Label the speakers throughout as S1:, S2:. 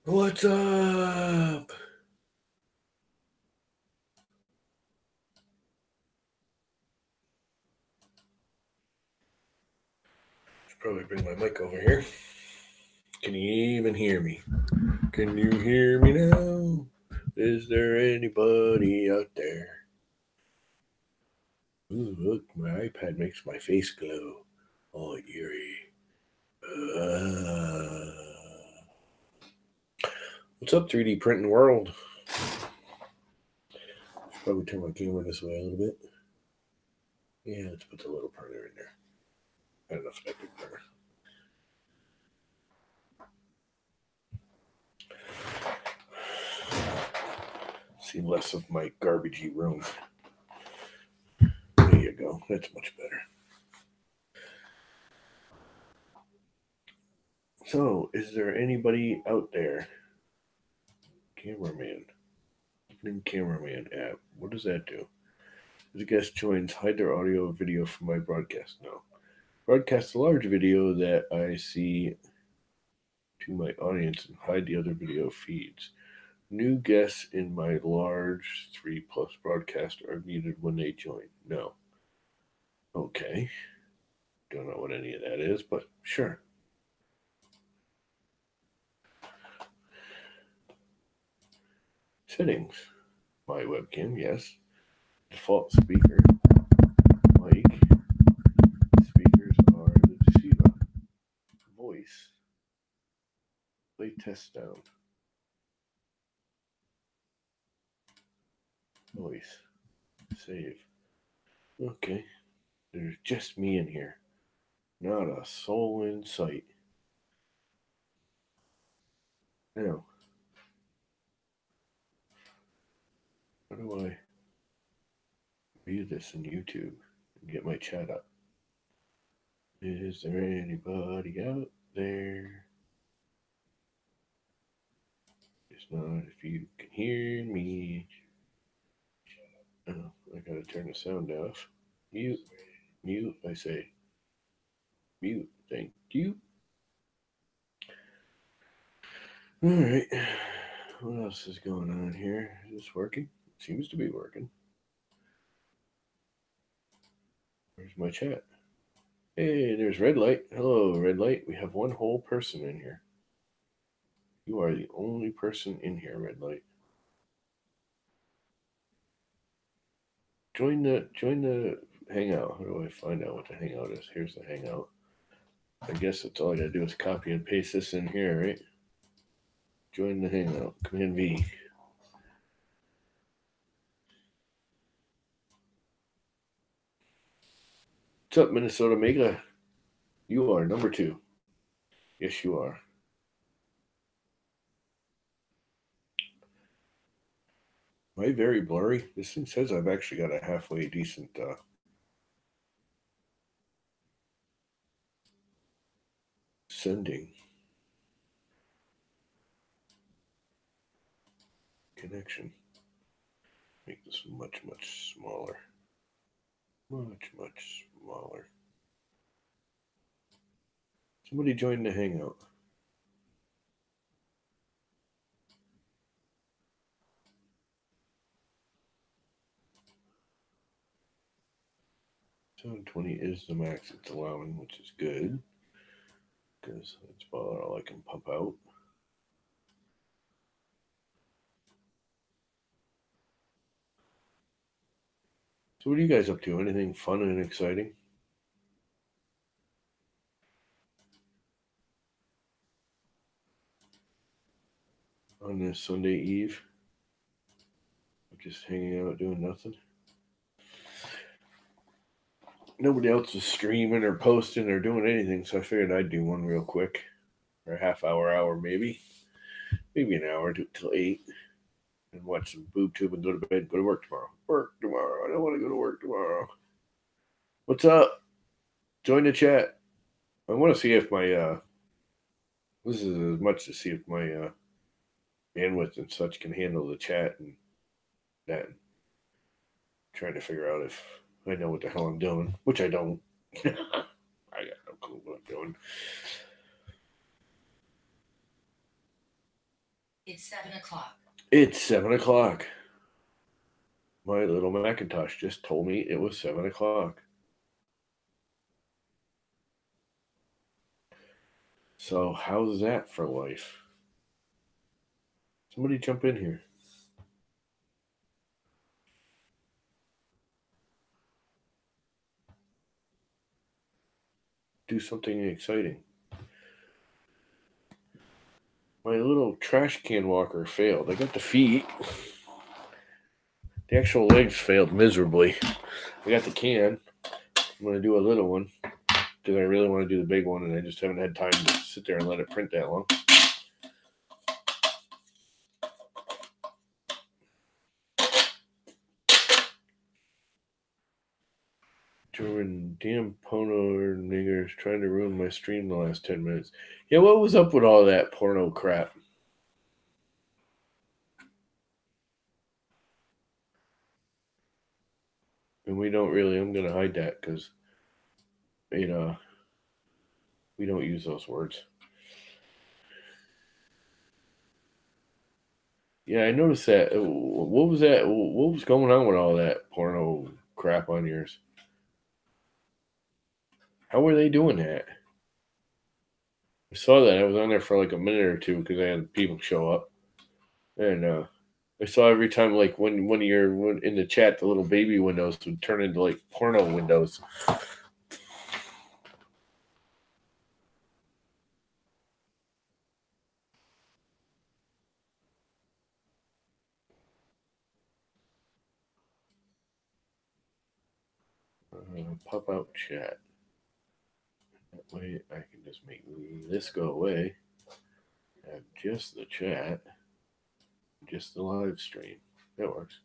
S1: What's up? Should probably bring my mic over here. Can you even hear me? Can you hear me now? Is there anybody out there? Ooh, look, my iPad makes my face glow. All eerie. Uh, what's up, 3D printing world? Should probably turn my camera this way a little bit. Yeah, let's put the little printer in there. Not enough of that big printer. See less of my garbagey room. There you go. That's much better. So, is there anybody out there? Cameraman. Opening cameraman app. What does that do? As a guest joins, hide their audio or video from my broadcast. No. Broadcast a large video that I see to my audience and hide the other video feeds. New guests in my large 3+ broadcast are muted when they join. No. Okay. Don't know what any of that is, but sure. Settings. My webcam, yes. Default speaker. Mic. Speakers are the deceiver. Voice. Play test down. Voice. Save. Okay. There's just me in here. Not a soul in sight. Now, how do I view this in YouTube and get my chat up? Is there anybody out there? It's not if you can hear me. Oh, I gotta turn the sound off. Mute. Mute, I say. Mute. Thank you. Alright. What else is going on here? Is this working? It seems to be working. Where's my chat? Hey, there's Red Light. Hello, Red Light. We have one whole person in here. You are the only person in here, Red Light. Join the hangout. How do I find out what the hangout is? Here's the hangout. I guess that's all I gotta do is copy and paste this in here, right? Join the hangout. Command V. What's up, Minnesota Mega? You are number 2. Yes, you are. Am I very blurry? This thing says I've actually got a halfway decent sending connection. Make this much, much smaller. Much, much smaller. Somebody join the hangout. $720 is the max it's allowing, which is good because that's about all I can pump out. So, what are you guys up to? Anything fun and exciting? On this Sunday Eve? Just hanging out doing nothing? Nobody else is streaming or posting or doing anything, so I figured I'd do one real quick. Or a half hour maybe. Maybe an hour till 8. And watch some boob tube and go to bed. Go to work tomorrow. Work tomorrow. I don't want to go to work tomorrow. What's up? Join the chat. I want to see if my this is as much to see if my bandwidth and such can handle the chat and that. I'm trying to figure out if I know what the hell I'm doing, which I don't. I got no clue what I'm doing.
S2: It's 7 o'clock.
S1: It's 7 o'clock. My little Macintosh just told me it was 7 o'clock. So how's that for life? Somebody jump in here. Do something exciting. My little trash can walker failed. I got the feet. The actual legs failed miserably. I got the can. I'm going to do a little one because I really want to do the big one, and I just haven't had time to sit there and let it print that long. German damn porno niggers trying to ruin my stream the last 10 minutes. Yeah, what was up with all that porno crap? And we don't really, I'm going to hide that because, we don't use those words. Yeah, I noticed that. What was that? What was going on with all that porno crap on yours? How were they doing that? I saw that. I was on there for like a minute or two because I had people show up. And I saw every time, like, when you're in the chat, the little baby windows would turn into like porno windows. Pop out chat. That way I can just make this go away. Have just the chat, just the live stream. That works.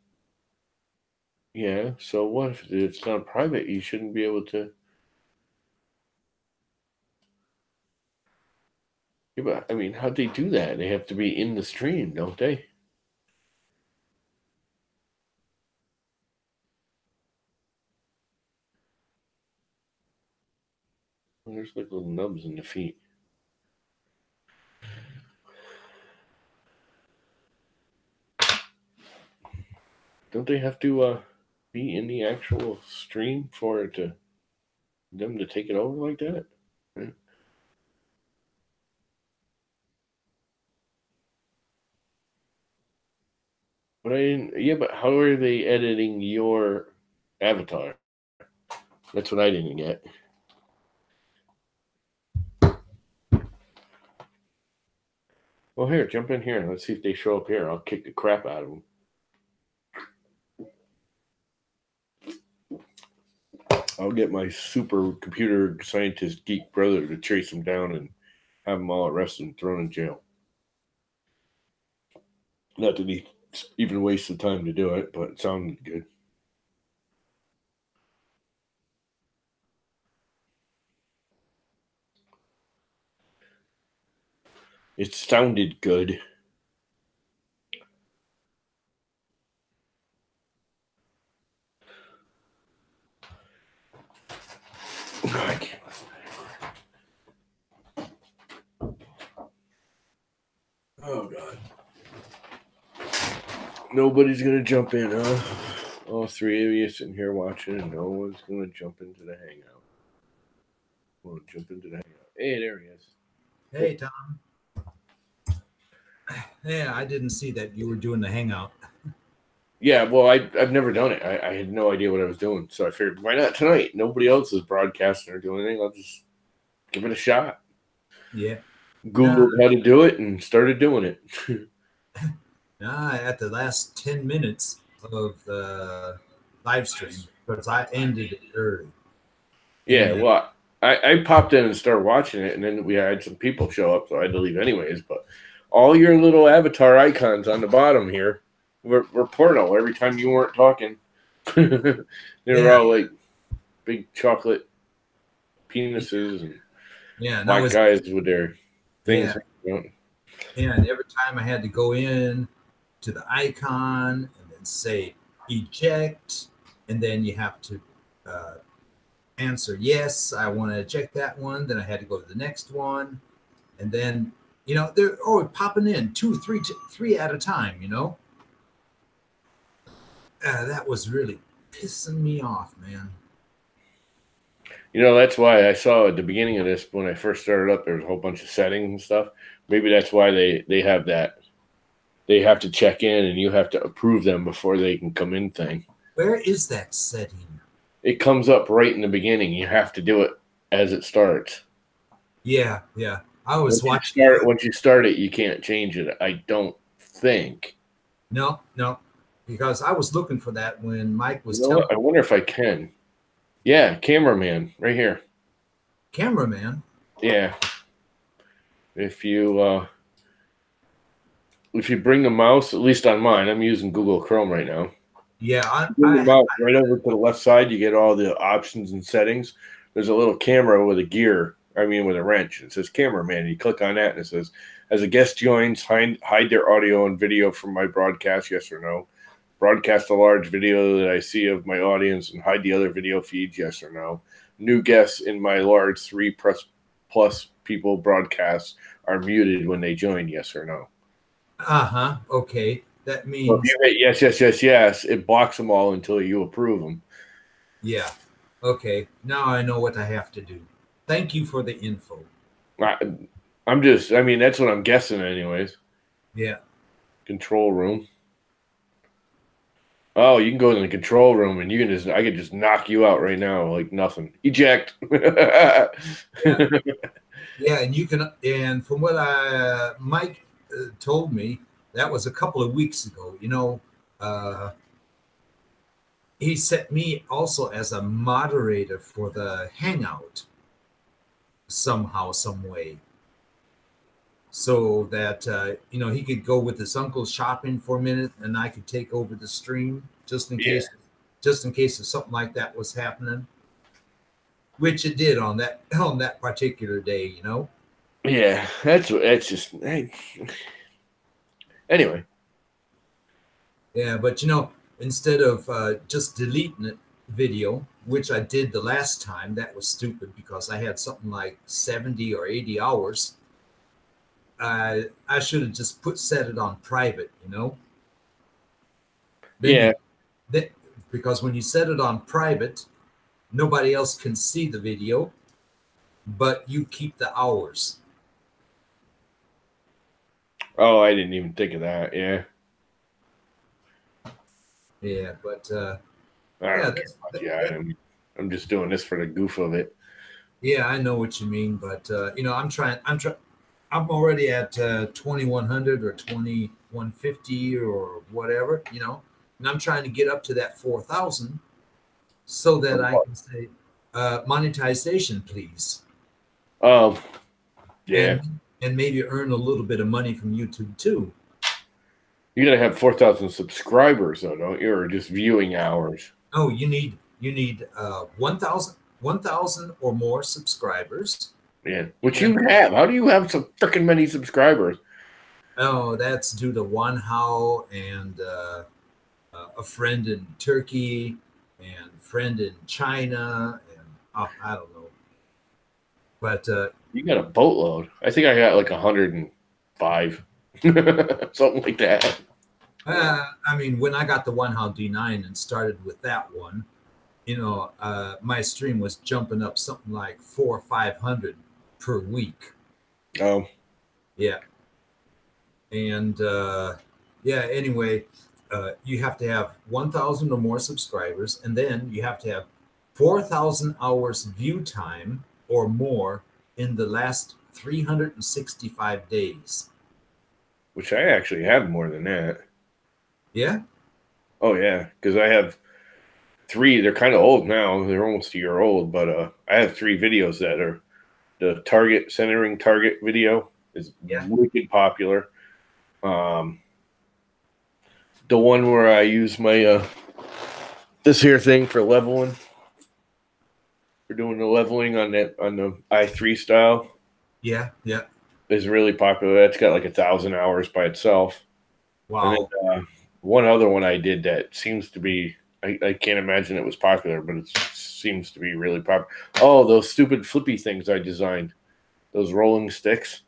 S1: Yeah, so what if it's not private? You shouldn't be able to. Yeah, but I mean, how'd they do that? They have to be in the stream, don't they? Well, there's like little nubs in the feet. Don't they have to be in the actual stream for it to them to take it over like that? Yeah. But I didn't. Yeah, but how are they editing your avatar? That's what I didn't get. Well, here, jump in here. Let's see if they show up here. I'll kick the crap out of them. I'll get my super computer scientist geek brother to chase them down and have them all arrested and thrown in jail. Not that he even wasted time to do it, but it sounded good. It sounded good. I can't. Oh God. Nobody's gonna jump in, huh? All three of you sitting here watching, and no one's gonna jump into the hangout. Well, jump into the hangout. Hey, there he is.
S3: Hey, Tom. Yeah, I didn't see that you were doing the hangout.
S1: Yeah, well, I've never done it. I had no idea what I was doing, so I figured, why not tonight? Nobody else is broadcasting or doing anything. I'll just give it a shot.
S3: Yeah.
S1: Googled how to do it and started doing it.
S3: At the last 10 minutes of the live stream, because I ended it early.
S1: Yeah, well, I popped in and started watching it, and then we had some people show up, so I had to leave anyways. But all your little avatar icons on the bottom here were porno every time you weren't talking. They were all like big chocolate penises and white guys with their things.
S3: Yeah, and every time I had to go in to the icon and then say eject, and then you have to answer yes, I want to eject that one. Then I had to go to the next one, and then You know, they're popping in three at a time. You know, that was really pissing me off, man.
S1: You know, that's why I saw at the beginning of this when I first started up, there was a whole bunch of settings and stuff. Maybe that's why they have that. They have to check in, and you have to approve them before they can come in. Thing.
S3: Where is that setting?
S1: It comes up right in the beginning. You have to do it as it starts.
S3: Yeah, yeah. I was watching.
S1: Once you start it, you can't change it. I don't think.
S3: No, no, because I was looking for that when Mike was
S1: You know
S3: telling
S1: what? I wonder if I can. Yeah, cameraman, right here.
S3: cameraman.
S1: Yeah. If you bring the mouse, at least on mine, I'm using Google Chrome right now.
S3: Yeah,
S1: Bring the mouse right over to the left side, you get all the options and settings. There's a little camera with with a wrench. It says cameraman. You click on that and it says, as a guest joins, hide their audio and video from my broadcast, yes or no. Broadcast a large video that I see of my audience and hide the other video feeds, yes or no. New guests in my large 3+ people broadcasts are muted when they join, yes or no.
S3: Uh-huh. Okay. That
S1: So
S3: means
S1: if you hit yes, yes, yes, yes, it blocks them all until you approve them.
S3: yeah. Okay. Now I know what I have to do. Thank you for the info.
S1: That's what I'm guessing anyways.
S3: Yeah.
S1: Control room. Oh, you can go in the control room and I could just knock you out right now like nothing. Eject.
S3: Yeah. Yeah, and you can, and from what Mike told me, that was a couple of weeks ago. You know, he set me also as a moderator for the hangout somehow, some way, so that he could go with his uncle shopping for a minute, and I could take over the stream just in case, if something like that was happening, which it did on that particular day. You know.
S1: Yeah, that's just anyway.
S3: Yeah, but instead of just deleting it video, which I did the last time, that was stupid because I had something like 70 or 80 hours. I should have just set it on private, Then
S1: Yeah.
S3: because when you set it on private, nobody else can see the video, but you keep the hours.
S1: Oh, I didn't even think of that. Yeah.
S3: Yeah, but
S1: I'm just doing this for the goof of it.
S3: Yeah, I know what you mean, but I'm already at 2100 or 2150 or whatever, and I'm trying to get up to that 4000 so that I can say monetization, please.
S1: Yeah.
S3: And maybe earn a little bit of money from YouTube too.
S1: You gotta have 4,000 subscribers though, don't you? Or just viewing hours?
S3: Oh, you need 1,000 or more subscribers.
S1: Yeah, which you have. How do you have so freaking many subscribers?
S3: Oh, that's due to Wanhao and a friend in Turkey and friend in China, and I don't know. But
S1: you got a boatload. I think I got like 105, something like that.
S3: I mean, when I got the Wanhao D9 and started with that one, my stream was jumping up something like 400 or 500 per week.
S1: Oh,
S3: yeah. And anyway, you have to have 1,000 or more subscribers, and then you have to have 4,000 hours view time or more in the last 365 days.
S1: Which I actually have more than that.
S3: Yeah?
S1: Oh, yeah, because I have 3. They're kind of old now. They're almost a year old, but I have 3 videos that are the centering target video is wicked popular. The one where I use my this here thing for leveling. We're doing the leveling on the i3 style.
S3: Yeah, yeah.
S1: Is really popular. That's got like 1,000 hours by itself.
S3: Wow.
S1: And then, one other one I did that seems to be I can't imagine it was popular, but it seems to be really popular. Oh, those stupid flippy things I designed. Those rolling sticks.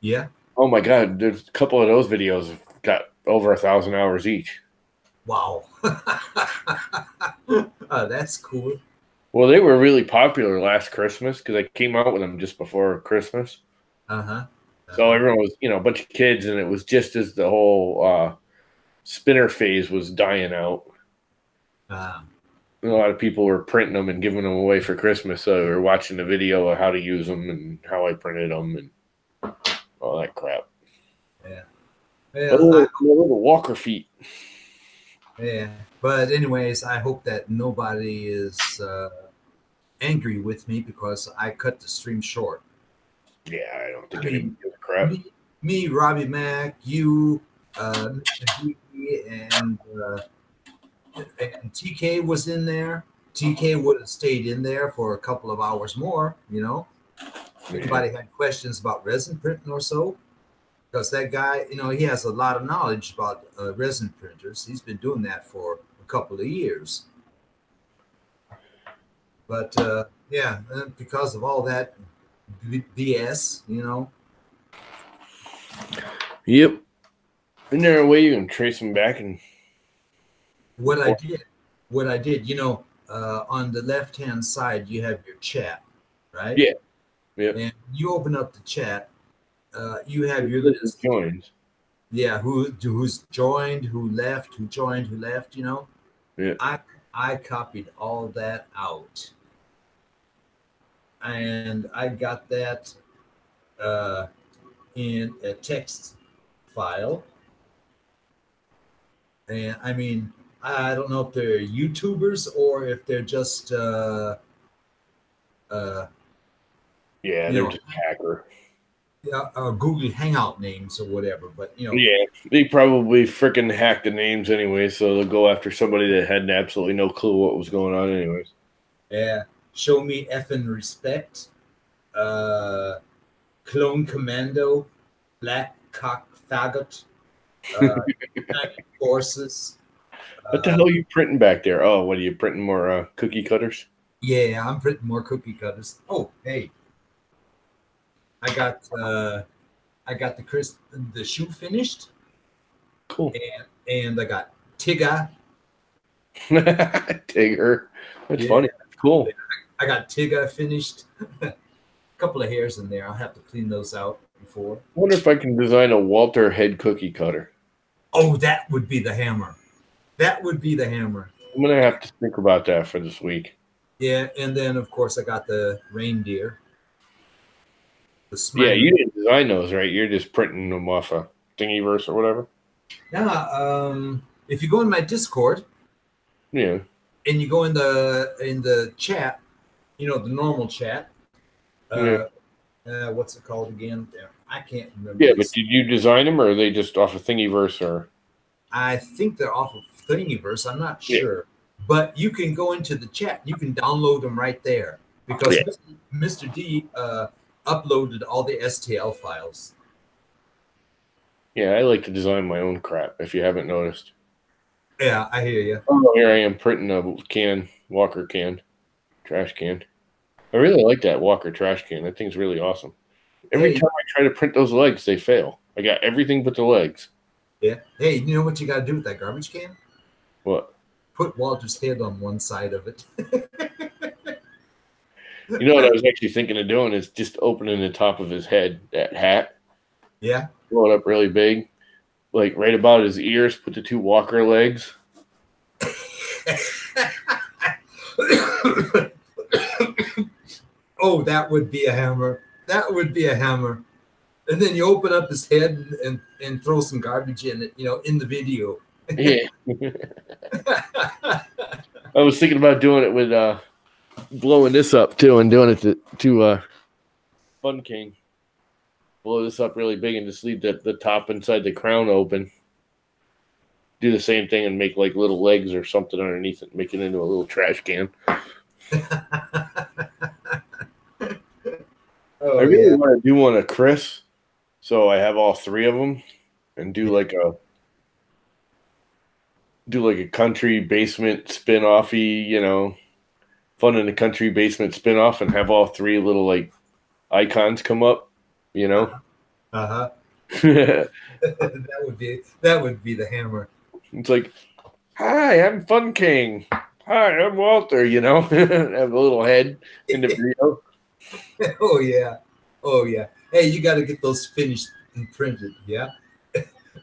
S3: Yeah.
S1: Oh my God, there's a couple of those videos have got over 1,000 hours each.
S3: Wow. That's cool.
S1: Well, they were really popular last Christmas because I came out with them just before Christmas.
S3: Uh-huh.
S1: So
S3: Uh-huh.
S1: everyone was, a bunch of kids, and it was just as the whole spinner phase was dying out.
S3: Uh,
S1: A lot of people were printing them and giving them away for Christmas. So we were watching the video of how to use them and how I printed them and all that crap.
S3: yeah.
S1: My
S3: Well,
S1: little, my little walker feet.
S3: yeah. But anyways, I hope that nobody is angry with me because I cut the stream short.
S1: Yeah, I don't
S3: I
S1: think anybody
S3: mean,
S1: gives a crap.
S3: me, Robbie Mack, you, Mr. D, and TK was in there. TK would have stayed in there for a couple of hours more, If
S1: Yeah.
S3: anybody had questions about resin printing or so, because that guy, he has a lot of knowledge about resin printers. He's been doing that for a couple of years. But yeah, because of all that BS,
S1: Yep. Isn't there a way you can trace them back and
S3: what I did, on the left hand side you have your chat, right?
S1: Yeah. Yep.
S3: And you open up the chat, you have your list.
S1: Joins.
S3: Yeah, who's joined, who left, who joined, who left.
S1: Yeah.
S3: I copied all that out, and I got that in a text file. And I mean, I don't know if they're YouTubers or if they're just
S1: Yeah,
S3: you
S1: they're
S3: know
S1: just a hacker.
S3: Google Hangout names or whatever. But
S1: Yeah, they probably freaking hacked the names anyway, so they'll go after somebody that had absolutely no clue what was going on, anyways.
S3: Yeah, show me effing respect. Clone Commando, Black Cock Faggot, United Forces.
S1: What the hell are you printing back there? Oh, what are you printing more cookie cutters?
S3: Yeah, I'm printing more cookie cutters. Oh, hey, I got the shoe finished,
S1: Cool.
S3: and I got Tigger.
S1: Tigger. That's funny. That's cool.
S3: I got Tigger finished. A couple of hairs in there. I'll have to clean those out before.
S1: I wonder if I can design a Walter head cookie cutter.
S3: Oh, that would be the hammer. That would be the hammer.
S1: I'm gonna have to think about that for this week.
S3: Yeah, and then of course I got the reindeer.
S1: Yeah, you didn't design those, right? You're just printing them off a Thingiverse or whatever.
S3: Yeah. If you go in my Discord,
S1: Yeah,
S3: and you go in the chat, the normal chat. What's it called again? I can't remember.
S1: Yeah, but did you design them, or are they just off a Thingiverse? Or
S3: I think they're off of Thingiverse. I'm not sure, but you can go into the chat. You can download them right there because Mr. D uploaded all the STL files.
S1: Yeah, I like to design my own crap. If you haven't noticed.
S3: Yeah, I hear you.
S1: Oh, here I am printing a Walker can, trash can. I really like that Walker trash can. That thing's really awesome. Every time I try to print those legs, they fail. I got everything but the legs.
S3: Yeah. Hey, you know what you got to do with that garbage can?
S1: What?
S3: Put Walter's head on one side of it.
S1: You know what I was actually thinking of doing is just opening the top of his head, that hat.
S3: Yeah.
S1: Blow it up really big. Like right about his ears, put the two Walker legs.
S3: Oh, that would be a hammer. That would be a hammer. And then you open up his head and throw some garbage in it, in the video.
S1: Yeah. I was thinking about doing it with blowing this up too, and doing it to Fun King. Blow this up really big and just leave the top inside the crown open. Do the same thing and make like little legs or something underneath it, make it into a little trash can. I really want to do one of Chris, so I have all three of them, and do like a country basement spin-offy, fun in the country basement spin-off, and have all three little like icons come up,
S3: Uh-huh.
S1: It's
S3: that would be the hammer.
S1: like, hi, I'm Fun King. Hi, I'm Walter. You know, have a little head in the video.
S3: Oh yeah, oh yeah. Hey, you got to get those finished and printed. Yeah,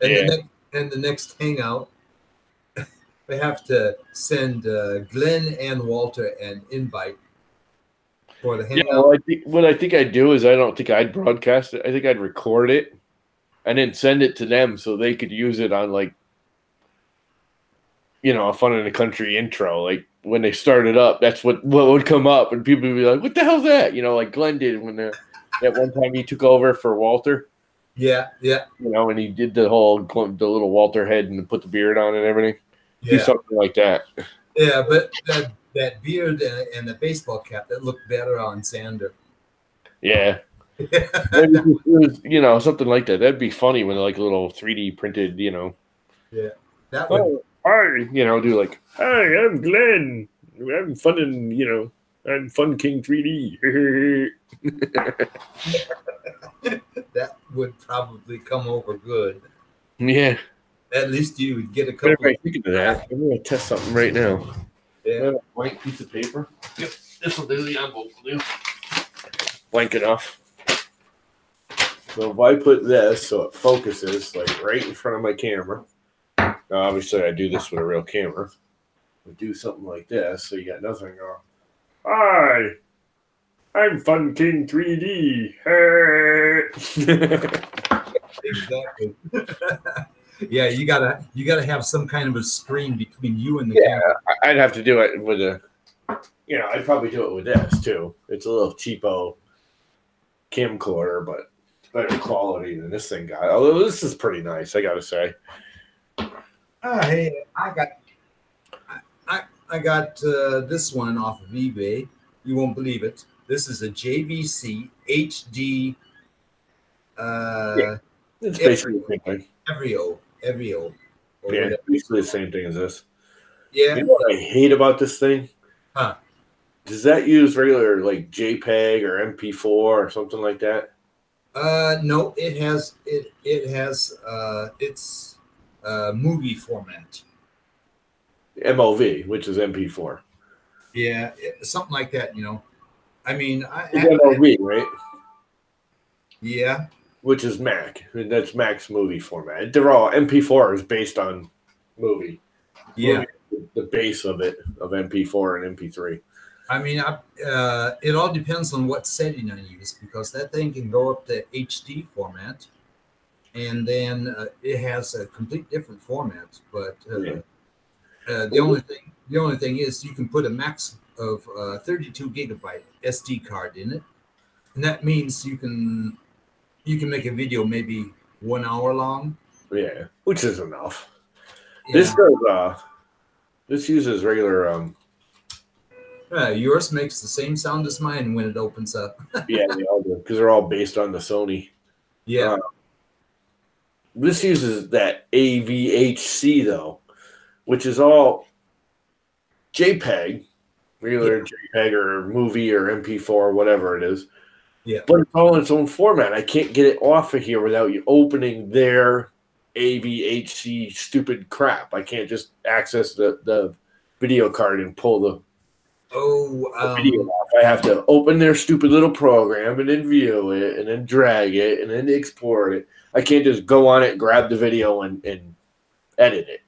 S3: and
S1: Yeah,
S3: the next hangout, we have to send Glenn and Walter an invite for the
S1: yeah. Well,
S3: hangout.
S1: I think what I think I'd do is I don't think I'd broadcast it. I think I'd record it and then send it to them so they could use it on like a Fun in the Country intro. Like when they started up, that's what would come up, and people would be like, "What the hell's that?" Like Glenn did when that one time he took over for Walter.
S3: Yeah, yeah,
S1: And he did the little Walter head and put the beard on and everything. Do
S3: yeah,
S1: something like that.
S3: yeah. But that beard and the baseball cap that looked better on Sander.
S1: Yeah. Maybe it was, something like that. That'd be funny when like a little 3D printed.
S3: Yeah, that would.
S1: Oh, hi, do like, hi, I'm Glenn. I'm fun and I'm Fun King 3D.
S3: That would probably come over good.
S1: Yeah.
S3: At least you would get a
S1: Whenever
S3: couple
S1: I think of that, I'm going to test something right now.
S3: Yeah.
S1: I have a blank piece of paper. Yep, this will do. The envelope will do. Blank enough. So if I put this so it focuses like right in front of my camera. Now, obviously, I do this with a real camera. I do something like this, so you got nothing going. Hi, I'm Fun King 3D.
S3: Exactly. Yeah, you gotta have some kind of a screen between you and the
S1: Yeah,
S3: camera.
S1: I'd have to do it with I'd probably do it with this too. It's a little cheapo camcorder, but it's better quality than this thing got. Although this is pretty nice, I gotta say.
S3: Hey, I got this one off of eBay. You won't believe it. This is a JVC HD.
S1: Yeah, it's basically the same thing.
S3: Evrio.
S1: Yeah, it's basically the same thing as this.
S3: Yeah.
S1: You know what I hate about this thing?
S3: Huh.
S1: Does that use regular like JPEG or MP4 or something like that?
S3: No, it has it's movie format.
S1: MOV, which is MP4.
S3: Yeah, something like that. I mean,
S1: It's MOV, right?
S3: Yeah.
S1: Which is Mac. That's Mac's movie format. They're all MP4 is based on movie.
S3: Yeah.
S1: Movie, the base of it of MP4 and MP3.
S3: I mean, it all depends on what setting I use because that thing can go up to HD format, and then it has a complete different format. But the only thing is you can put a max of 32 gigabyte SD card in it, and that means you can make a video maybe 1 hour long.
S1: Yeah, which is enough.
S3: Yeah.
S1: This uses regular.
S3: Yours makes the same sound as mine when it opens up.
S1: Yeah, they all do because they're all based on the Sony.
S3: Yeah.
S1: This uses that AVHC though, which is all JPEG, regular JPEG or movie or MP4, whatever it is.
S3: Yeah.
S1: But it's all in its own format. I can't get it off of here without you opening their AVHC stupid crap. I can't just access the video card and pull the video off. I have to open their stupid little program and then view it and then drag it and then export it. I can't just go on it, grab the video and edit it.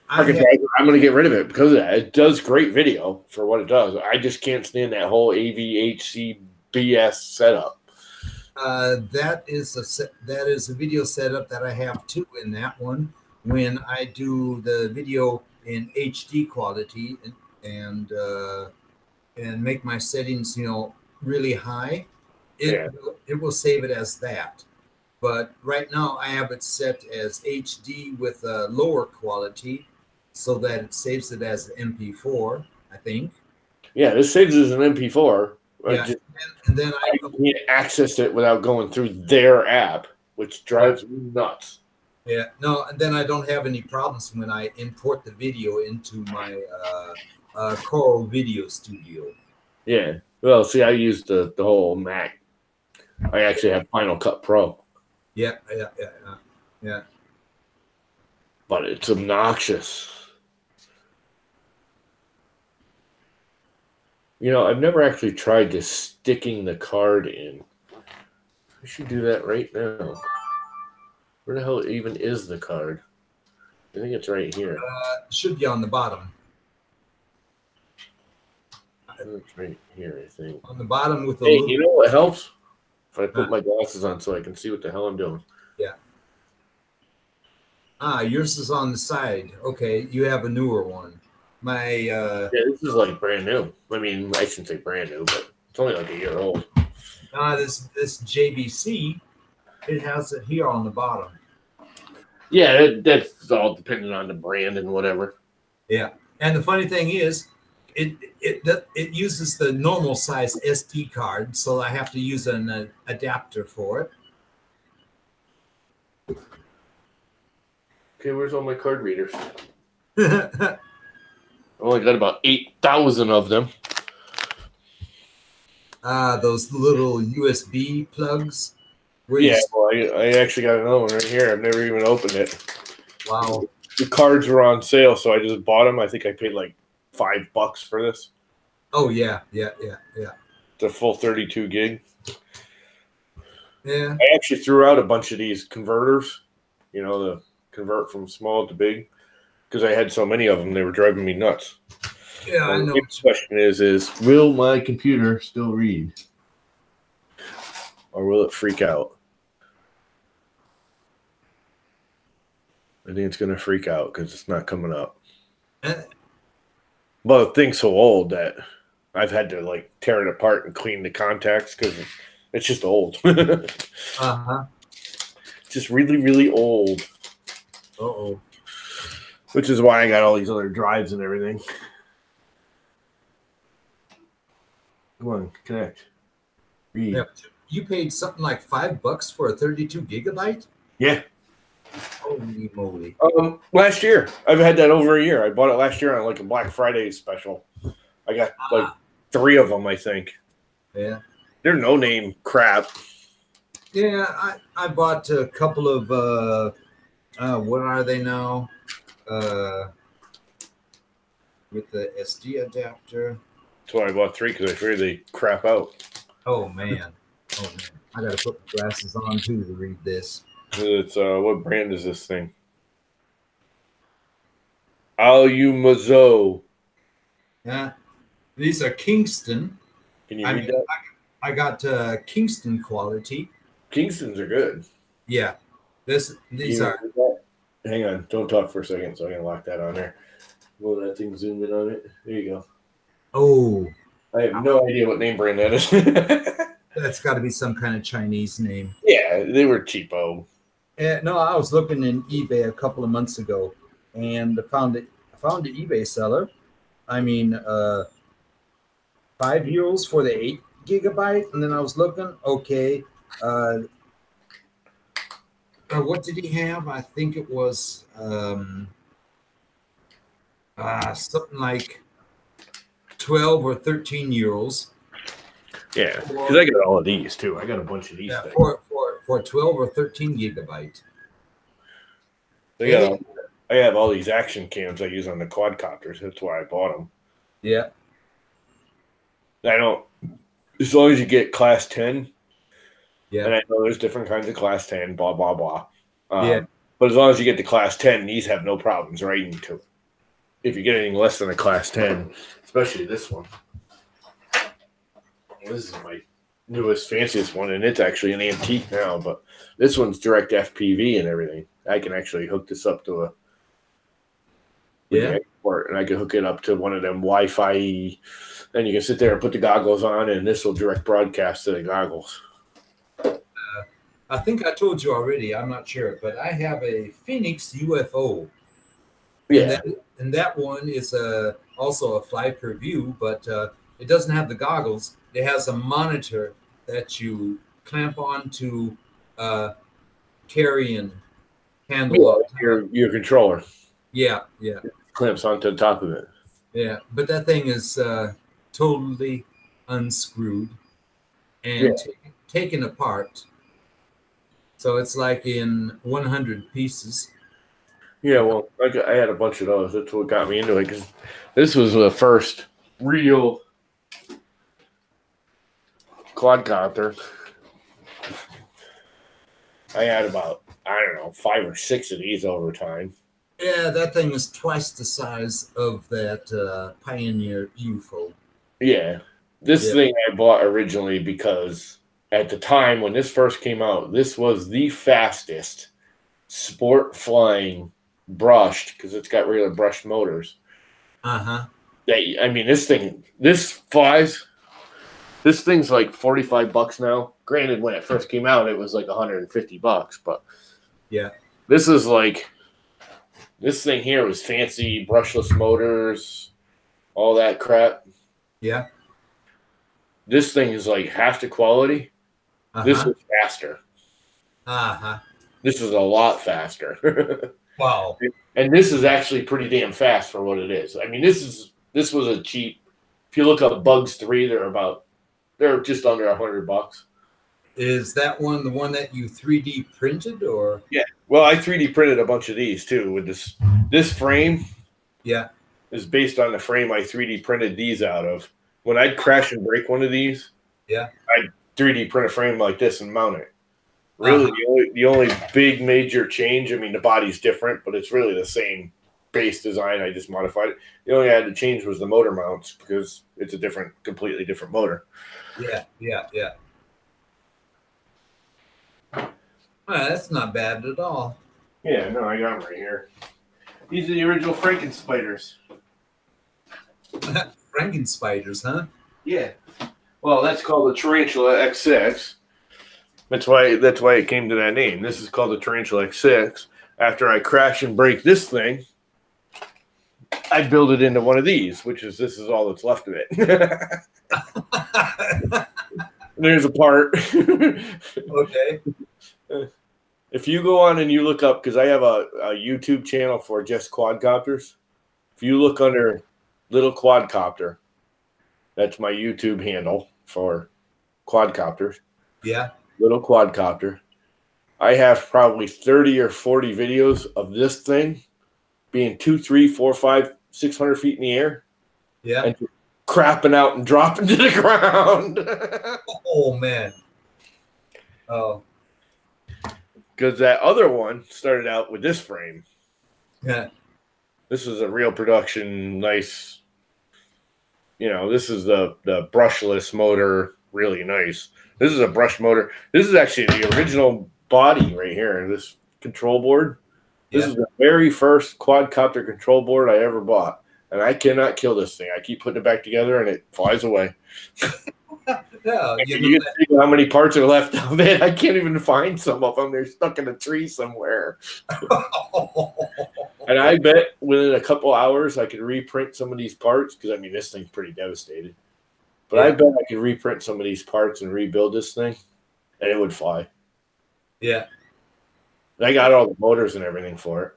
S1: I'm going to get rid of it because of that. It does great video for what it does. I just can't stand that whole AVHC BS setup.
S3: That is a video setup that I have too in that one. When I do the video in HD quality and make my settings, really high, it will save it as that. But right now I have it set as HD with a lower quality so that it saves it as MP4, I think.
S1: Yeah, this saves it as an MP4.
S3: Yeah, and then
S1: I can't access it without going through their app, which drives me nuts.
S3: Yeah, no, and then I don't have any problems when I import the video into my Coral Video Studio.
S1: Yeah, well, see, I use the whole Mac. I actually have Final Cut Pro.
S3: Yeah, yeah.
S1: But it's obnoxious. You know, I've never actually tried just sticking the card in. I should do that right now. Where the hell even is the card? I think it's right here.
S3: Should be on the bottom.
S1: It's right here, I think.
S3: On the bottom with the
S1: Hey,
S3: little.
S1: you know what helps? If I put my glasses on so I can see what the hell I'm doing.
S3: Yeah. Yours is on the side. Okay, you have a newer one. My
S1: Yeah, this is like brand new. I mean, I shouldn't say brand new, but it's only like a year old.
S3: this JVC, it has it here on the bottom.
S1: Yeah, that's all depending on the brand and whatever.
S3: Yeah, and the funny thing is, it uses the normal size SD card, so I have to use an adapter for it.
S1: Okay, where's all my card readers? I only got about 8,000 of them.
S3: Those little USB plugs.
S1: Yeah, well, I actually got another one right here. I've never even opened it.
S3: Wow.
S1: The cards were on sale, so I just bought them. I think I paid like $5 for this.
S3: Oh yeah.
S1: It's a full 32 gig.
S3: Yeah.
S1: I actually threw out a bunch of these converters, you know, the convert from small to big, because I had so many of them. They were driving me nuts.
S3: Yeah, I know.
S1: The question is will my computer still read? Or will it freak out? I think it's going to freak out because it's not coming up. But the thing's so old that I've had to like tear it apart and clean the contacts because it's just old.
S3: Uh-huh.
S1: Just really, really old.
S3: Uh-oh.
S1: Which is why I got all these other drives and everything. Come on, connect. Read.
S3: Yeah, you paid something like $5 for a 32 gigabyte?
S1: Yeah.
S3: Holy moly.
S1: Last year. I've had that over a year. I bought it last year on like a Black Friday special. I got like 3 of them, I think.
S3: Yeah.
S1: They're no name crap.
S3: Yeah, I bought a couple of what are they now? With the SD adapter.
S1: That's why I bought 3 because I figured they crap out.
S3: Oh man. I gotta put my glasses on too to read this.
S1: It's what brand is this thing? Alumazo.
S3: Yeah. These are Kingston.
S1: Can you read that?
S3: I got Kingston quality.
S1: Kingstons are good.
S3: Yeah. These are.
S1: Hang on. Don't talk for a second so I can lock that on there. Will that thing zoom in on it? There you go.
S3: Oh.
S1: I have no idea what name brand that is.
S3: That's got to be some kind of Chinese name.
S1: Yeah, they were cheapo.
S3: No, I was looking in eBay a couple of months ago and found an eBay seller. I mean, €5 for the 8 gigabyte. And then I was looking, okay. What did he have? I think it was something like 12 or 13 euros.
S1: Yeah, because I got all of these too. I got a bunch of these things.
S3: For 12 or 13 gigabyte.
S1: I have all these action cams I use on the quadcopters. That's why I bought them.
S3: Yeah.
S1: I don't. As long as you get class 10.
S3: Yeah.
S1: And I know there's different kinds of class 10. Blah blah blah.
S3: Yeah.
S1: But as long as you get to class 10, these have no problems writing to it. If you get anything less than a class 10, especially this one. This is my newest, fanciest one, and it's actually an antique now, but this one's direct FPV and everything. I can actually hook this up to export, and I can hook it up to one of them Wi-Fi. Then you can sit there and put the goggles on, and this will direct broadcast to the goggles.
S3: I think I told you already. I'm not sure, but I have a Phoenix UFO.
S1: Yeah,
S3: and that one is also a fly per view, but it doesn't have the goggles. It has a monitor that you clamp onto carry-in handle.
S1: Your controller.
S3: Yeah.
S1: Clamps onto the top of it.
S3: Yeah, but that thing is totally unscrewed and taken apart. So it's like in 100 pieces.
S1: Yeah, well, I had a bunch of those. That's what got me into it because this was the first real quadcopter. I had about, I don't know, 5 or 6 of these over time.
S3: Yeah, that thing is twice the size of that Pioneer UFO.
S1: Yeah. This
S3: Yeah.
S1: thing I bought originally because at the time when this first came out, this was the fastest sport flying brushed because it's got regular brushed motors.
S3: Uh-huh.
S1: I mean, this flies. This thing's like $45 now. Granted, when it first came out, it was like $150, but
S3: yeah,
S1: this is like this thing here was fancy brushless motors, all that crap.
S3: yeah.
S1: This thing is like half the quality. This
S3: Uh-huh.
S1: is faster.
S3: Uh-huh.
S1: This is a lot faster.
S3: Wow.
S1: And this is actually pretty damn fast for what it is. I mean, this was a cheap. If you look up Bugs 3, they're just under $100.
S3: Is that one the one that you 3D printed or?
S1: Yeah. Well, I 3D printed a bunch of these too with this frame
S3: Yeah.
S1: is based on the frame I 3D printed these out of. When I'd crash and break one of these,
S3: Yeah.
S1: I'd 3D print a frame like this and mount it. Really, the only big major change, I mean, the body's different, but it's really the same base design. I just modified it. The only thing I had to change was the motor mounts because it's a completely different motor.
S3: Yeah. Yeah. Yeah. Well, that's not bad at all.
S1: Yeah, no, I got them right here. These are the original Frankenspiders.
S3: Frankenspiders, huh?
S1: Yeah. Well, that's called the Tarantula X6. That's why it came to that name. This is called the Tarantula X6. After I crash and break this thing, I build it into one of these, this is all that's left of it. There's a part.
S3: Okay.
S1: If you go on and you look up, because I have a YouTube channel for just quadcopters. If you look under Little Quadcopter, that's my YouTube handle for quadcopters.
S3: Yeah.
S1: Little Quadcopter. I have probably 30 or 40 videos of this thing being 2, 3, 4, 5, 600 feet in the air.
S3: Yeah.
S1: And crapping out and dropping to the ground.
S3: Oh, man. Oh.
S1: Because that other one started out with this frame.
S3: Yeah.
S1: This is a real production, nice. This is the brushless motor, really nice. This is a brush motor. This is actually the original body right here. This control board. This is the very first quadcopter control board I ever bought. And I cannot kill this thing. I keep putting it back together and it flies away.
S3: Yeah,
S1: you can see how many parts are left of it. I can't even find some of them. They're stuck in a tree somewhere. And I bet within a couple hours I could reprint some of these parts because, I mean, this thing's pretty devastated. But I bet I could reprint some of these parts and rebuild this thing, and it would fly.
S3: Yeah.
S1: And I got all the motors and everything for it.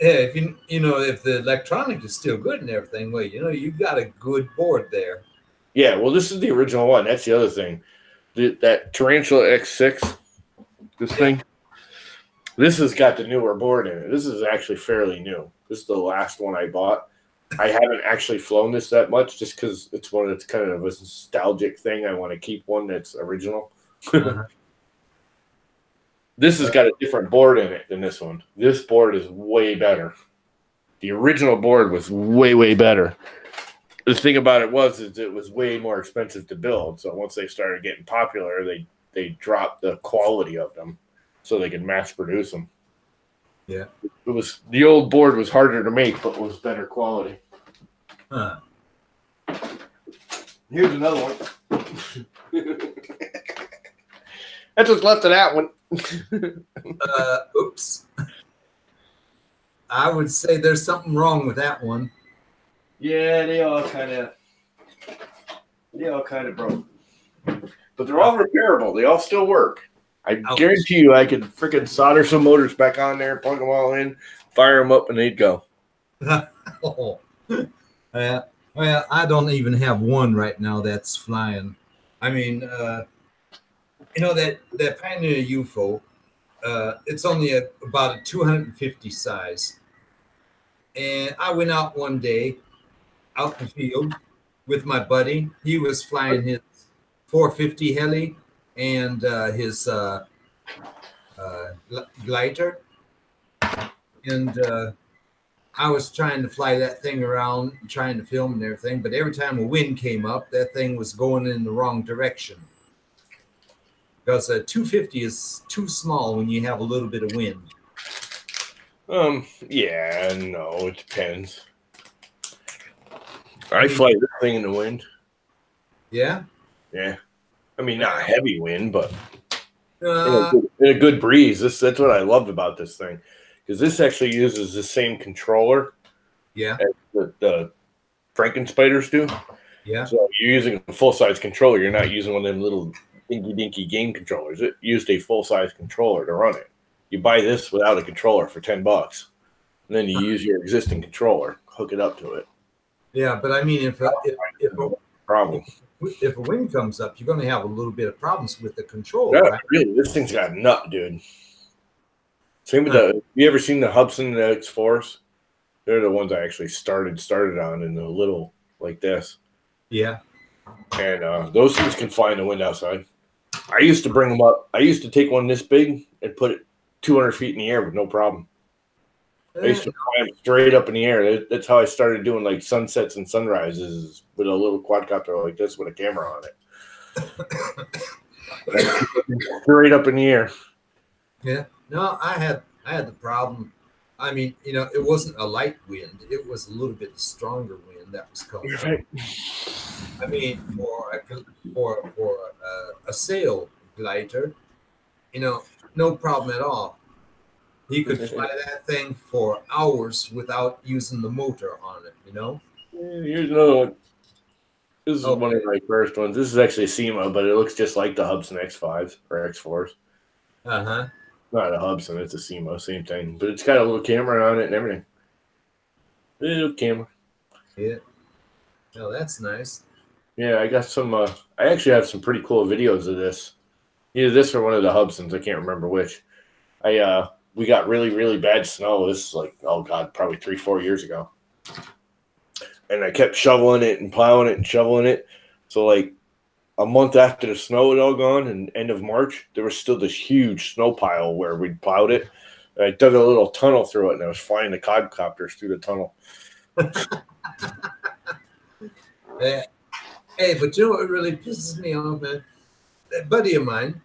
S3: Yeah, if the electronics is still good and everything, well, you've got a good board there.
S1: Yeah, well, this is the original one. That's the other thing. That Tarantula X6, this thing, this has got the newer board in it. This is actually fairly new. This is the last one I bought. I haven't actually flown this that much just because it's kind of a nostalgic thing. I want to keep one that's original.
S3: Uh-huh.
S1: This has got a different board in it than this one. This board is way better. The original board was way, way better. The thing about it was it was way more expensive to build. So once they started getting popular, they dropped the quality of them so they could mass produce them.
S3: Yeah.
S1: The old board was harder to make, but was better quality.
S3: Huh.
S1: Here's another one. That's what's left of that one.
S3: Oops. I would say there's something wrong with that one.
S1: Yeah, they all kind of broke. But they're all repairable. They all still work. I guarantee you I could freaking solder some motors back on there, plug them all in, fire them up, and they'd go.
S3: Oh. Well, I don't even have one right now that's flying. I mean, that Pioneer UFO, It's only about a 250 size. And I went out one day out in the field with my buddy. He was flying his 450 heli and his glider. And I was trying to fly that thing around, trying to film and everything. But every time a wind came up, that thing was going in the wrong direction. Because a 250 is too small when you have a little bit of wind.
S1: Yeah, no, it depends.
S3: I
S1: I
S3: mean,
S1: fly this thing in the wind.
S3: yeah.
S1: Yeah. I mean, not heavy wind, but
S3: Uh,
S1: in a good breeze. That's what I loved about this thing, because this actually uses the same controller
S3: yeah.
S1: as the Franken spiders do.
S3: Yeah.
S1: So you're using a full size controller. You're not using one of them little dinky dinky game controllers. It used a full size controller to run it. You buy this without a controller for $10, and then you use your existing controller, hook it up to it.
S3: Yeah, but I mean,
S1: No problem.
S3: if a wind comes up, you're going to have a little bit of problems with the control,
S1: Yeah,
S3: right?
S1: really, this thing's got a nut, dude. Same with the. You ever seen the Hubsan and the X4s? They're the ones I actually started on in the little like this.
S3: Yeah.
S1: And those things can fly in the wind outside. I used to bring them up. I used to take one this big and put it 200 feet in the air with no problem. I used to fly them straight up in the air. That's how I started doing like sunsets and sunrises with a little quadcopter like this with a camera on it. Straight up in the air.
S3: Yeah. No, I had the problem. I mean, it wasn't a light wind; it was a little bit stronger wind that was coming.
S1: Right.
S3: I mean, for a sail glider, no problem at all. He could fly that thing for hours without using the motor on it.
S1: Here's another one. This is one of my first ones. This is actually a SEMA, but it looks just like the Hubsan X5s or X4s.
S3: Uh-huh.
S1: Not a Hubsan, it's a SEMA, same thing. But it's got a little camera on it and everything. Little camera.
S3: Yeah. Oh, that's nice.
S1: Yeah, I got some. I actually have some pretty cool videos of this. Either this or one of the Hubsans. I can't remember which. We got really, really bad snow. This is like, oh God, probably 3-4 years ago. And I kept shoveling it and plowing it and shoveling it. So like a month after the snow had all gone and end of March, there was still this huge snow pile where we'd plowed it. And I dug a little tunnel through it and I was flying the quadcopters through the tunnel.
S3: Yeah. Hey, but you know what really pisses me off, man? That buddy of mine,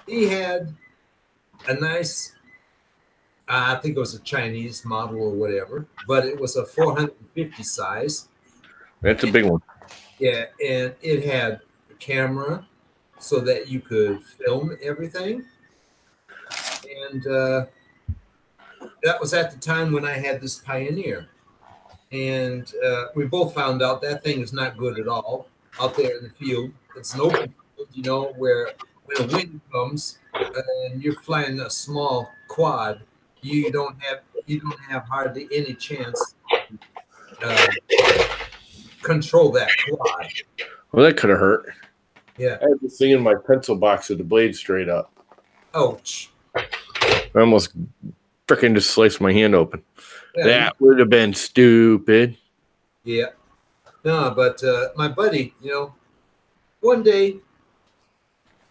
S3: he had a nice, I think it was a Chinese model or whatever, but it was a 450 size.
S1: That's a big one.
S3: Yeah, and it had a camera so that you could film everything. And that was at the time when I had this Pioneer. And we both found out that thing is not good at all out there in the field. It's an open field, where when a wind comes and you're flying a small quad, you don't have hardly any chance control that quad.
S1: Well, that could have hurt.
S3: Yeah.
S1: I had this thing in my pencil box with the blade straight up.
S3: Ouch.
S1: I almost freaking just sliced my hand open.
S3: Yeah,
S1: that would have been stupid.
S3: Yeah. No, but my buddy, one day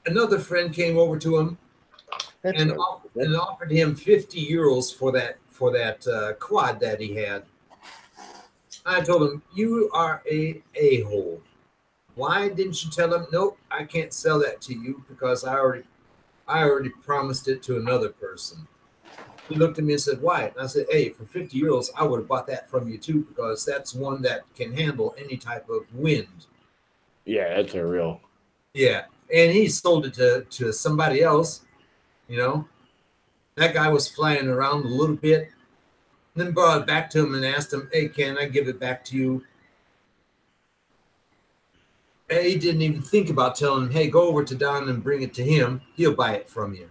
S3: another friend came over to him and offered him 50 euros for that quad that he had. I told him, "You are a-hole. Why didn't you tell him, nope, I can't sell that to you because I already promised it to another person." He looked at me and said, "Why?" And I said, "Hey, for 50 euros, I would have bought that from you too because that's one that can handle any type of wind."
S1: Yeah, that's a real.
S3: Yeah, and he sold it to somebody else. That guy was flying around a little bit, then brought it back to him and asked him, "Hey, can I give it back to you?" And he didn't even think about telling him, "Hey, go over to Don and bring it to him. He'll buy it from you."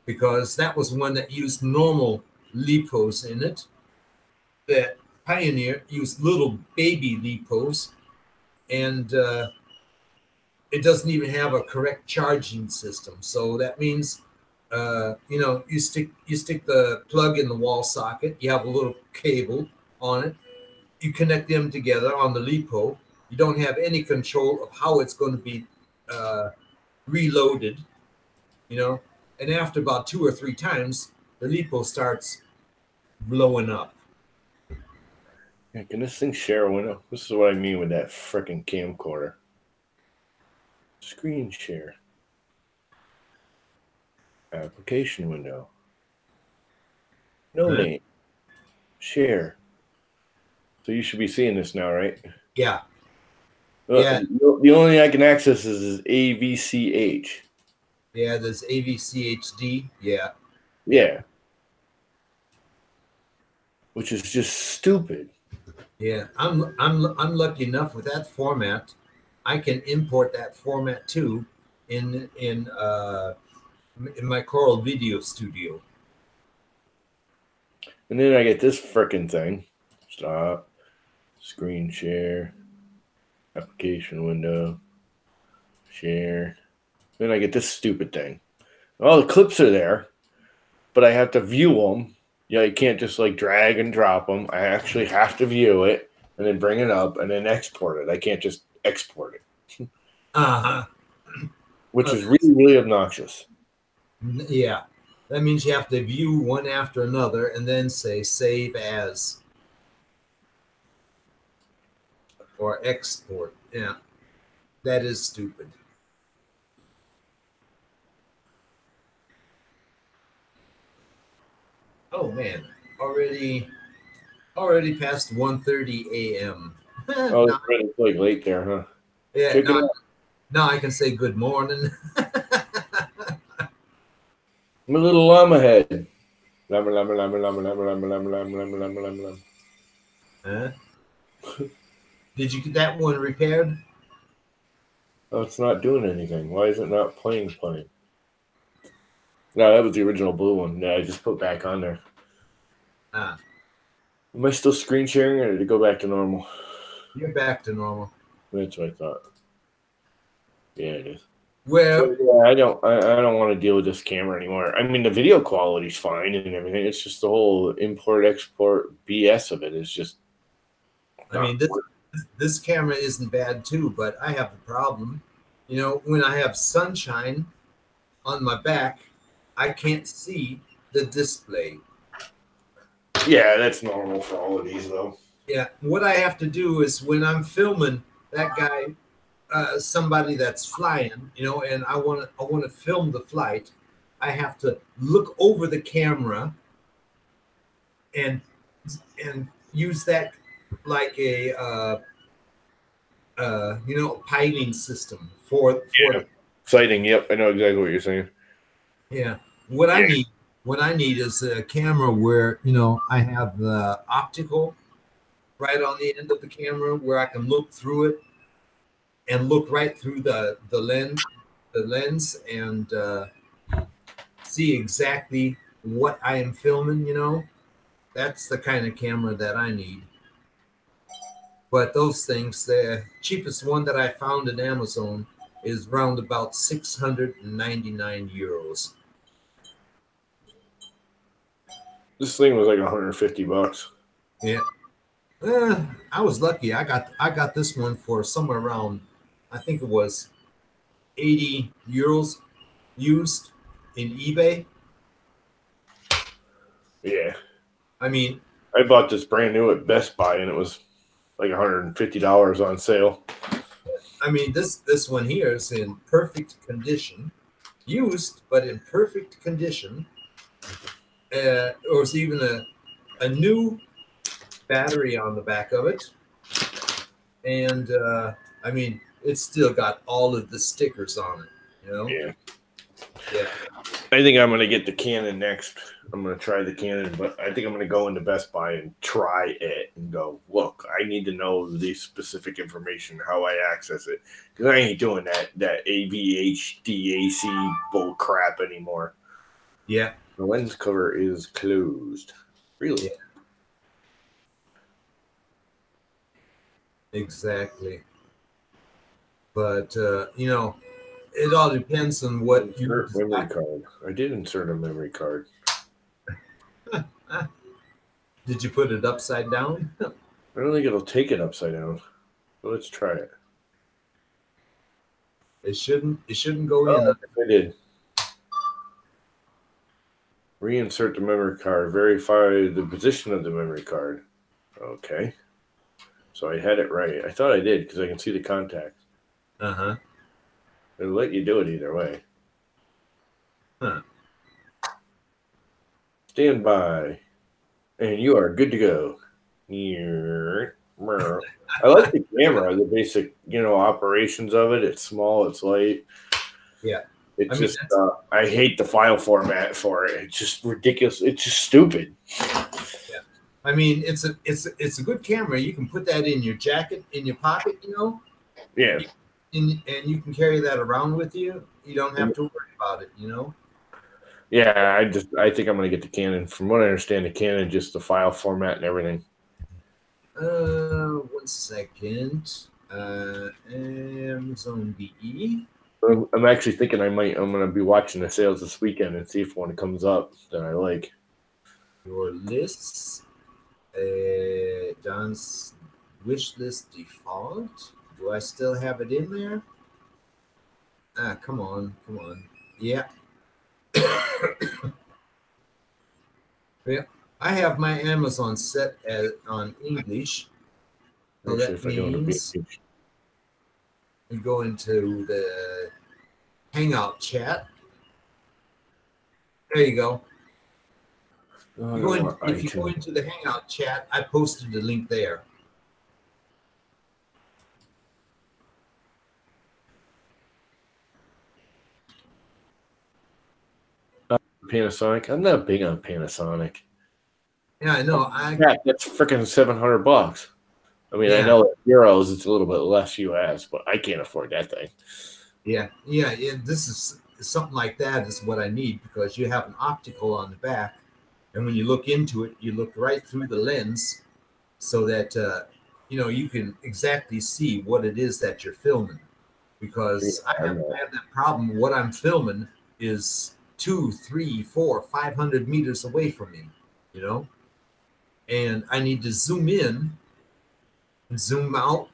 S3: Because that was one that used normal LiPos in it. That Pioneer used little baby LiPos, and it doesn't even have a correct charging system. So that means You stick the plug in the wall socket. You have a little cable on it. You connect them together on the LiPo. You don't have any control of how it's going to be uh, reloaded. You know, and after about 2 or 3 times, the LiPo starts blowing up.
S1: Yeah, can this thing share a window? This is what I mean with that frickin' camcorder. Screen share. Application window. No
S3: Huh?
S1: name. Share. So you should be seeing this now, right?
S3: Yeah, yeah,
S1: The only thing I can access is AVCH.
S3: yeah. There's AVCHD. Yeah,
S1: Yeah, which is just stupid.
S3: yeah. I'm lucky enough with that format. I can import that format too in my Coral Video Studio.
S1: And then I get this frickin' thing. Stop. Screen share. Application window. Share. Then I get this stupid thing. All the clips are there, but I have to view them. Yeah, you can't just like drag and drop them. I actually have to view it and then bring it up and then export it. I can't just export it,
S3: Uh
S1: which
S3: huh.
S1: is really, really obnoxious.
S3: Yeah, that means you have to view one after another and then say save as or export. Yeah, that is stupid. Oh man, already past 1:30 a.m.
S1: Oh,
S3: now,
S1: it's like late there, huh?
S3: yeah,
S1: Check it out.
S3: now I can say good morning.
S1: I'm a little llama head. Llama, llama, llama, llama, llama, llama, llama, llama, llama, llama, llama, llama.
S3: Huh? Did you get that one repaired?
S1: Oh, it's not doing anything. Why is it not playing? No, that was the original blue one. Yeah, I just put back on there.
S3: Ah,
S1: Am I still screen sharing or did it go back to normal?
S3: you're back to normal.
S1: That's what I thought. Yeah, it is.
S3: Well,
S1: So yeah, I don't want to deal with this camera anymore. I mean, the video quality's fine and everything. It's just the whole import export BS of it is just
S3: I
S1: not.
S3: mean this camera isn't bad too, but I have the problem. When I have sunshine on my back, I can't see the display.
S1: Yeah, that's normal for all of these though.
S3: Yeah, what I have to do is when I'm filming that guy, somebody that's flying, and I want to film the flight, I have to look over the camera and use that like a piling system for
S1: Yeah, sighting. Yep, I know exactly what you're saying.
S3: yeah. What I
S1: Yeah,
S3: need what I need is a camera where I have the optical right on the end of the camera where I can look through it and look right through the lens and see exactly what I am filming. That's the kind of camera that I need. But those things, the cheapest one that I found in Amazon is around about 699 euros.
S1: this thing was like 150 bucks.
S3: Yeah. I was lucky. I got this one for somewhere around, I think it was 80 euros used in eBay.
S1: Yeah,
S3: I mean,
S1: I bought this brand new at Best Buy and it was like $150 on sale.
S3: this one here is in perfect condition, used but in perfect condition. Or it's even a new battery on the back of it, and it's still got all of the stickers on it.
S1: Yeah,
S3: Yeah.
S1: I think I'm gonna get the Canon next. I'm gonna try the Canon, but I think I'm gonna go into Best Buy and try it and go, look, I need to know the specific information, how I access it, because I ain't doing that AVHDAC bull crap anymore.
S3: Yeah.
S1: The lens cover is closed. Really?
S3: Yeah. Exactly. But it all depends on what you
S1: Insert memory
S3: decide.
S1: card. I did insert a memory card.
S3: Did you put it upside down?
S1: I don't think it'll take it upside down. But let's try it.
S3: It shouldn't. It shouldn't go in.
S1: Oh, I did. Reinsert the memory card. Verify the position of the memory card. Okay. So I had it right. I thought I did because I can see the contacts.
S3: Uh-huh.
S1: It'll let you do it either way.
S3: Huh.
S1: Stand by. And you are good to go. I like the camera, the basic, operations of it. It's small, it's light.
S3: Yeah.
S1: It's
S3: I mean,
S1: just, I hate the file format for it. It's just ridiculous. It's just stupid.
S3: yeah. I mean, it's a good camera. You can put that in your jacket, in your pocket,
S1: Yeah.
S3: and you can carry that around with you. You don't have to worry about it,
S1: Yeah, I think I'm gonna get the Canon. From what I understand, the Canon just the file format and everything.
S3: 1 second. Amazon DE.
S1: I'm actually thinking I'm gonna be watching the sales this weekend and see if one comes up that I like.
S3: Your lists. John's wish list default. Do I still have it in there? Come on. Yeah. Yeah. I have my Amazon set on English. So
S1: Actually,
S3: that
S1: if I go to
S3: means
S1: page.
S3: we go into the hangout chat. There you go. If you go into the hangout chat, I posted the link there.
S1: Panasonic. I'm not big on Panasonic.
S3: Yeah, I know.
S1: That's freaking $700. I mean,
S3: Yeah.
S1: I know that euros it's a little bit less US, but I can't afford that thing.
S3: Yeah. This is something like that is what I need because you have an optical on the back, and when you look into it, you look right through the lens, so that you can exactly see what it is that you're filming. Because I have that problem. What I'm filming is 2, 3, 4, 500 meters away from me, and I need to zoom in and zoom out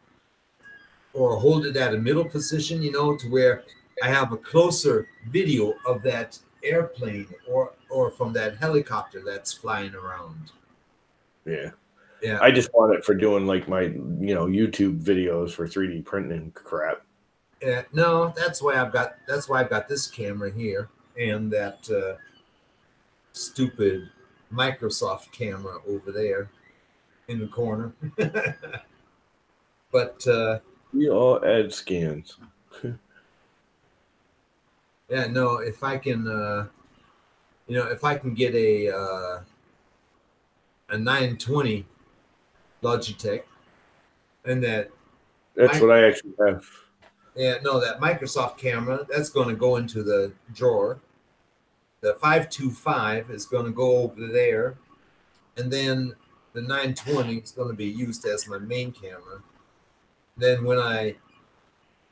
S3: or hold it at a middle position, to where I have a closer video of that airplane or from that helicopter that's flying around.
S1: Yeah.
S3: Yeah.
S1: I just want it for doing like my, YouTube videos for 3D printing crap.
S3: Yeah. No, that's why I've got this camera here and that stupid Microsoft camera over there in the corner. But
S1: we all add scans.
S3: yeah, no, if I can get a 920 Logitech and
S1: that's what I actually have.
S3: Yeah, no, that Microsoft camera, that's going to go into the drawer. The 525 is going to go over there. And then the 920 is going to be used as my main camera. Then when I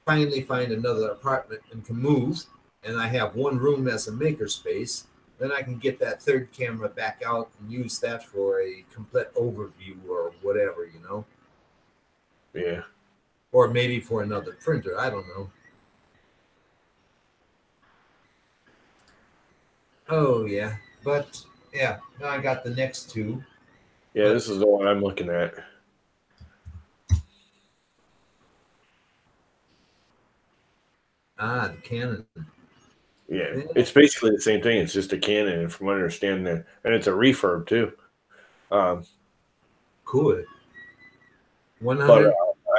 S3: finally find another apartment and can move, and I have one room as a makerspace, then I can get that third camera back out and use that for a complete overview or whatever,
S1: Yeah.
S3: Or maybe for another printer. I don't know. Oh, yeah. But, yeah, now I got the next two.
S1: Yeah, this is the one I'm looking at.
S3: The Canon.
S1: Yeah, it's basically the same thing. It's just a Canon, and from what I understand, and it's a refurb too.
S3: Cool. 100.
S1: But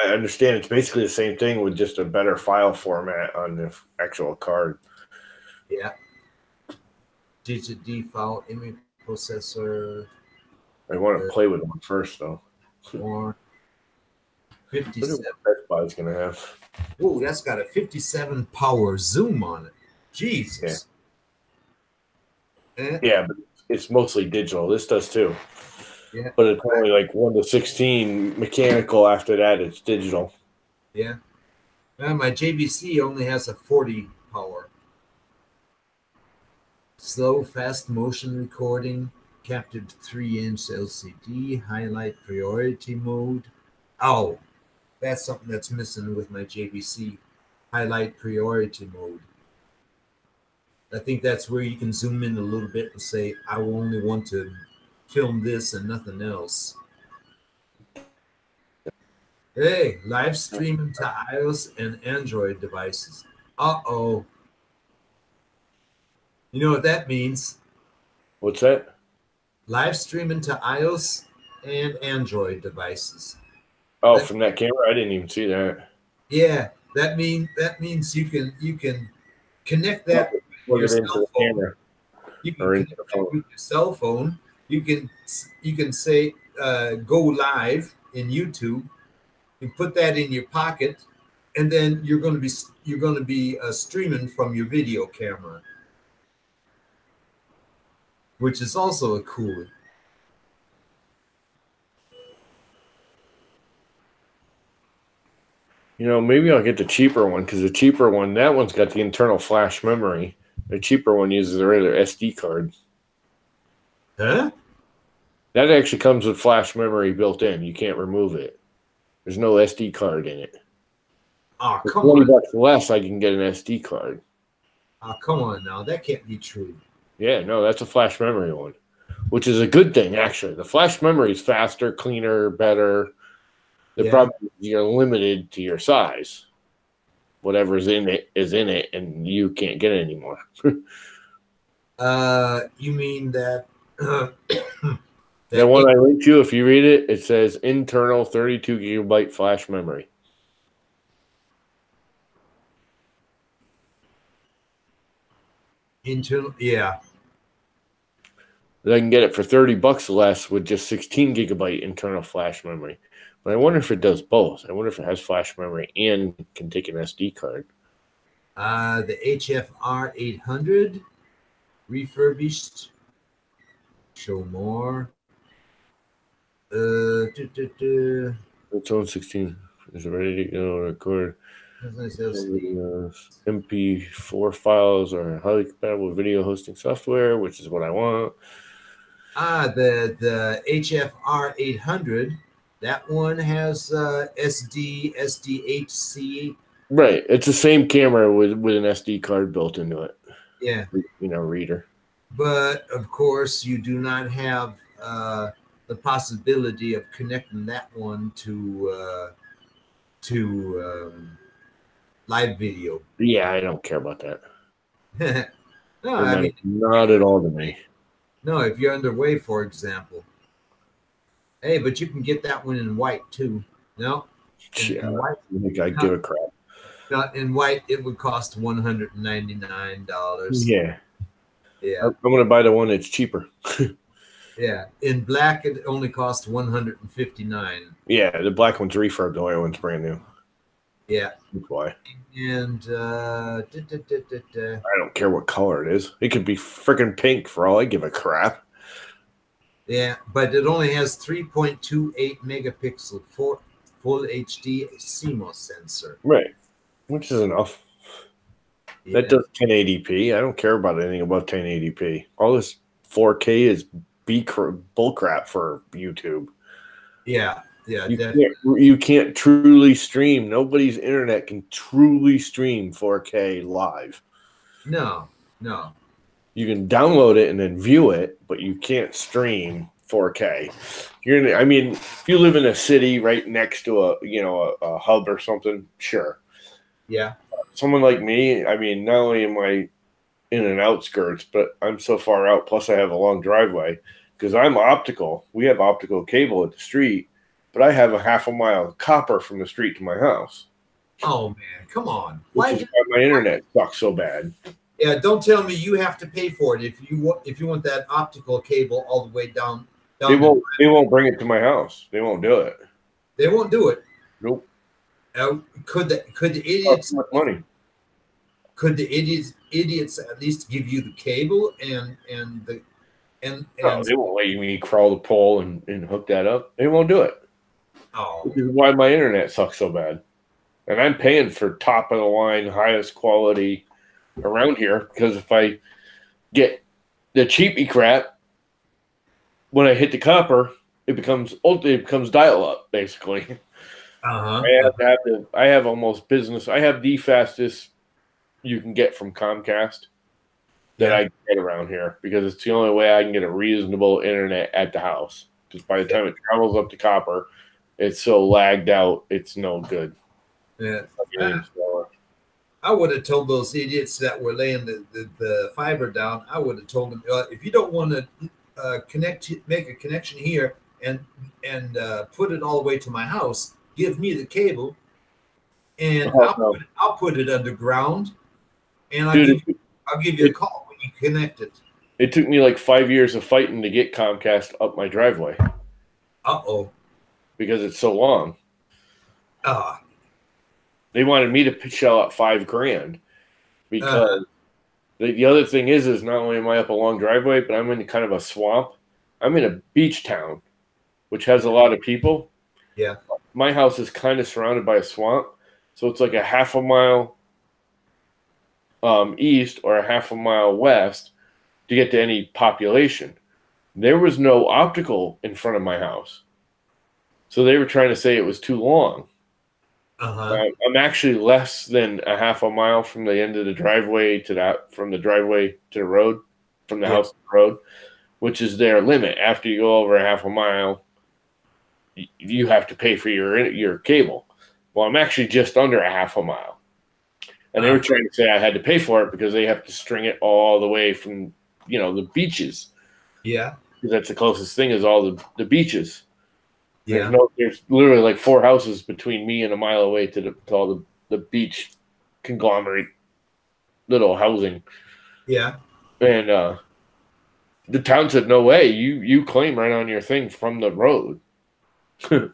S1: I understand it's basically the same thing with just a better file format on the actual card.
S3: Yeah. Digit default image processor.
S1: I want to play with one first, though.
S3: Or 57.
S1: Best Buy's gonna have.
S3: Oh, that's got a 57 power zoom on it. Jesus.
S1: Yeah, but it's mostly digital. This does too.
S3: Yeah.
S1: But it's only like 1:16 mechanical. After that, it's digital.
S3: Yeah. My JVC only has a 40 power. Slow, fast motion recording, captured 3-inch LCD, highlight priority mode. Oh, that's something that's missing with my JVC. Highlight priority mode. I think that's where you can zoom in a little bit and say, I only want to film this and nothing else. Hey, live streaming to iOS and Android devices. Uh-oh. You know what that means?
S1: What's that?
S3: Live streaming to iOS and Android devices.
S1: Oh, from that camera, I didn't even see that.
S3: Yeah, that means you can connect that with
S1: Plug
S3: your
S1: it into
S3: cell
S1: the
S3: phone.
S1: camera
S3: You can
S1: or into
S3: connect
S1: the
S3: that
S1: phone.
S3: with your cell phone. You can say go live in YouTube. You put that in your pocket, and then you're going to be streaming from your video camera, which is also a cool.
S1: You know, maybe I'll get the cheaper one because the cheaper one, that one's got the internal flash memory. The cheaper one uses a regular SD card.
S3: Huh?
S1: That actually comes with flash memory built in. You can't remove it. There's no SD card in it.
S3: Oh,
S1: For
S3: come
S1: 20
S3: on.
S1: bucks less, I can get an SD card.
S3: Oh, come on now. That can't be true.
S1: Yeah, no, that's a flash memory one, which is a good thing, actually. The flash memory is faster, cleaner, better. The problem is you're limited to your size. Whatever's in it is in it, and you can't get it anymore.
S3: You mean that
S1: The one I linked you, if you read it, it says internal 32 gigabyte flash memory.
S3: internal? Yeah.
S1: I can get it for 30 bucks less with just 16 gigabyte internal flash memory. But I wonder if it does both. I wonder if it has flash memory and can take an SD card.
S3: The HFR 800 refurbished. Show more.
S1: Its own 16 is ready to go record. MP4 files are highly compatible with video hosting software, which is what I want.
S3: The HFR 800. That one has SDHC.
S1: Right, it's the same camera with an SD card built into it.
S3: Yeah,
S1: reader.
S3: but of course you do not have the possibility of connecting that one to live video.
S1: Yeah, I don't care about that.
S3: No, I mean,
S1: not at all to me.
S3: No, if you're underway, for example. Hey, but you can get that one in white too. No,
S1: in white, I give a crap.
S3: Not in white, it would cost $199.
S1: Yeah,
S3: yeah.
S1: I'm gonna buy the one that's cheaper.
S3: Yeah, in black it only costs $159.
S1: Yeah, the black one's refurb, the white one's brand new.
S3: Yeah,
S1: that's why.
S3: And
S1: I don't care what color it is. It could be freaking pink for all I give a crap.
S3: Yeah, but it only has 3.28 megapixel full HD CMOS sensor.
S1: Right, which is enough. Yeah. That does 1080p. I don't care about anything above 1080p. All this 4K is bullcrap for YouTube.
S3: Yeah, yeah.
S1: You can't truly stream. Nobody's internet can truly stream 4K live.
S3: No.
S1: You can download it and then view it, but you can't stream 4K. I mean, if you live in a city right next to a hub or something, sure.
S3: Yeah.
S1: Someone like me, I mean, not only am I in an outskirts, but I'm so far out. Plus, I have a long driveway because I'm optical. We have optical cable at the street, but I have a half a mile of copper from the street to my house.
S3: Oh man, come on!
S1: Why my internet sucks so bad?
S3: Yeah, don't tell me you have to pay for it if you want that optical cable all the way down.
S1: They won't bring it to my house. They won't do it.
S3: They won't do it.
S1: Nope.
S3: Could the idiots
S1: money?
S3: Could the idiots at least give you the cable and
S1: No, they won't let me crawl the pole and hook that up. They won't do it.
S3: Oh,
S1: which is why my internet sucks so bad. And I'm paying for top of the line, highest quality around here because if I get the cheapy crap, when I hit the copper, it becomes dial up basically.
S3: Uh-huh.
S1: I have almost business. I have the fastest you can get from Comcast that
S3: Yeah.
S1: I get around here because it's the only way I can get a reasonable internet at the house. Because by the time it travels up to copper, it's so lagged out, it's no good.
S3: Yeah.
S1: Getting slower.
S3: I would have told those idiots that were laying the fiber down. I would have told them, if you don't want to make a connection here and put it all the way to my house, give me the cable, and
S1: Oh, no.
S3: I'll put it underground, and
S1: Dude,
S3: I'll give you a
S1: it,
S3: call when you connect it.
S1: it took me like 5 years of fighting to get Comcast up my driveway
S3: Uh-oh.
S1: because it's so long.
S3: Ah.
S1: They wanted me to shell out $5,000 because the other thing is not only am I up a long driveway, but I'm in kind of a swamp. I'm in a beach town, which has a lot of people.
S3: Yeah.
S1: My house is kind of surrounded by a swamp, so it's like a half a mile east or a half a mile west to get to any population. There was no optical in front of my house, so they were trying to say it was too long. I'm actually less than a half a mile from the end of the driveway from the driveway to the road, from the house to the road, which is their limit. After you go over a half a mile, you have to pay for your cable. Well, I'm actually just under a half a mile. And they were trying to say I had to pay for it because they have to string it all the way from, the beaches.
S3: Yeah.
S1: Because that's the closest thing is all the beaches.
S3: Yeah.
S1: There's literally like 4 houses between me and a mile away to all the beach conglomerate little housing.
S3: Yeah.
S1: And the town said, no way, you claim right on your thing from the road. I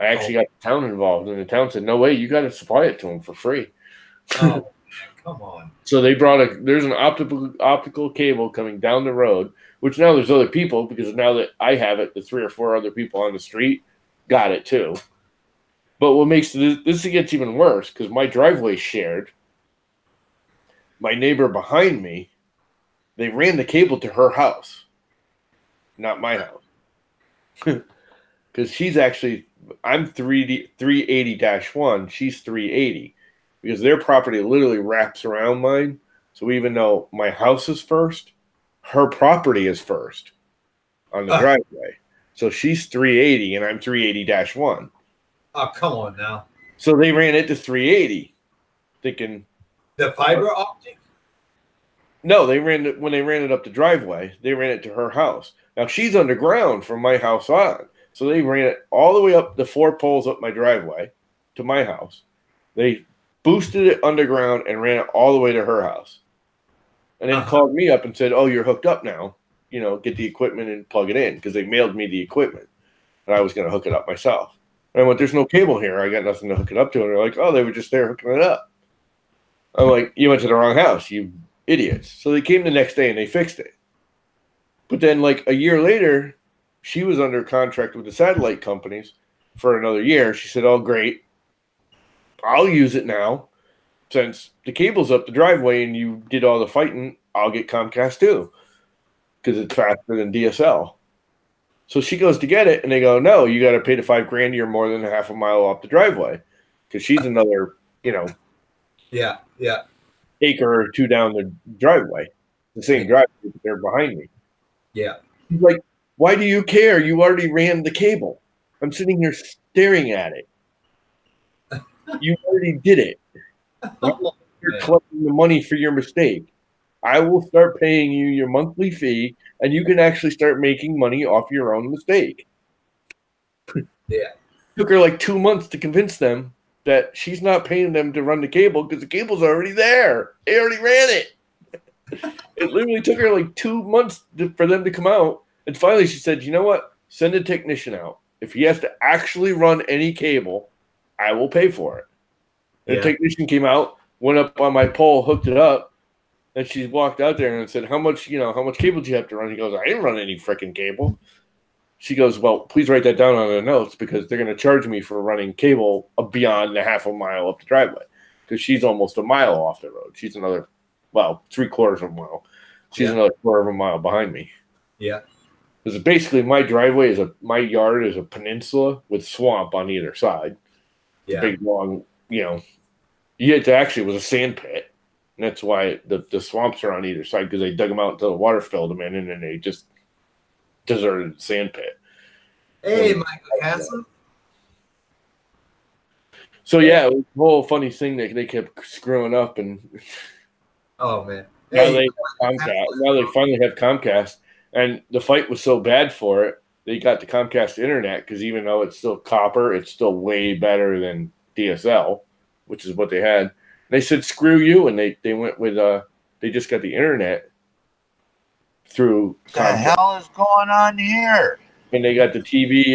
S1: actually got the town involved, and the town said, no way, you got to supply it to them for free.
S3: Oh, come on.
S1: So they there's an optical cable coming down the road, which now there's other people, because now that I have it, the 3 or 4 other people on the street got it too. But what makes this gets even worse, because my driveway's shared. My neighbor behind me, they ran the cable to her house, not my house. Because she's actually, I'm 380-1, she's 380. Because their property literally wraps around mine. So even though my house is first, her property is first on the driveway. So she's 380 and I'm 380-1.
S3: Oh, come on now.
S1: So they ran it to 380, thinking
S3: the fiber optic.
S1: No, when they ran it up the driveway, they ran it to her house. Now she's underground from my house on. So they ran it all the way up the 4 poles up my driveway to my house. They boosted it underground and ran it all the way to her house. And then called me up and said, oh, you're hooked up now. Get the equipment and plug it in, because they mailed me the equipment. And I was going to hook it up myself. And I went, there's no cable here. I got nothing to hook it up to. And they're like, oh, they were just there hooking it up. I'm like, you went to the wrong house, you idiots. So they came the next day and they fixed it. But then like a year later, she was under contract with the satellite companies for another year. She said, oh, great. I'll use it now. Since the cable's up the driveway and you did all the fighting, I'll get Comcast too, because it's faster than DSL. So she goes to get it, and they go, no, you got to pay the $5,000. You're more than a half a mile off the driveway, because she's another, acre or 2 down the driveway, the same driveway, but they're behind me.
S3: Yeah.
S1: He's like, why do you care? You already ran the cable. I'm sitting here staring at it. You already did it. You're collecting the money for your mistake. I will start paying you your monthly fee, and you can actually start making money off your own mistake.
S3: Yeah.
S1: It took her like 2 months to convince them that she's not paying them to run the cable because the cable's already there. They already ran it. It literally took her like 2 months for them to come out. And finally she said, you know what? Send a technician out. If he has to actually run any cable, I will pay for it. And the technician came out, went up on my pole, hooked it up, and she walked out there and said, how much cable do you have to run? He goes, I didn't run any freaking cable. She goes, well, please write that down on the notes, because they're going to charge me for running cable beyond the half a mile up the driveway, because she's almost a mile off the road. She's another well, 3/4 of a mile. She's another 1/4 of a mile behind me.
S3: Yeah.
S1: Because basically my driveway my yard is a peninsula with swamp on either side. It's a big long, it actually was a sand pit. And that's why the swamps are on either side, because they dug them out until the water filled them in, and then they just deserted the sand pit.
S3: Hey, Michael Castle.
S1: So yeah, it was a whole funny thing that they kept screwing up, and
S3: oh man,
S1: now they finally have Comcast, and the fight was so bad for it. They got the Comcast internet, because even though it's still copper, it's still way better than DSL, which is what they had. And they said screw you, and they went with they just got the internet through
S2: Comcast. What the hell is going on here?
S1: And they got the TV.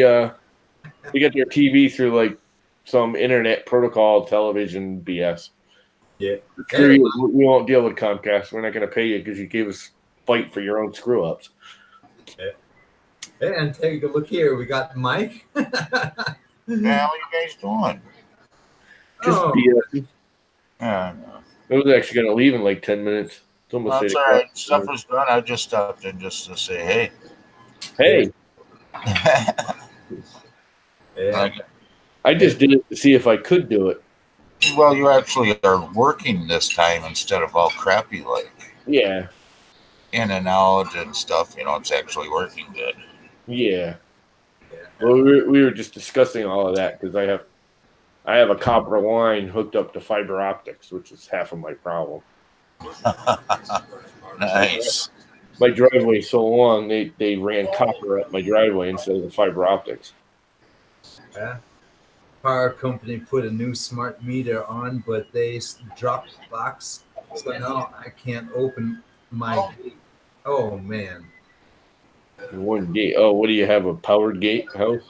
S1: They got their TV through like some internet protocol television BS.
S3: Yeah.
S1: Screw you. We won't deal with Comcast. We're not going to pay you because you gave us fight for your own screw ups.
S3: Yeah. And take a look here. We got Mike.
S2: What the hell are you guys doing?
S1: Just BS. I was actually going to leave in like 10 minutes. It's almost
S2: that's all right. Stuff is done. I just stopped in just to say, hey.
S1: Hey.
S3: Yeah.
S1: I just did it to see if I could do it.
S2: Well, you actually are working this time instead of all crappy like.
S1: Yeah.
S2: In and out and stuff. It's actually working good.
S1: Yeah. Well, we were just discussing all of that because I have a copper line hooked up to fiber optics, which is half of my problem.
S2: Nice.
S1: My driveway is so long, they ran copper up my driveway instead of the fiber optics.
S3: Yeah. Power company put a new smart meter on, but they dropped the box, so now I can't open my gate. Oh man.
S1: One gate. Oh, what do you have? A powered gate house?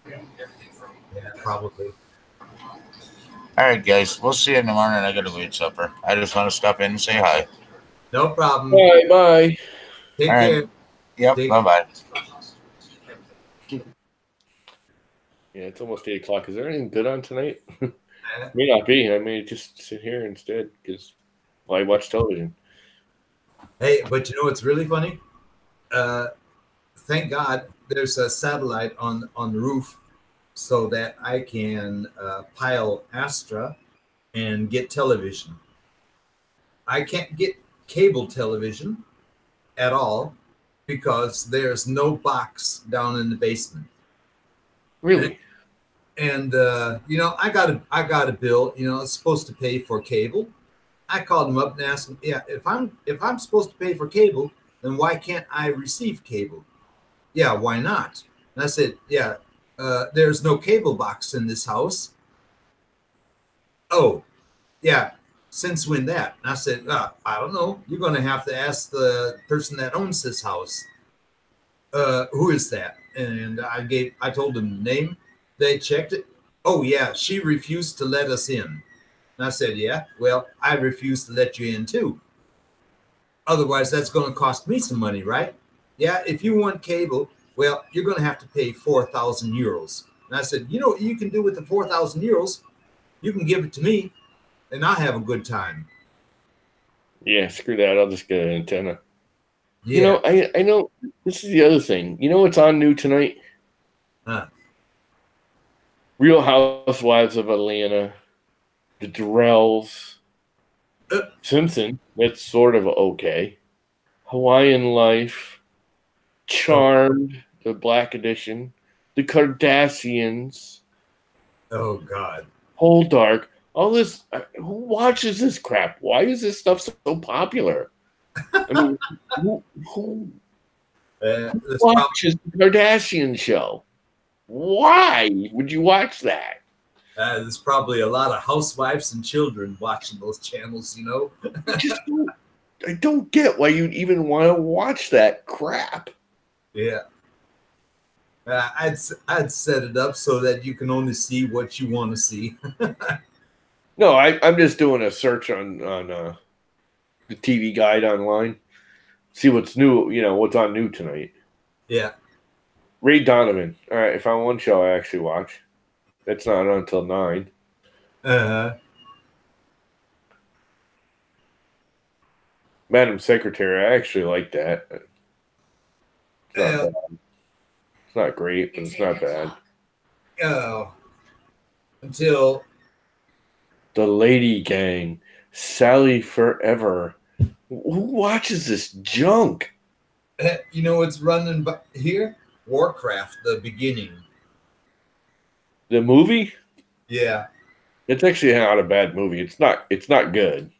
S3: Yeah, probably.
S2: All right, guys. We'll see you in the morning. I got to eat supper. I just want to stop in and say hi.
S3: No problem.
S1: Bye.
S3: Take care.
S2: Yep. Bye.
S1: Yeah, it's almost 8 o'clock. Is there anything good on tonight? May not be. I may just sit here instead because I watch television.
S3: Hey, but you know what's really funny? Thank God there's a satellite on the roof so that I can pile Astra and get television. I can't get cable television at all because there's no box down in the basement.
S1: Really?
S3: And I got a bill. It's supposed to pay for cable. I called them up and asked them, yeah, if I'm supposed to pay for cable, then why can't I receive cable? Yeah, why not? And I said, yeah, there's no cable box in this house. Oh, yeah. Since when that? And I said, I don't know. You're going to have to ask the person that owns this house. Who is that? And I told them the name. They checked it. Oh, yeah, she refused to let us in. And I said, yeah, well, I refuse to let you in too. Otherwise, that's going to cost me some money, right? Yeah, if you want cable, well, you're going to have to pay 4,000 euros. And I said, you know what you can do with the 4,000 euros? You can give it to me, and I'll have a good time.
S1: Yeah, screw that. I'll just get an antenna.
S3: Yeah.
S1: I know this is the other thing. You know what's on new tonight? Real Housewives of Atlanta, The Drells, Simpson. That's sort of okay. Hawaiian Life, Charmed, the Black Edition, The Kardashians.
S3: Oh God.
S1: Whole Dark. All this. Who watches this crap? Why is this stuff so popular? I mean, who watches the Kardashian show? Why would you watch that?
S3: There's probably a lot of housewives and children watching those channels,
S1: I don't get why you'd even want to watch that crap.
S3: Yeah. I'd set it up so that you can only see what you want to see.
S1: No, I'm just doing a search on the TV Guide online. See what's new, what's on new tonight.
S3: Yeah.
S1: Ray Donovan. All right, I found one show I actually watch. That's not on until 9. Madam Secretary. I actually like that. It's not
S3: Uh,
S1: bad. It's not great, but it's not bad.
S3: uh, until
S1: The Lady Gang, Sally Forever. Who watches this junk?
S3: you know what's running here? Warcraft, the beginning.
S1: The movie?
S3: Yeah.
S1: It's actually not a bad movie. It's not. It's not good.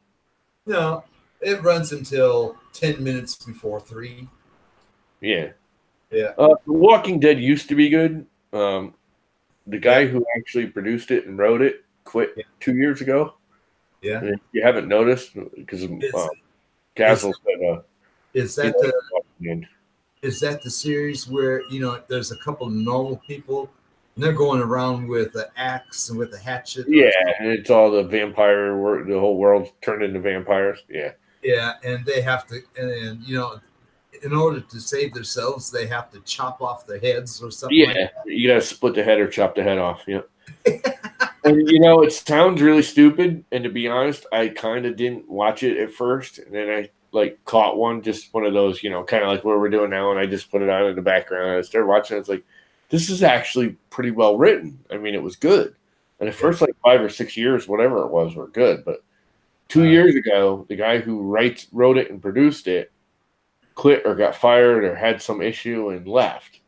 S3: No, it runs until 10 minutes before 3.
S1: Yeah.
S3: Yeah.
S1: The Walking Dead used to be good. The guy
S3: Yeah.
S1: who actually produced it and wrote it quit
S3: Yeah.
S1: 2 years ago.
S3: Yeah.
S1: And if you haven't noticed, because
S3: Is is
S1: Castle said
S3: is
S1: he
S3: that
S1: liked
S3: the
S1: Walking Dead.
S3: is that the series where there's a couple of normal people and they're going around with an axe and with a hatchet or
S1: Yeah, and it's all the vampire. The whole world's turned into vampires. Yeah.
S3: yeah, and they have to and in order to save themselves they have to chop off their heads or something like
S1: Yeah, you gotta split the head or chop the head off. Yeah. And it sounds really stupid. And to be honest, I kind of didn't watch it at first, and then I like caught one, just one of those, kind of like what we're doing now, and I just put it on in the background. And I started watching. It's like, this is actually pretty well written. I mean, it was good. And the
S3: Yeah.
S1: first like 5 or 6 years, whatever it was, were good. But 2 years ago, the guy who wrote it and produced it quit or got fired or had some issue and left.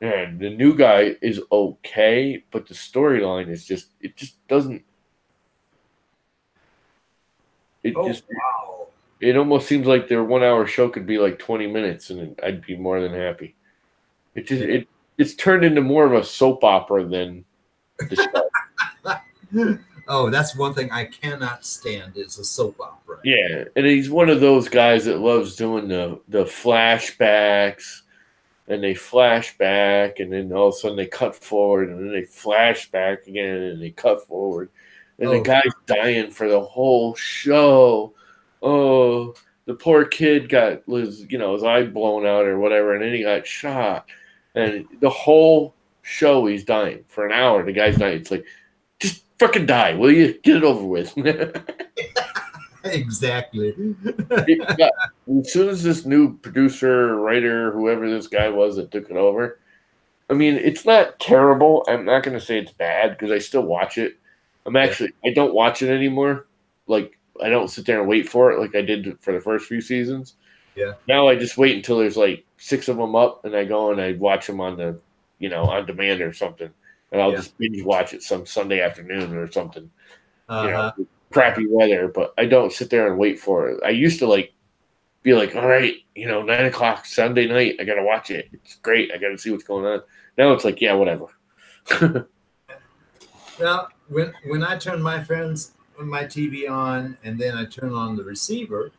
S1: And the new guy is okay, but the storyline is it just doesn't. It
S3: oh
S1: just
S3: wow.
S1: it almost seems like their 1 hour show could be like 20 minutes, and I'd be more than happy. It just
S3: Yeah.
S1: it's turned into more of a soap opera than the show.
S3: Oh, that's one thing I cannot stand is a soap opera.
S1: Yeah, and he's one of those guys that loves doing the flashbacks, and they flash back, and then all of a sudden they cut forward, and then they flash back again, and they cut forward, and the
S3: Oh,
S1: guy's dying for the whole show. Oh, the poor kid his eye blown out or whatever, and then he got shot, and the whole show he's dying for an hour. The guy's dying. It's like, just fucking die, will you? Get it over with.
S3: exactly.
S1: As soon as this new producer, writer, whoever this guy was that took it over, I mean, it's not terrible. I'm not going to say it's bad because I still watch it. I don't watch it anymore. Like, I don't sit there and wait for it like I did for the first few seasons.
S3: Yeah.
S1: Now I just wait until there's like 6 of them up, and I go and I watch them on on demand or something. And I'll just binge watch it some Sunday afternoon or something. Crappy weather, but I don't sit there and wait for it. I used to be like, all right, 9 o'clock Sunday night, I gotta watch it. It's great. I gotta see what's going on. Now it's like, yeah, whatever.
S3: Now, when I turn my TV on and then I turn on the receiver,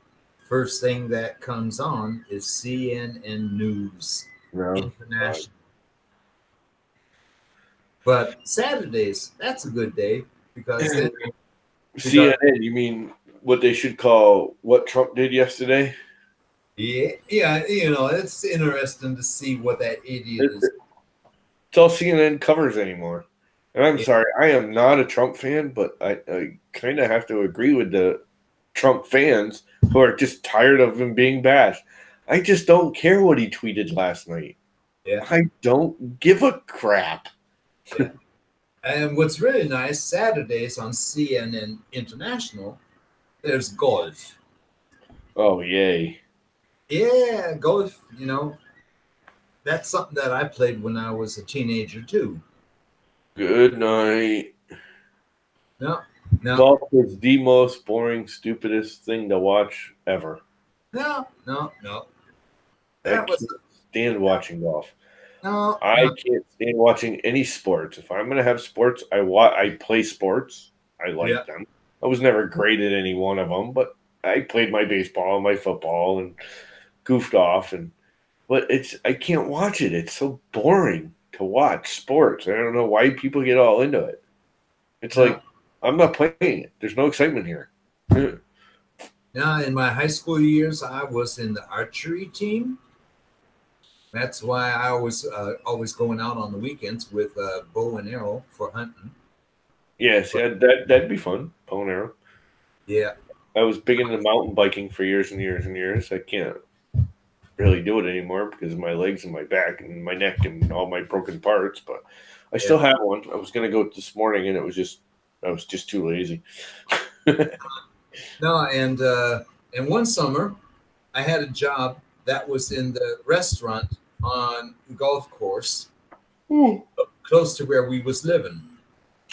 S3: first thing that comes on is CNN News International. But Saturdays, that's a good day because then
S1: CNN, you mean what they should call what Trump did yesterday?
S3: yeah, it's interesting to see what that idiot is.
S1: It's all CNN covers anymore. And I'm sorry, I am not a Trump fan, but I kind of have to agree with the Trump fans who are just tired of him being bashed. I just don't care what he tweeted last night.
S3: Yeah.
S1: I don't give a crap.
S3: Yeah. And what's really nice, Saturdays on CNN International, there's golf.
S1: Oh, yay.
S3: Yeah, golf, that's something that I played when I was a teenager too.
S1: Good night.
S3: No.
S1: Golf is the most boring, stupidest thing to watch ever.
S3: No.
S1: I can't stand watching golf.
S3: No.
S1: I can't stand watching any sports. If I'm going to have sports, I play sports. I like them. I was never great at any one of them, but I played my baseball and my football and goofed off. But I can't watch it. It's so boring to watch sports. I don't know why people get all into it. It's like, I'm not playing it. There's no excitement here.
S3: Now, in my high school years, I was in the archery team. That's why I was always going out on the weekends with bow and arrow for hunting.
S1: Yes, yeah, that'd be fun. Bow and arrow.
S3: Yeah,
S1: I was big into mountain biking for years and years and years. I can't really do it anymore because of my legs and my back and my neck and all my broken parts. But I still have one. I was gonna go this morning, and I was just too lazy.
S3: No, and one summer I had a job that was in the restaurant on the golf course
S1: Ooh,
S3: close to where we was living.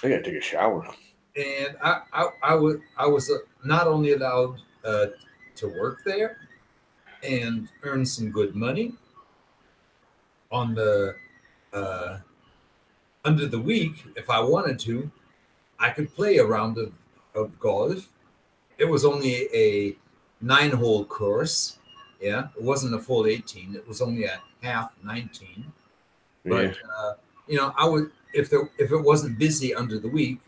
S1: I gotta take a shower.
S3: And I was not only allowed to work there and earn some good money on the uh, under the week. If I wanted to, I could play a round of golf. It was only a 9-hole course. Yeah, it wasn't a full 18. It was only a half 19.
S1: Yeah,
S3: But I would, if it wasn't busy under the week,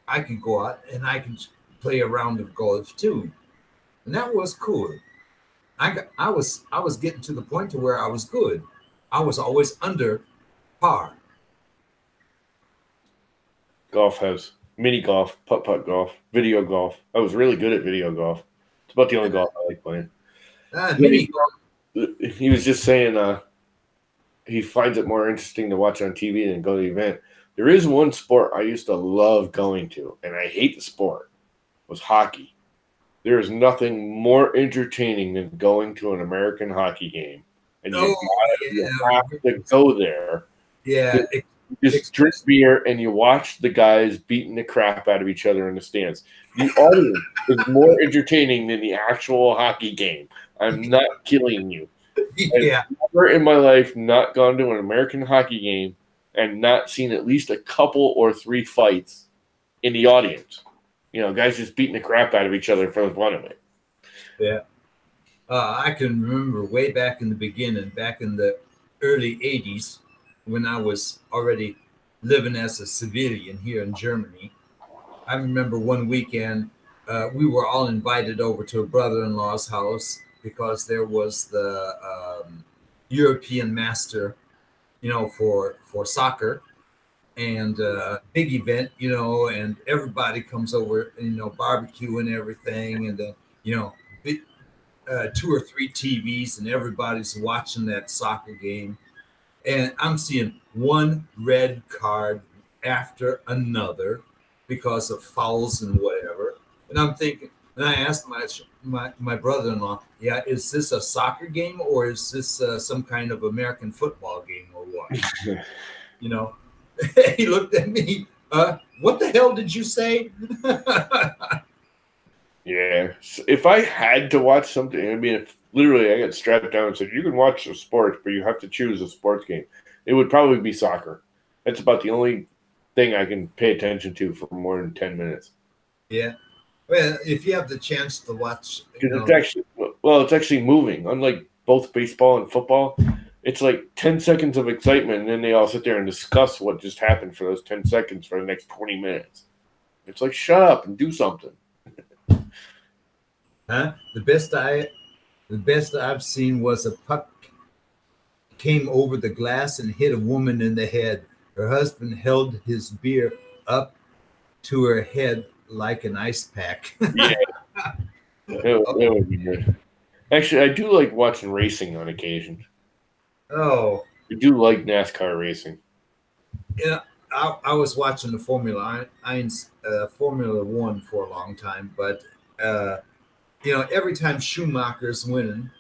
S3: I could go out and I could play a round of golf too, and that was cool. I was getting to the point to where I was good. I was always under par.
S1: golf has mini golf, putt putt golf, video golf. I was really good at video golf. It's about the only golf I like playing.
S3: Mini golf.
S1: He was just saying he finds it more interesting to watch on TV than go to the event. There is one sport I used to love going to, and I hate the sport, was hockey. There is nothing more entertaining than going to an American hockey game. And
S3: Oh
S1: you
S3: yeah,
S1: have to go there.
S3: yeah.
S1: You just drink beer and you watch the guys beating the crap out of each other in the stands. The audience is more entertaining than the actual hockey game. I'm not killing you.
S3: Yeah.
S1: I've never in my life not gone to an American hockey game and not seen at least a couple or three fights in the audience. You know, guys just beating the crap out of each other for the fun of it.
S3: Yeah. I can remember way back in the beginning, back in the early 80s, when I was already living as a civilian here in Germany. I remember one weekend we were all invited over to a brother-in-law's house because there was the European Master, for soccer, and big event, and everybody comes over, barbecue and everything, and then big, 2 or 3 TVs, and everybody's watching that soccer game, and I'm seeing one red card after another because of fouls and whatever. And I'm thinking, and I asked my brother-in-law, "Yeah, is this a soccer game or is this some kind of American football game or what?" You know, he looked at me. What the hell did you say?
S1: Yeah. So if I had to watch something, I mean, if literally I got strapped down and said, you can watch the sports, but you have to choose a sports game, it would probably be soccer. That's about the only thing I can pay attention to for more than 10 minutes.
S3: Yeah. Well, if you have the chance to watch,
S1: Because it's actually moving. Unlike both baseball and football, it's like 10 seconds of excitement, and then they all sit there and discuss what just happened for those 10 seconds for the next 20 minutes. It's like, shut up and do something.
S3: huh? The best I've seen was a puck came over the glass and hit a woman in the head. Her husband held his beer up to her head like an ice pack.
S1: Yeah, that would be good. Actually, I do like watching racing on occasion.
S3: Oh,
S1: I do like NASCAR racing.
S3: yeah. I was watching the Formula One for a long time, but every time Schumacher's winning,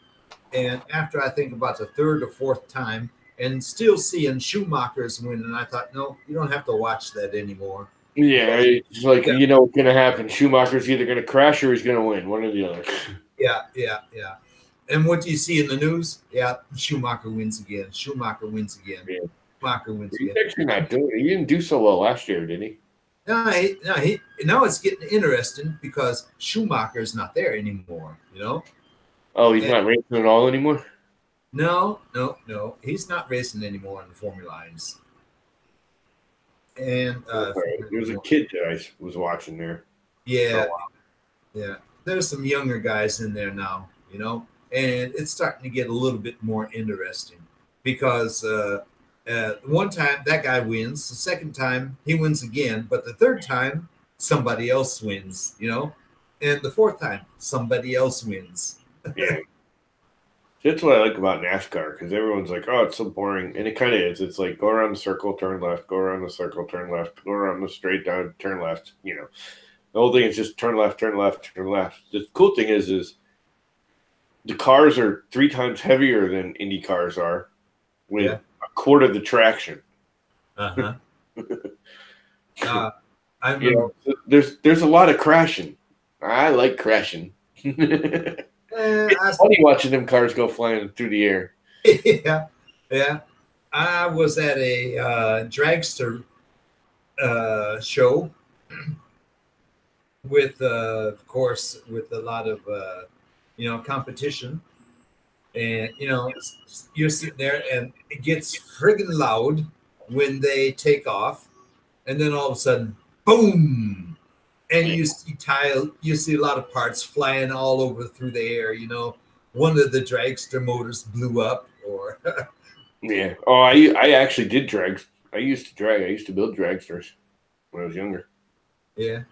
S3: and after I think about the third or fourth time, and still seeing Schumacher's winning, I thought, no, you don't have to watch that anymore.
S1: Yeah, it's like,
S3: Yeah.
S1: you know what's going to happen. Schumacher's either going to crash or he's going to win, one or the other.
S3: Yeah, yeah, yeah. And what do you see in the news? Yeah, Schumacher wins again. Schumacher wins again.
S1: Yeah.
S3: Schumacher wins
S1: He's
S3: again.
S1: actually not doing it. He didn't do so well last year, did he?
S3: Now it's getting interesting because Schumacher's not there anymore.
S1: Oh, he's not racing at all anymore?
S3: No. He's not racing anymore in the Formula Lines. And
S1: There was a kid that I was watching there.
S3: yeah, yeah. There's some younger guys in there now, and it's starting to get a little bit more interesting because one time that guy wins, the second time he wins again, but the third time somebody else wins. and the fourth time somebody else wins.
S1: Yeah. That's what I like about NASCAR because everyone's like, "Oh, it's so boring," and it kind of is. It's like go around the circle, turn left, go around the circle, turn left, go around the straight down, turn left. You know, the whole thing is just turn left, turn left, turn left. The cool thing is the cars are 3 times heavier than Indy cars are, with
S3: Yeah.
S1: a quarter the traction.
S3: Uh-huh. I
S1: You
S3: remember.
S1: know, there's a lot of crashing. I like crashing. It's funny watching them cars go flying through the air.
S3: Yeah, yeah. I was at a dragster show with, of course, with a lot of competition, and you're sitting there, and it gets friggin' loud when they take off, and then all of a sudden, boom, and you see a lot of parts flying all over through the air. One of the dragster motors blew up, or
S1: Yeah. Oh, I actually did drag. I used to drag. I used to build dragsters when I was younger.
S3: yeah,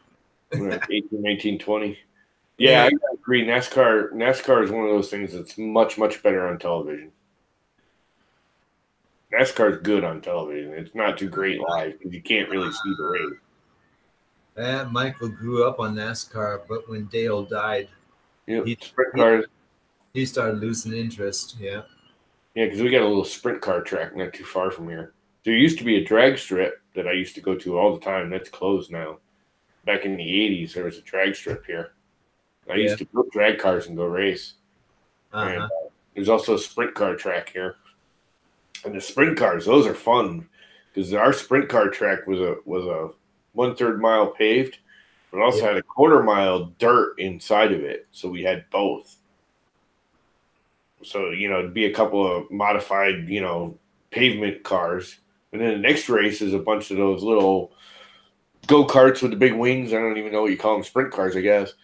S1: When I was 18, 19, 20. Yeah,
S3: yeah.
S1: I gotta agree. NASCAR is one of those things that's much, much better on television. NASCAR is good on television. It's not too great live because you can't really see the race.
S3: Michael grew up on NASCAR, but when Dale died,
S1: Yep.
S3: he
S1: Sprint
S3: he,
S1: cars.
S3: he started losing interest. Yeah,
S1: Yeah, because we got a little sprint car track not too far from here. There used to be a drag strip that I used to go to all the time. That's closed now. Back in the 80s, there was a drag strip here. I
S3: yeah.
S1: used to build drag cars and go race. And
S3: Uh-huh.
S1: there's also a sprint car track here. And the sprint cars, those are fun because our sprint car track was a 1/3 mile paved, but also
S3: Yeah.
S1: had a 1/4 mile dirt inside of it. So we had both. So it'd be a couple of modified pavement cars, and then the next race is a bunch of those little go karts with the big wings. I don't even know what you call them, sprint cars, I guess.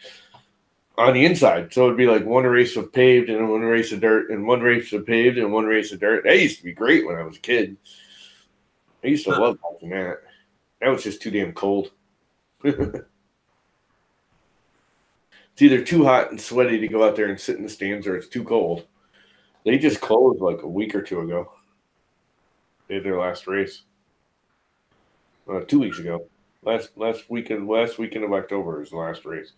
S1: On the inside, so it'd be like one race of paved and one race of dirt, and one race of paved and one race of dirt. That used to be great when I was a kid. I used to love watching that. That was just too damn cold. It's either too hot and sweaty to go out there and sit in the stands, or it's too cold. They just closed like a week or two ago. They had their last race. 2 weeks ago. Last weekend of October is the last race.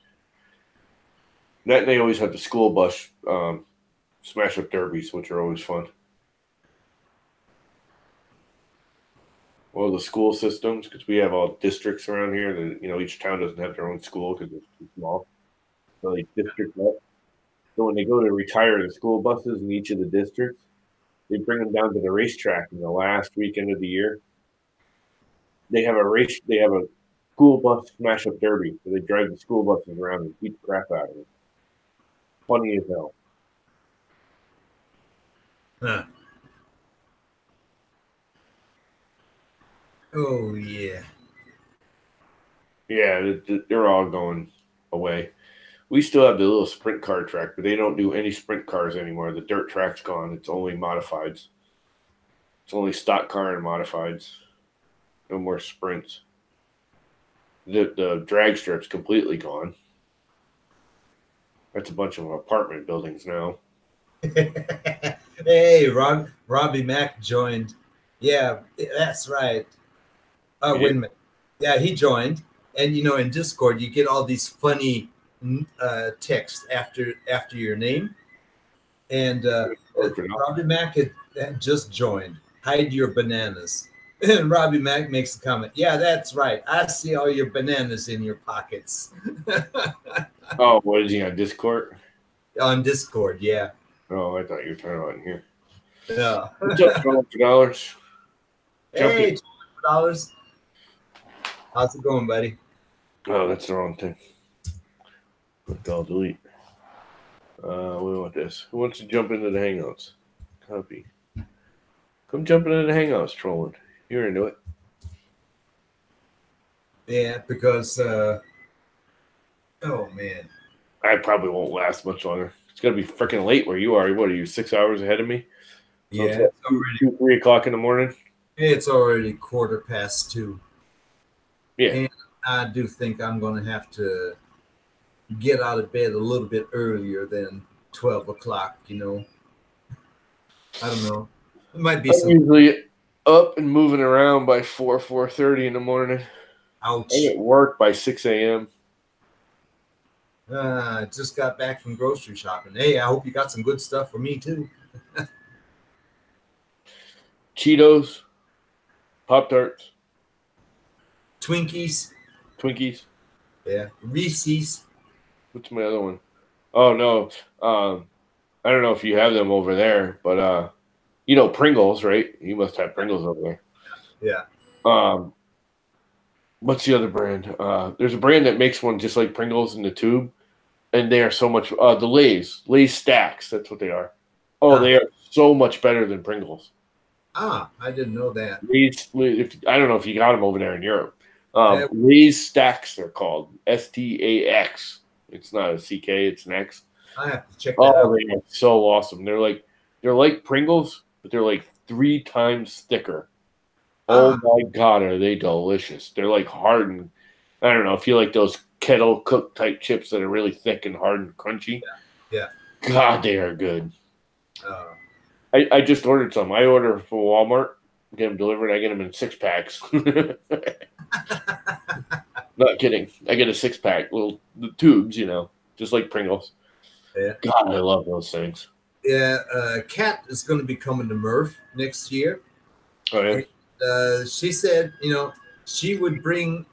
S1: That and they always have the school bus smash up derbies, which are always fun. Well, the school systems, because we have all districts around here. That each town doesn't have their own school because it's too small. So they district up. So when they go to retire the school buses in each of the districts, they bring them down to the racetrack in the last weekend of the year. They have a race. They have a school bus smash up derby. So they drive the school buses around and beat the crap out of them. Funny as hell.
S3: Huh. Oh yeah.
S1: Yeah, they're all going away. We still have the little sprint car track, but they don't do any sprint cars anymore. The dirt track's gone. It's only modifieds. It's only stock car and modifieds. No more sprints. The drag strip's completely gone. That's a bunch of apartment buildings now.
S3: Hey, Robbie Mack joined. Yeah, that's right. Oh, wait a minute. Yeah, he joined, and in Discord you get all these funny text after your name, and Robbie Mack had just joined. Hide your bananas. And Robbie Mack makes a comment. Yeah, that's right. I see all your bananas in your pockets.
S1: Oh, what is he on Discord?
S3: On Discord, yeah.
S1: Oh, I thought you were talking about in here.
S3: Yeah.
S1: What's up, $200?
S3: Hey, $200. How's it going, buddy?
S1: Oh, that's the wrong thing. I'll delete. We want this. Who wants to jump into the Hangouts? Copy. Come jump into the Hangouts, trolling. You're into it.
S3: Yeah, because oh man,
S1: I probably won't last much longer. It's gonna be freaking late where you are. What are you, 6 hours ahead of me?
S3: Yeah,
S1: so it's already 3 o'clock in the morning.
S3: It's already 2:15.
S1: Yeah,
S3: and I do think I'm going to have to get out of bed a little bit earlier than 12 o'clock. I don't know. It might be
S1: I'm
S3: some
S1: usually up and moving around by 4:30 in the morning. I'm
S3: ouch.
S1: at work by 6 a.m.
S3: Just got back from grocery shopping. Hey, I hope you got some good stuff for me too.
S1: Cheetos, Pop Tarts,
S3: Twinkies,
S1: Twinkies.
S3: yeah, Reese's.
S1: What's my other one? Oh no. I don't know if you have them over there, but Pringles, right? You must have Pringles over there.
S3: Yeah.
S1: Um, what's the other brand? There's a brand that makes one just like Pringles in the tube, and they are so much. The Lay's stacks. That's what they are. Oh,
S3: Ah,
S1: they are so much better than Pringles.
S3: I didn't know that.
S1: I don't know if you got them over there in Europe.
S3: Eh,
S1: Lay's stacks. They're called STAX. It's not a CK. It's an X.
S3: I have to check that
S1: Oh,
S3: out.
S1: they are so awesome. They're like Pringles, but they're like 3 times thicker. Oh
S3: Ah,
S1: my god, are they delicious? They're like hard and I don't know if you like those kettle cooked type chips that are really thick and hard and crunchy.
S3: yeah.
S1: God, they are good.
S3: Uh,
S1: I just ordered some. I order from Walmart, get them delivered. I get them in 6 packs. Not kidding. I get a 6 pack, little the tubes, just like Pringles.
S3: yeah.
S1: God, I love those things.
S3: Yeah. Kat is going to be coming to Murph next year.
S1: Oh yeah.
S3: And, she said, she would bring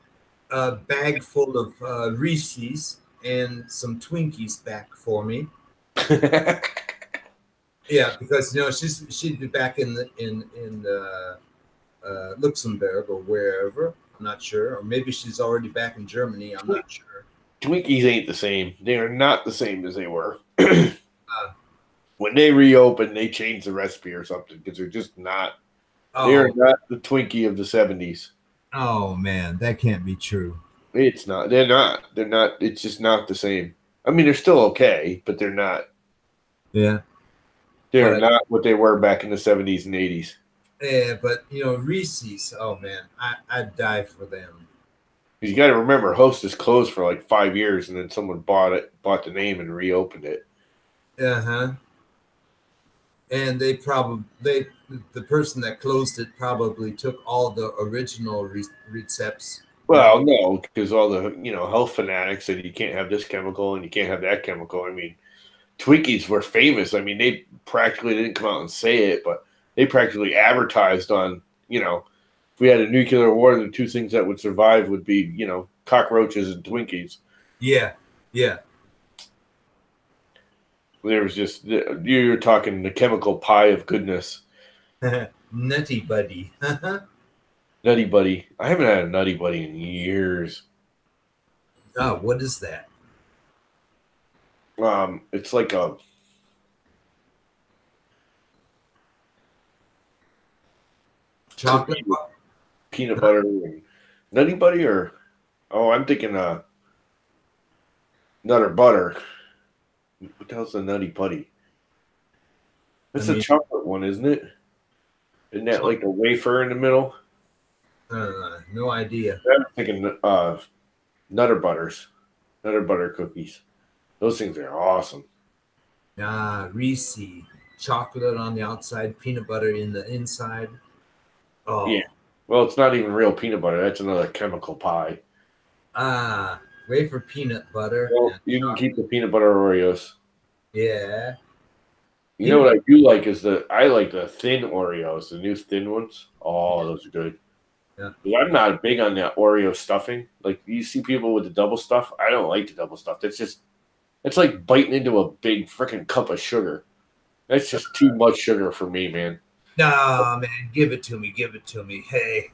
S3: a bag full of Reese's and some Twinkies back for me. Yeah, because she'd be back in Luxembourg or wherever. I'm not sure, or maybe she's already back in Germany. I'm not sure.
S1: Twinkies ain't the same. They are not the same as they were.
S3: Uh,
S1: When they reopened, they changed the recipe or something because they're just not. They are
S3: oh,
S1: not the Twinkie of the '70s.
S3: oh man, that can't be true.
S1: It's not. They're not. They're not. It's just not the same. I mean, they're still okay, but they're not.
S3: Yeah,
S1: They're
S3: but
S1: not what they were back in the '70s and '80s.
S3: yeah, but Reese's. Oh man, I'd die for them.
S1: You got to remember, Hostess closed for like 5 years, and then someone bought the name, and reopened it.
S3: Uh huh. And the person that closed it probably took all the original recepts.
S1: Well, no, because all the health fanatics said you can't have this chemical and you can't have that chemical. I mean, Twinkies were famous. I mean, they practically didn't come out and say it, but they practically advertised on, if we had a nuclear war, the two things that would survive would be, cockroaches and Twinkies.
S3: Yeah, yeah.
S1: There was just, you're talking the chemical pie of goodness.
S3: Nutty Buddy.
S1: Nutty Buddy. I haven't had a Nutty Buddy in years.
S3: Oh, what is that?
S1: It's like a
S3: Chocolate.
S1: peanut butter and Nutty Buddy, or I'm thinking Nutter Butter. What the hell's the Nutty Buddy? That's a chocolate one, isn't it? Isn't that like a wafer in the middle?
S3: No idea.
S1: I'm thinking Nutter Butters, Nutter Butter cookies. Those things are awesome.
S3: Reese, chocolate on the outside, peanut butter in the inside. Oh,
S1: Yeah. Well, it's not even real peanut butter. That's another chemical pie.
S3: wafer peanut butter.
S1: Well, you can keep the peanut butter Oreos.
S3: Yeah.
S1: You know what I do like is I like the thin Oreos, the new thin ones. Oh, those are good.
S3: Yeah.
S1: I'm not big on that Oreo stuffing. Like you see people with the double stuff. I don't like the double stuff. It's like biting into a big freaking cup of sugar. That's just too much sugar for me, man.
S3: Nah, man, give it to me. Give it to me. Hey,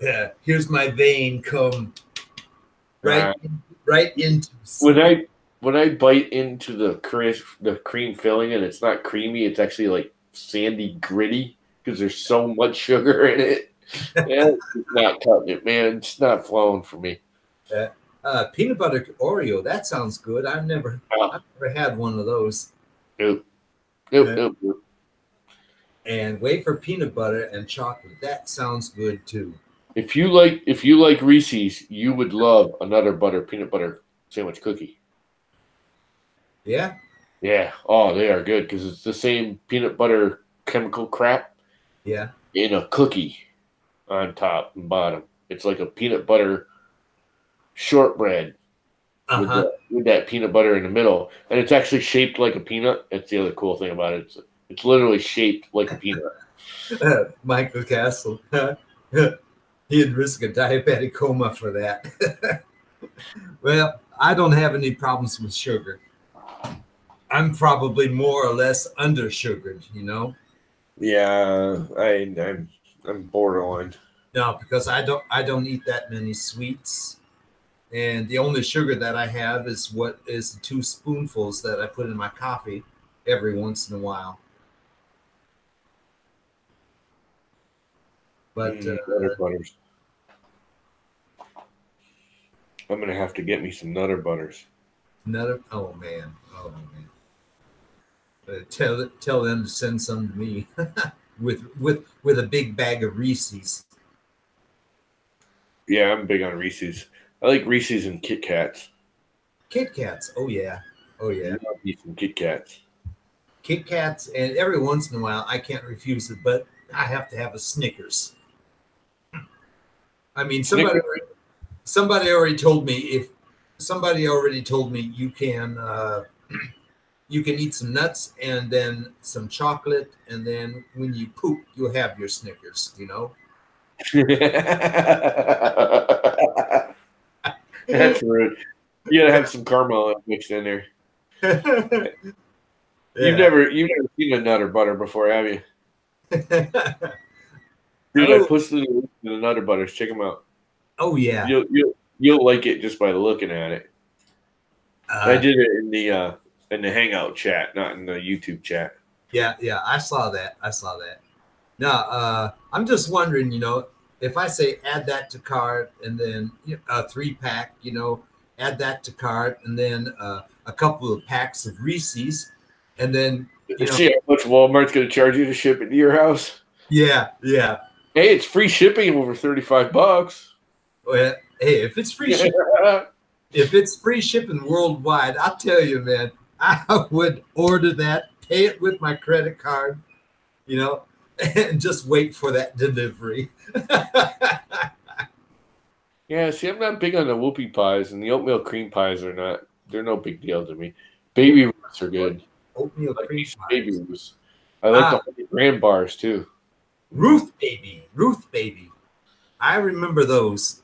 S3: yeah, here's my vein. Come right into.
S1: When I bite into the cream filling and it's not creamy, it's actually like sandy gritty because there's so much sugar in it. Yeah, it's not cutting it, man. It's not flowing for me.
S3: Peanut butter Oreo. That sounds good. I've never had one of those.
S1: Nope.
S3: And wafer peanut butter and chocolate. That sounds good too.
S1: If you like Reese's, you would love another butter peanut butter sandwich cookie.
S3: Yeah.
S1: Yeah. Oh, they are good because it's the same peanut butter chemical crap
S3: Yeah.
S1: in a cookie on top and bottom. It's like a peanut butter shortbread with
S3: Uh-huh.
S1: that peanut butter in the middle, and it's actually shaped like a peanut. That's the other cool thing about it. It's literally shaped like a peanut.
S3: Michael Castle. He'd risk a diabetic coma for that. Well, I don't have any problems with sugar. I'm probably more or less under sugared, you know.
S1: Yeah, I'm borderline.
S3: No, because I don't eat that many sweets. And the only sugar that I have is what is the 2 spoonfuls that I put in my coffee every once in a while. But
S1: Nutter butters. I'm gonna have to get me some Nutter butters.
S3: oh man, tell them to send some to me with a big bag of Reese's.
S1: Yeah, I'm big on Reese's. I like Reese's and Kit Kats.
S3: Kit Kats, oh yeah, oh yeah.
S1: Love me some Kit Kats.
S3: Kit Kats, and every once in a while I can't refuse it, but I have to have a Snickers. I mean,
S1: Snickers.
S3: somebody already told me you can eat some nuts and then some chocolate, and then when you poop, you'll have your Snickers. You know.
S1: That's rude. You gotta have some caramel mixed in there.
S3: Yeah.
S1: You've never seen a Nutter butter before, have you? Dude, I posted the Nutter butters. Check them out.
S3: Oh yeah.
S1: You'll like it just by looking at it. I did it in the hangout chat, not in the YouTube chat.
S3: Yeah, I saw that. Now, I'm just wondering, if I say add that to cart and then a 3-pack, add that to cart and then a couple of packs of Reese's, and then
S1: see how much Walmart's going to charge you to ship it to your house.
S3: Yeah.
S1: Hey, it's free shipping over $35.
S3: Well, hey, if it's free shipping, if it's free shipping worldwide, I'll tell you, man, I would order that, pay it with my credit card, and just wait for that delivery.
S1: Yeah, see, I'm not big on the whoopie pies, and the oatmeal cream pies they're no big deal to me. Baby Ruths are good.
S3: Oatmeal cream pies.
S1: Baby Ruths. I like the 100-gram bars, too.
S3: Ruth baby. I remember those.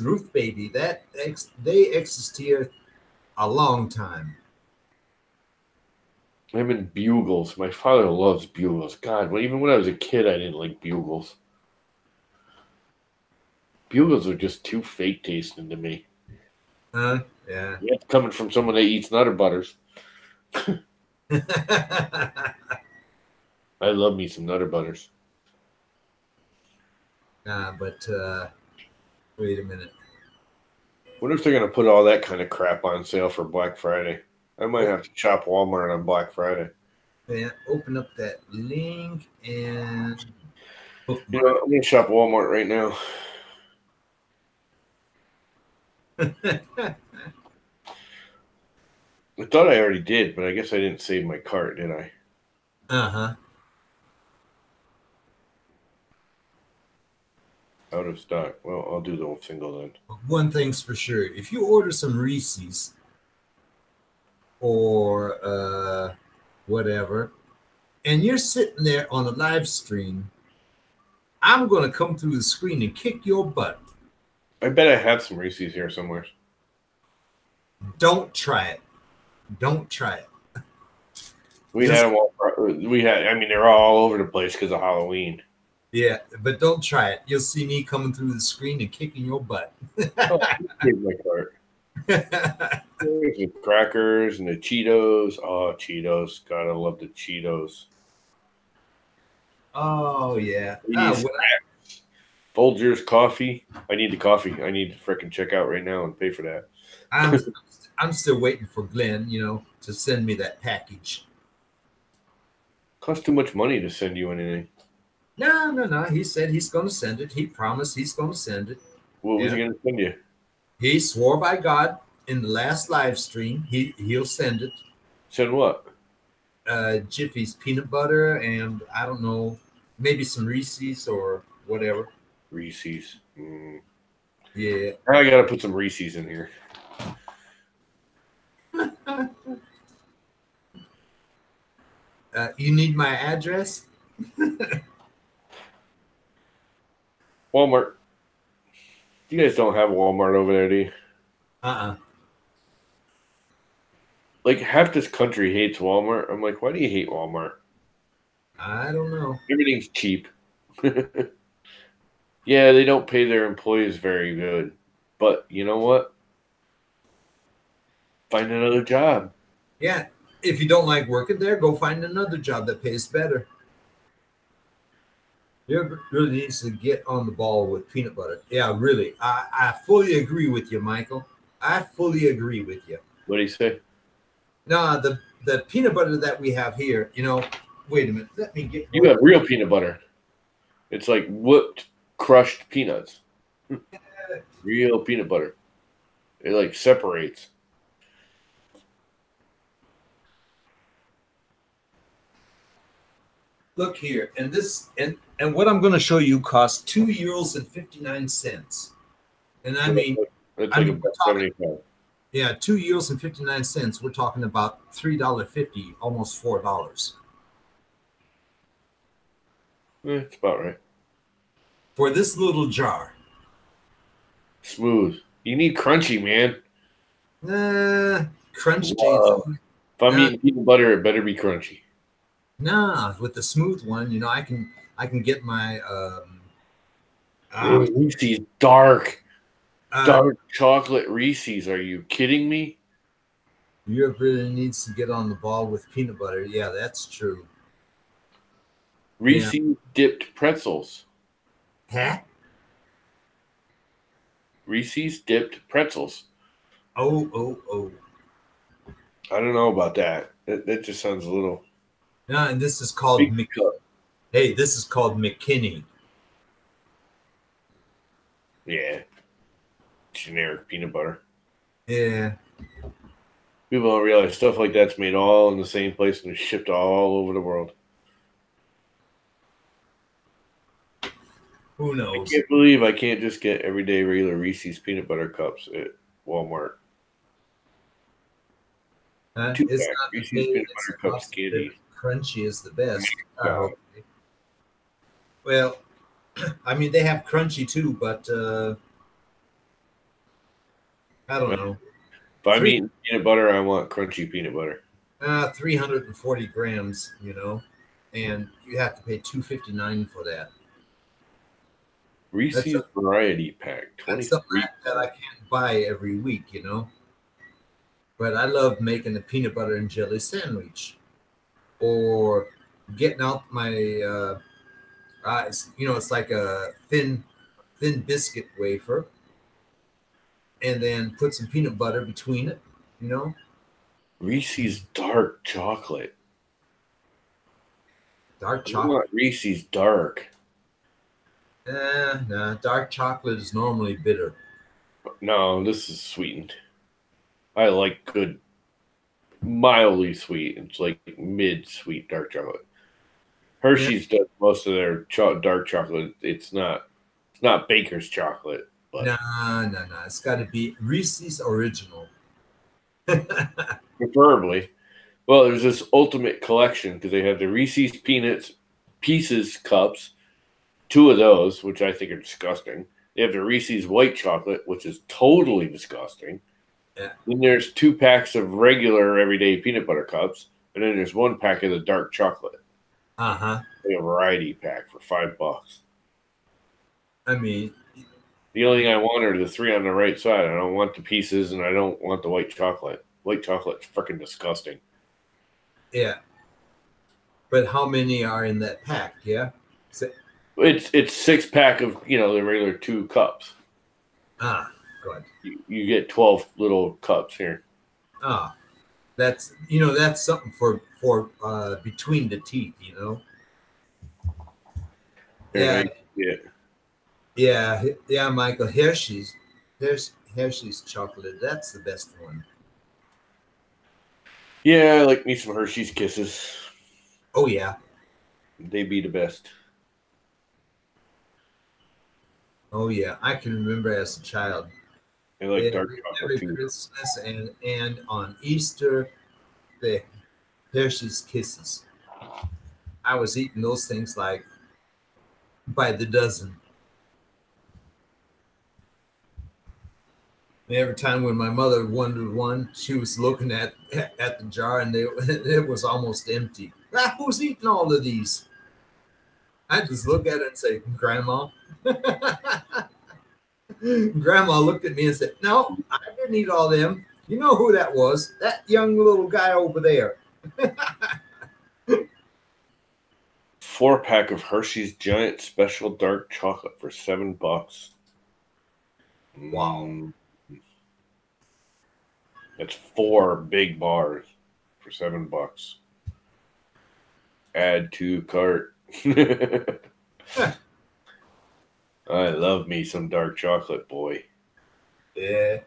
S3: Ruth baby. They exist here a long time.
S1: I'm in Bugles. My father loves Bugles. God, even when I was a kid, I didn't like Bugles. Bugles are just too fake tasting to me.
S3: Yeah.
S1: It's coming from someone that eats Nutter butters. I love me some Nutter butters.
S3: But wait a minute.
S1: What if they're going to put all that kind of crap on sale for Black Friday? I might have to shop Walmart on Black Friday.
S3: Yeah, open up that link and
S1: I'm going to shop Walmart right now. I thought I already did, but I guess I didn't save my cart, did I?
S3: Uh-huh.
S1: Out of stock. Well, I'll do the single then.
S3: One thing's for sure. If you order some Reese's or whatever, and you're sitting there on a live stream, I'm going to come through the screen and kick your butt.
S1: I bet I have some Reese's here somewhere.
S3: Don't try it.
S1: We had them all. They're all over the place because of Halloween.
S3: Yeah, but don't try it. You'll see me coming through the screen and kicking your butt.
S1: Here's my cart. There's the crackers and the Cheetos. Oh, Cheetos. God, I love the Cheetos.
S3: Oh, yeah.
S1: Folgers coffee. I need the coffee. I need to freaking check out right now and pay for that.
S3: I'm still waiting for Glenn, to send me that package.
S1: Costs too much money to send you anything.
S3: No. He said he's going to send it. He promised he's going to send it.
S1: What was he going to send you?
S3: He swore by God in the last live stream he'll send it.
S1: Send what?
S3: Jiffy's peanut butter and I don't know, maybe some Reese's or whatever.
S1: Reese's.
S3: Yeah.
S1: Now I gotta put some Reese's in here.
S3: You need my address?
S1: Walmart. You guys don't have Walmart over there, do you? Like half this country hates Walmart. I'm like, why do you hate Walmart?
S3: I don't know.
S1: Everything's cheap. Yeah, they don't pay their employees very good. But you know what? Find another job.
S3: Yeah. If you don't like working there, go find another job that pays better. You really needs to get on the ball with peanut butter. Yeah, really. I fully agree with you, Michael. I fully agree with you.
S1: What do you say?
S3: No, the peanut butter that we have here, wait a minute. Let me get
S1: You have real peanut butter. It's like whipped, crushed peanuts. Real peanut butter. It like separates.
S3: Look here, and this and what I'm going to show you costs €2.59, and I mean,
S1: It's
S3: I
S1: like
S3: mean,
S1: about 75.
S3: yeah, €2.59. We're talking about $3.50, almost $4
S1: It's about right.
S3: for this little jar.
S1: Smooth. You need crunchy, man.
S3: Crunchy.
S1: If I'm eating peanut butter, it better be crunchy.
S3: Nah, with the smooth one, I can get my
S1: Reese's dark chocolate Reese's. Are you kidding me?
S3: Europe really needs to get on the ball with peanut butter. Yeah, that's true.
S1: Reese's dipped pretzels.
S3: Huh?
S1: Reese's dipped pretzels.
S3: Oh.
S1: I don't know about that. That just sounds a little.
S3: Yeah, and this is called Hey, this is called McKinney.
S1: Yeah. Generic peanut butter.
S3: Yeah.
S1: People don't realize stuff like that's made all in the same place and is shipped all over the world.
S3: Who knows?
S1: I can't believe I can't just get everyday regular Reese's peanut butter cups at Walmart. Two
S3: It's
S1: pack
S3: not
S1: Reese's
S3: the
S1: peanut butter cups candy.
S3: Crunchy is the best.
S1: Wow.
S3: Well, I mean they have crunchy too, but I don't know.
S1: If I'm eating peanut butter, I want crunchy peanut butter.
S3: 340 grams, and you have to pay $2.59 for that.
S1: Reese's variety pack, 23.
S3: That I can't buy every week, But I love making a peanut butter and jelly sandwich, or getting out my, it's like a thin biscuit wafer, and then put some peanut butter between it,
S1: Reese's dark chocolate.
S3: Dark
S1: I
S3: chocolate.
S1: want Reese's dark.
S3: Nah. Dark chocolate is normally bitter.
S1: No, this is sweetened. I like good, mildly sweet. It's like mid-sweet dark chocolate. Hershey's does most of their dark chocolate. It's not Baker's chocolate. But
S3: No. It's got to be Reese's original.
S1: preferably. Well, there's this ultimate collection because they have the Reese's Peanuts Pieces cups, 2 of those, which I think are disgusting. They have the Reese's White Chocolate, which is totally disgusting.
S3: Yeah.
S1: Then there's 2 packs of regular everyday peanut butter cups, and then there's 1 pack of the dark chocolate.
S3: A
S1: variety pack for $5.
S3: I mean,
S1: the only thing I want are the 3 on the right side. I don't want the pieces, and I don't want the white chocolate. White chocolate's freaking disgusting.
S3: Yeah. But how many are in that pack? Yeah.
S1: It's 6-pack of the regular 2 cups.
S3: Good.
S1: You get 12 little cups here.
S3: That's something for between the teeth. Yeah. Yeah, Michael. Hershey's Hershey's chocolate. That's the best one.
S1: Yeah, I like me some Hershey's Kisses.
S3: Oh yeah.
S1: They be the best.
S3: Oh yeah. I can remember as a child.
S1: I like dark chocolate
S3: Every
S1: too.
S3: Christmas and on Easter, the Hershey's Kisses. I was eating those things like by the dozen. And every time when my mother wanted one, she was looking at the jar and it was almost empty. Ah, who's eating all of these? I just look at it and say, Grandma. Grandma looked at me and said, No, I didn't eat all them. You know who that was? That young little guy over there.
S1: 4-pack of Hershey's Giant Special Dark Chocolate for $7.
S3: Wow.
S1: That's 4 big bars for $7. Add to cart. I love me some dark chocolate, boy.
S3: Yeah.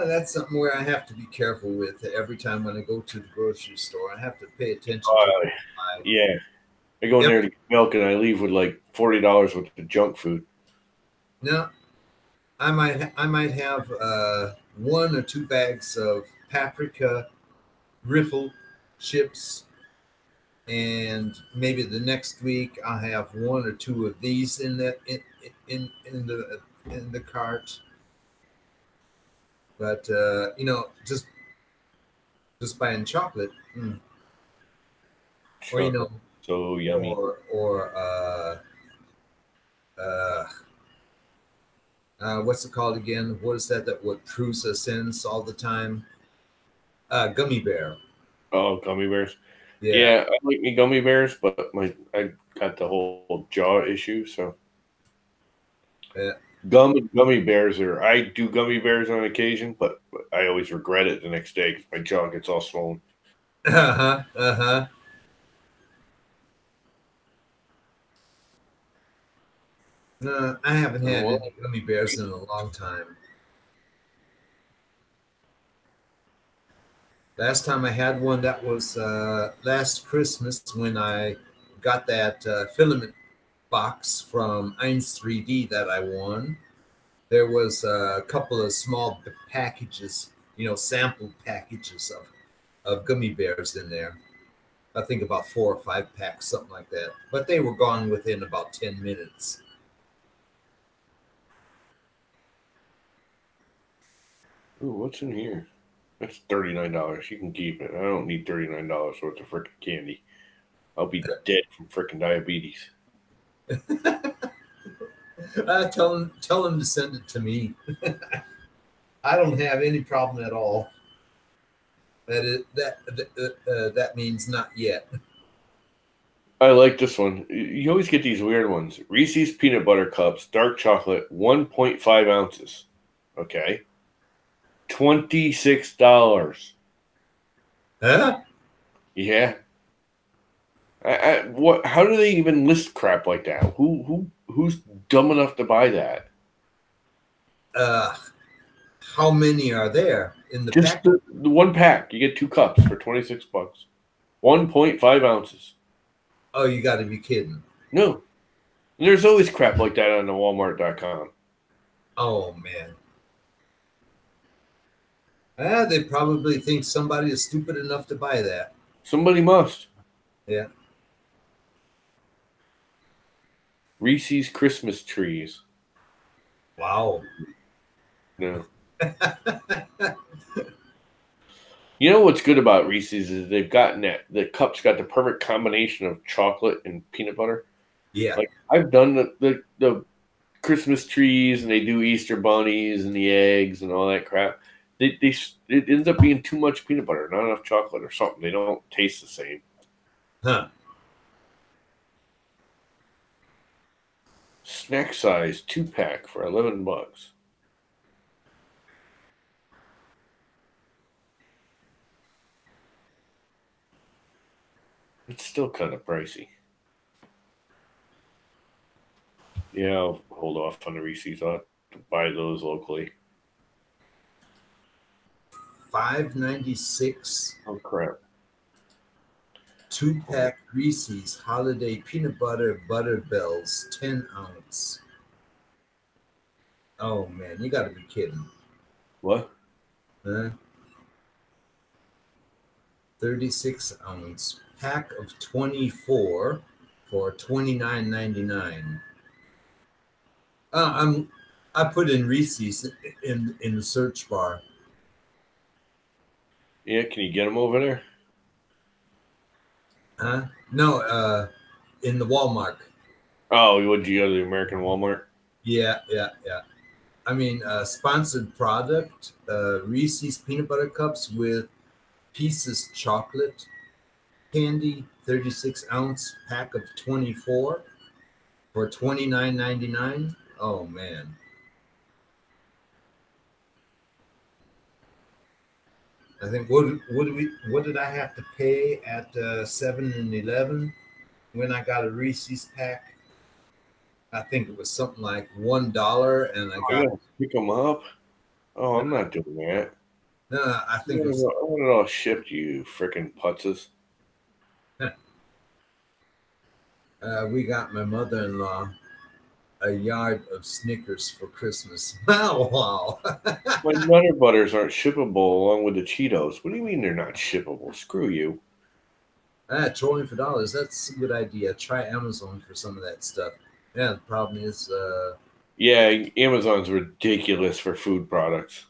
S3: That's something where I have to be careful with every time when I go to the grocery store. I have to pay attention to my.
S1: Yeah. I go in
S3: Yep.
S1: there to get milk and I leave with like $40 worth of junk food.
S3: No, I might have 1 or 2 bags of paprika riffle chips, and maybe the next week I'll have 1 or 2 of these in the cart. But just buying chocolate, or
S1: So yummy.
S3: or what's it called again? What is that what Prusa sends all the time? Gummy bear.
S1: Oh, gummy bears.
S3: Yeah.
S1: Yeah, I like me gummy bears, but I got the whole jaw issue, so
S3: Yeah.
S1: gummy bears I do gummy bears on occasion, but I always regret it the next day because my jaw gets all swollen.
S3: Uh-huh. Uh-huh. No, I haven't had any gummy bears in a long time. Last time I had one, that was last Christmas when I got that filament box from 3D that I won. There was a couple of small packages, sample packages of gummy bears in there. I think about 4 or 5 packs, something like that. But they were gone within about 10 minutes.
S1: Ooh, what's in here? That's $39. You can keep it. I don't need $39 worth of freaking candy. I'll be dead from freaking diabetes.
S3: Tell them to send it to me. I don't have any problem at all. That means not yet.
S1: I like this one. You always get these weird ones. Reese's Peanut Butter Cups, dark chocolate, 1.5 ounces. Okay. $26.
S3: Huh?
S1: Yeah. What? How do they even list crap like that? Who's dumb enough to buy that?
S3: How many are there in the
S1: Just
S3: pack?
S1: the one pack. You get 2 cups for $26. 1.5 ounces.
S3: Oh, you got to be kidding!
S1: No. There's always crap like that on the Walmart.com.
S3: Oh man. They probably think somebody is stupid enough to buy that.
S1: Somebody must.
S3: Yeah.
S1: Reese's Christmas trees.
S3: Wow.
S1: No. You know what's good about Reese's is they've gotten that the cup's got the perfect combination of chocolate and peanut butter.
S3: Yeah.
S1: Like I've done the Christmas trees and they do Easter bunnies and the eggs and all that crap. It ends up being too much peanut butter, not enough chocolate or something. They don't taste the same.
S3: Huh.
S1: Snack size 2-pack for $11. It's still kind of pricey. Yeah, I'll hold off on the Reese's. I'll have to buy those locally.
S3: $5.96.
S1: Oh crap!
S3: 2-pack Reese's Holiday Peanut Butter Butter Bells, 10 ounce. Oh man, you got to be kidding!
S1: What?
S3: Huh? 36-ounce pack of 24 for $29.99. I put in Reese's in the search bar.
S1: Yeah, can you get them over there?
S3: Huh? No, in the Walmart.
S1: Oh, would you go to the American Walmart?
S3: Yeah. I mean, sponsored product, Reese's peanut butter cups with Pieces chocolate candy, 36-ounce pack of 24 for $29.99. Oh man. I think what did I have to pay at 7-Eleven when I got a Reese's pack? I think it was something like $1, and I
S1: Oh, you
S3: got
S1: gotta pick them up. Oh, I'm not doing that.
S3: I
S1: I
S3: think it was
S1: want it all shipped, you freaking putzes.
S3: we got my mother-in-law a yard of Snickers for Christmas. Wow.
S1: My Nutter Butters aren't shippable along with the Cheetos. What do you mean they're not shippable? Screw you.
S3: Trolling for dollars. That's a good idea. Try Amazon for some of that stuff. Yeah, the problem is
S1: Yeah, Amazon's ridiculous for food products.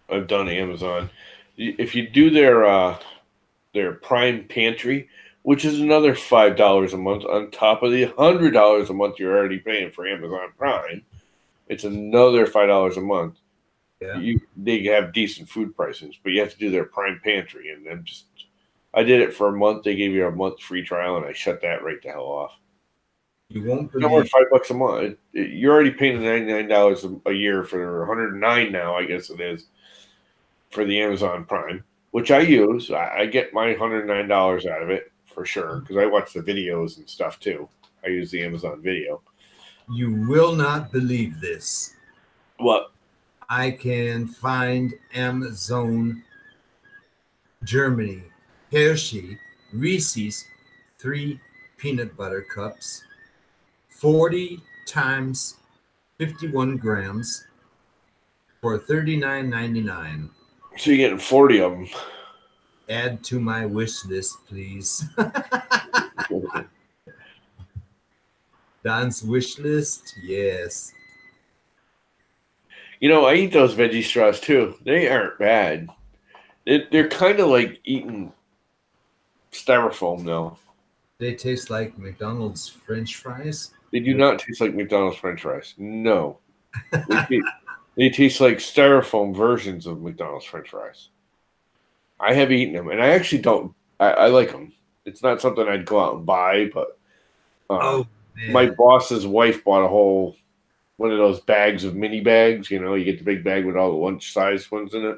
S1: I've done Amazon. If you do their Prime Pantry, which is another $5 a month on top of the $100 a month you're already paying for Amazon Prime, it's another $5 a month.
S3: yeah.
S1: They have decent food prices, but you have to do their Prime Pantry, and I did it for a month. They gave you a month free trial, and I shut that right the hell off.
S3: You won't
S1: It's not worth
S3: believe
S1: $5 a month. You're already paying $99 a year for 109 now, I guess it is, for the Amazon Prime, which I use. I get my $109 out of it for sure because I watch the videos and stuff too. I use the Amazon Video.
S3: you will not believe this.
S1: What?
S3: I can find Amazon Germany Hershey Reese's 3 peanut butter cups, 40 times 51 grams for $39.99.
S1: So you're getting 40 of them.
S3: Add to my wish list, please. Don's wish list, yes.
S1: I eat those veggie straws too. They aren't bad. They're kind of like eating styrofoam, though.
S3: They taste like McDonald's French fries.
S1: They do not taste like McDonald's French fries. No, they taste like styrofoam versions of McDonald's French fries. I have eaten them, and I actually don't. I like them. It's not something I'd go out and buy, but
S3: Oh
S1: my
S3: man,
S1: boss's wife bought a whole one of those bags of mini bags. You get the big bag with all the lunch size ones in it.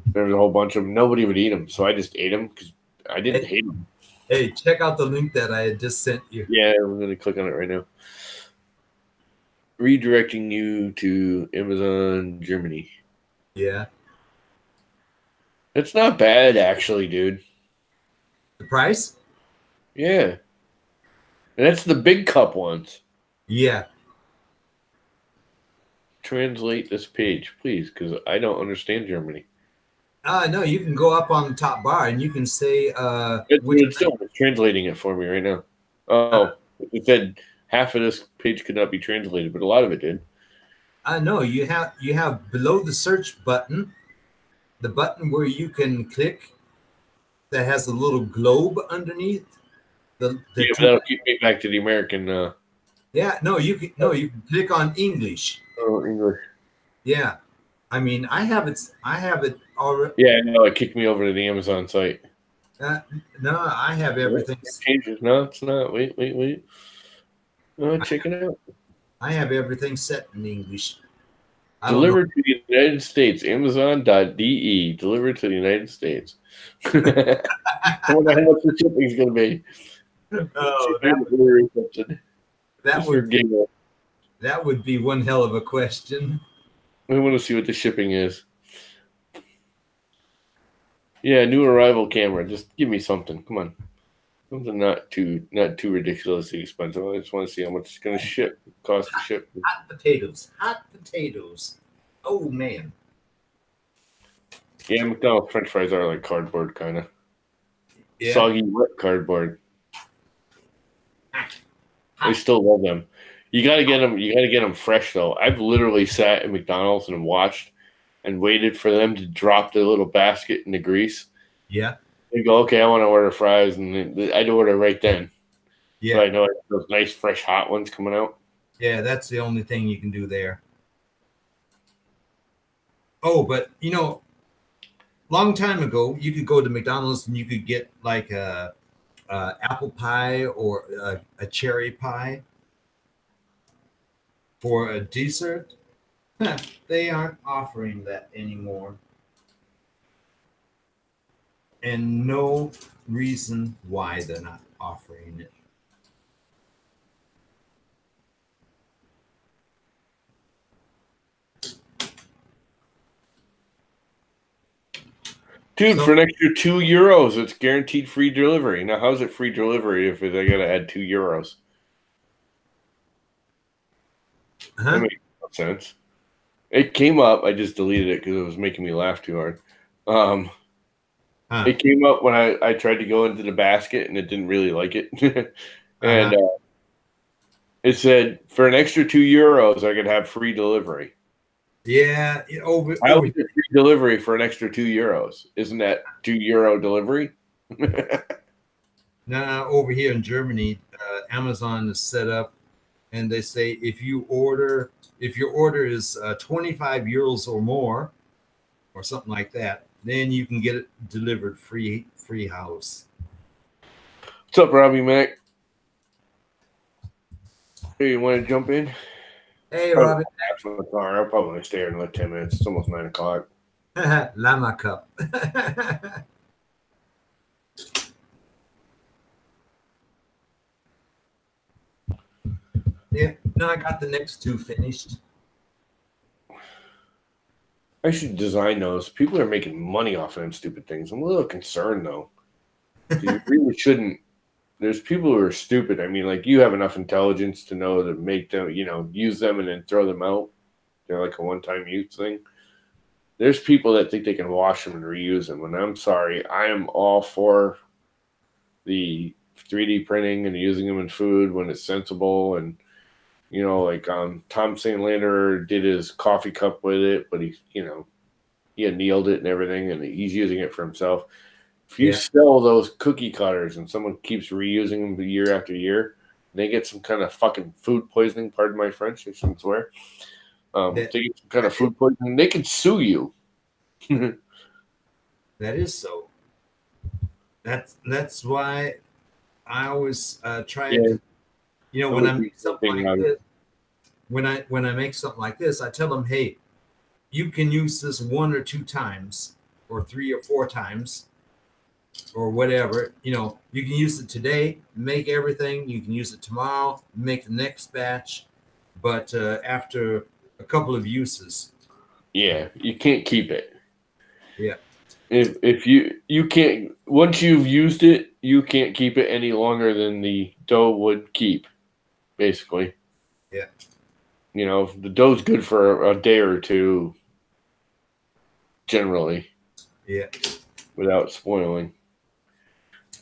S1: There was a whole bunch of them. Nobody would eat them, so I just ate them because I didn't hate them.
S3: hey, check out the link that I had just sent you.
S1: Yeah, I'm going to click on it right now. Redirecting you to Amazon Germany.
S3: Yeah,
S1: It's not bad, actually, dude.
S3: the price?
S1: Yeah. And that's the big cup ones.
S3: Yeah.
S1: Translate this page, please, because I don't understand Germany.
S3: No, you can go up on the top bar and you can say
S1: It's translating it for me right now. Oh, it said half of this page could not be translated, but a lot of it did.
S3: No, you have below the search button, the button where you can click that has a little globe underneath.
S1: That'll keep me back to the American.
S3: You can click on English.
S1: Oh, English.
S3: Yeah, I mean, I have it already.
S1: Yeah, no, it kicked me over to the Amazon site.
S3: No, I have everything.
S1: It changes. No, it's not. Wait. Oh, check it out.
S3: I have everything set in English. I don't know.
S1: Delivered to the United States. Amazon.de. Delivered to the United States. I wonder how much the shipping is going to be.
S3: Oh, that
S1: Just for
S3: would
S1: giggle.
S3: that would be one hell of a question.
S1: I want to see what the shipping is. Yeah, new arrival camera. Just give me something. Come on. Something not too ridiculously expensive. I just want to see how much it's going to cost to ship.
S3: Hot potatoes. Hot potatoes. Oh man.
S1: Yeah, McDonald's French fries are like cardboard, kind of
S3: Yeah.
S1: soggy, wet cardboard. I still love them. You got to get them. You got to get them fresh though. I've literally sat at McDonald's and watched and waited for them to drop the little basket in the grease.
S3: Yeah.
S1: And go, okay, I want to order fries, and I'd order right then.
S3: Yeah.
S1: So I know those nice, fresh, hot ones coming out.
S3: Yeah, that's the only thing you can do there. Oh, but long time ago, you could go to McDonald's and you could get like a apple pie or a cherry pie for a dessert. They aren't offering that anymore. And no reason why they're not offering it.
S1: Dude, for an extra €2, it's guaranteed free delivery. Now, how's it free delivery if I got to add €2? That makes no sense. It came up. I just deleted it because it was making me laugh too hard. It came up when I tried to go into the basket and it didn't really like it. And it said, for an extra €2, I could have free delivery.
S3: Yeah,
S1: How is it free delivery for an extra €2? Isn't that €2 delivery?
S3: No, over here in Germany, Amazon is set up, and they say if your order is 25 euros or more, or something like that, then you can get it delivered free house.
S1: What's up, Robbie Mac? Hey, you want to jump in?
S3: Hey, Robbie.
S1: I'll probably stay here in like 10 minutes. It's almost 9 o'clock.
S3: Llama cup. Yeah, no, I got the next two finished.
S1: I should design those. People are making money off of them stupid things. I'm a little concerned though. You really shouldn't. There's people who are stupid. I mean, like you have enough intelligence to know to make them, use them and then throw them out. They're like a one-time use thing. There's people that think they can wash them and reuse them. And I'm sorry, I am all for the 3D printing and using them in food when it's sensible. And like Tom St. Lander did his coffee cup with it, but he annealed it and everything, and he's using it for himself. If you sell those cookie cutters and someone keeps reusing them year after year, they get some kind of fucking food poisoning. Pardon my French, I shouldn't swear. If they get some kind of food poisoning, they can sue you.
S3: That is so. That's why I always try to, when I make something like this, when I make something like this, I tell them, hey, you can use this 1 or 2 times, or 3 or 4 times, or whatever. You can use it today, make everything. You can use it tomorrow, make the next batch, but after a couple of uses,
S1: you can't keep it.
S3: Yeah.
S1: If you can't, once you've used it, you can't keep it any longer than the dough would keep, basically.
S3: Yeah.
S1: The dough's good for a day or two, generally.
S3: Yeah.
S1: Without spoiling.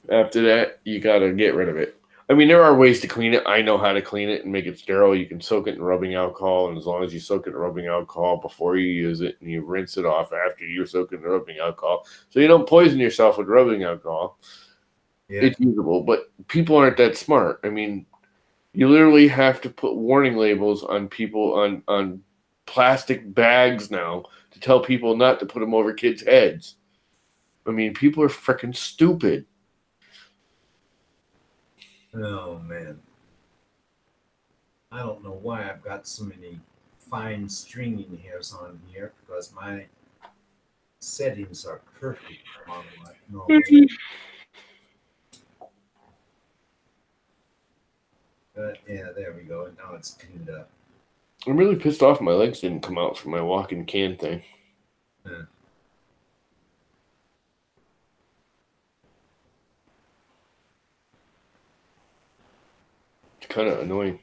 S1: After that, you got to get rid of it. I mean, there are ways to clean it. I know how to clean it and make it sterile. You can soak it in rubbing alcohol, and as long as you soak it in rubbing alcohol before you use it, and you rinse it off after you soak it in rubbing alcohol, so you don't poison yourself with rubbing alcohol, it's usable. But people aren't that smart. I mean, you literally have to put warning labels on people on plastic bags now to tell people not to put them over kids' heads. I mean, people are freaking stupid.
S3: Oh man, I don't know why I've got so many fine stringing hairs on here because my settings are perfect on my normal. Yeah, there we go. Now it's cleaned up.
S1: I'm really pissed off my legs didn't come out for my walking can thing.
S3: Yeah.
S1: It's kind of annoying.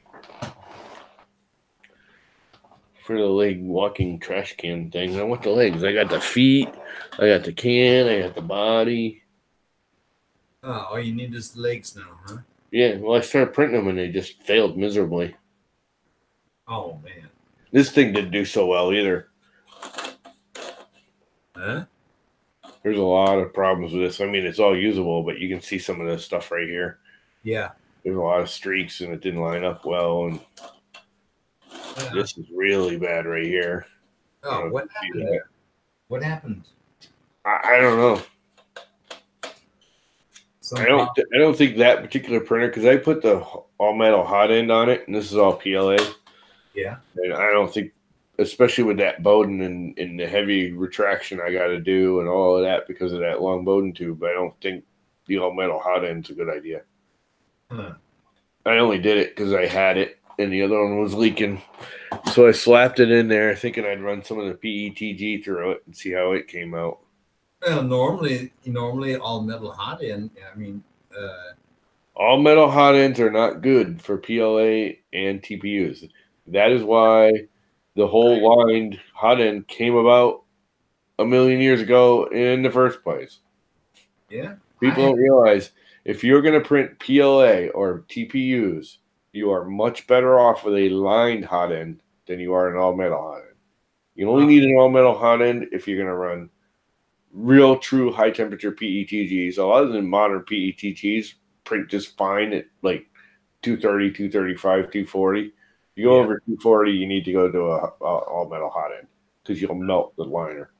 S1: For the leg walking trash can thing, I want the legs. I got the feet, I got the can, I got the body.
S3: Oh, all you need is the legs now, huh?
S1: Yeah, well, I started printing them and they just failed miserably.
S3: Oh, man.
S1: This thing didn't do so well either.
S3: Huh?
S1: There's a lot of problems with this. I mean, it's all usable, but you can see some of this stuff right here.
S3: Yeah.
S1: There's a lot of streaks and it didn't line up well. And this is really bad right here.
S3: Oh, what happened there? What happened?
S1: I don't know. I don't think that particular printer, because I put the all metal hot end on it, and this is all PLA.
S3: Yeah.
S1: And I don't think, especially with that Bowden and the heavy retraction I got to do and all of that because of that long Bowden tube, I don't think the all metal hot end's a good idea.
S3: Huh.
S1: I only did it because I had it, and the other one was leaking. So I slapped it in there thinking I'd run some of the PETG through it and see how it came out.
S3: Well, normally all metal hot end. I mean,
S1: all metal hot ends are not good for PLA and TPUs. That is why the whole lined hot end came about a million years ago in the first place.
S3: Yeah.
S1: People don't realize if you're going to print PLA or TPUs, you are much better off with a lined hot end than you are an all metal hot end. You only need an all metal hot end if you're going to run real true high temperature PETGs. A lot of the modern PETGs print just fine at like 230, 235, 240. You go over 240, you need to go to a all metal hot end because you'll melt the liner.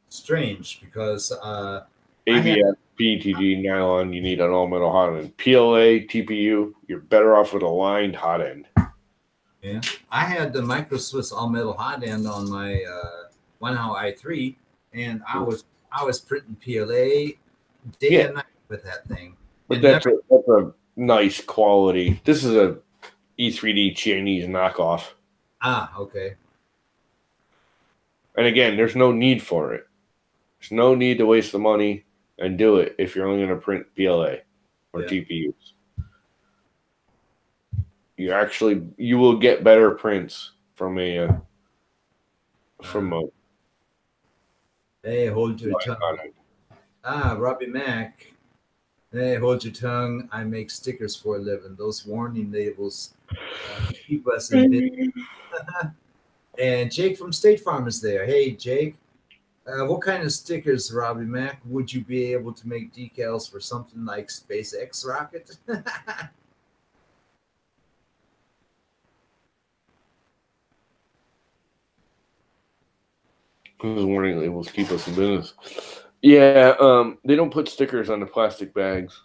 S3: Strange because
S1: ABS, PETG, nylon, you need an all metal hot end. PLA, TPU, you're better off with a lined hot end.
S3: Yeah, I had the Micro Swiss all metal hot end on my Wanhao i3, and I was printing PLA day and night with that thing.
S1: But that's a nice quality. This is a E3D Chinese knockoff.
S3: Ah, okay.
S1: And again, there's no need for it. There's no need to waste the money and do it if you're only going to print PLA or TPUs. You will get better prints from a
S3: Hey, hold your tongue. Robbie Mack. Hey, hold your tongue. I make stickers for a living. Those warning labels keep us in business. And Jake from State Farm is there. Hey, Jake. What kind of stickers, Robbie Mack, would you be able to make decals for something like SpaceX rocket?
S1: Those warning labels keep us in business. Yeah, they don't put stickers on the plastic bags.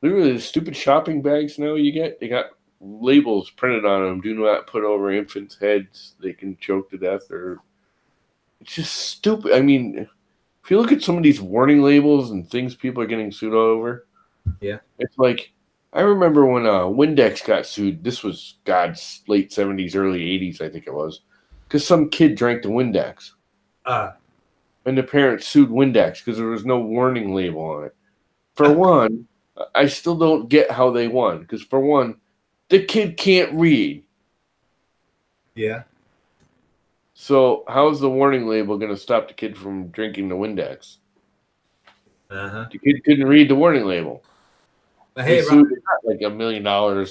S1: Literally, the stupid shopping bags now you get, they got labels printed on them. Do not put over infants' heads. They can choke to death. Or it's just stupid. I mean, if you look at some of these warning labels and things people are getting sued over, it's like, I remember when Windex got sued. This was God's late 70s, early 80s, I think it was, because some kid drank the Windex. And the parents sued Windex because there was no warning label on it. For one, I still don't get how they won. Because for one, the kid can't read.
S3: Yeah.
S1: So how's the warning label going to stop the kid from drinking the Windex? The kid couldn't read the warning label.
S3: But hey,
S1: sued like $1 million,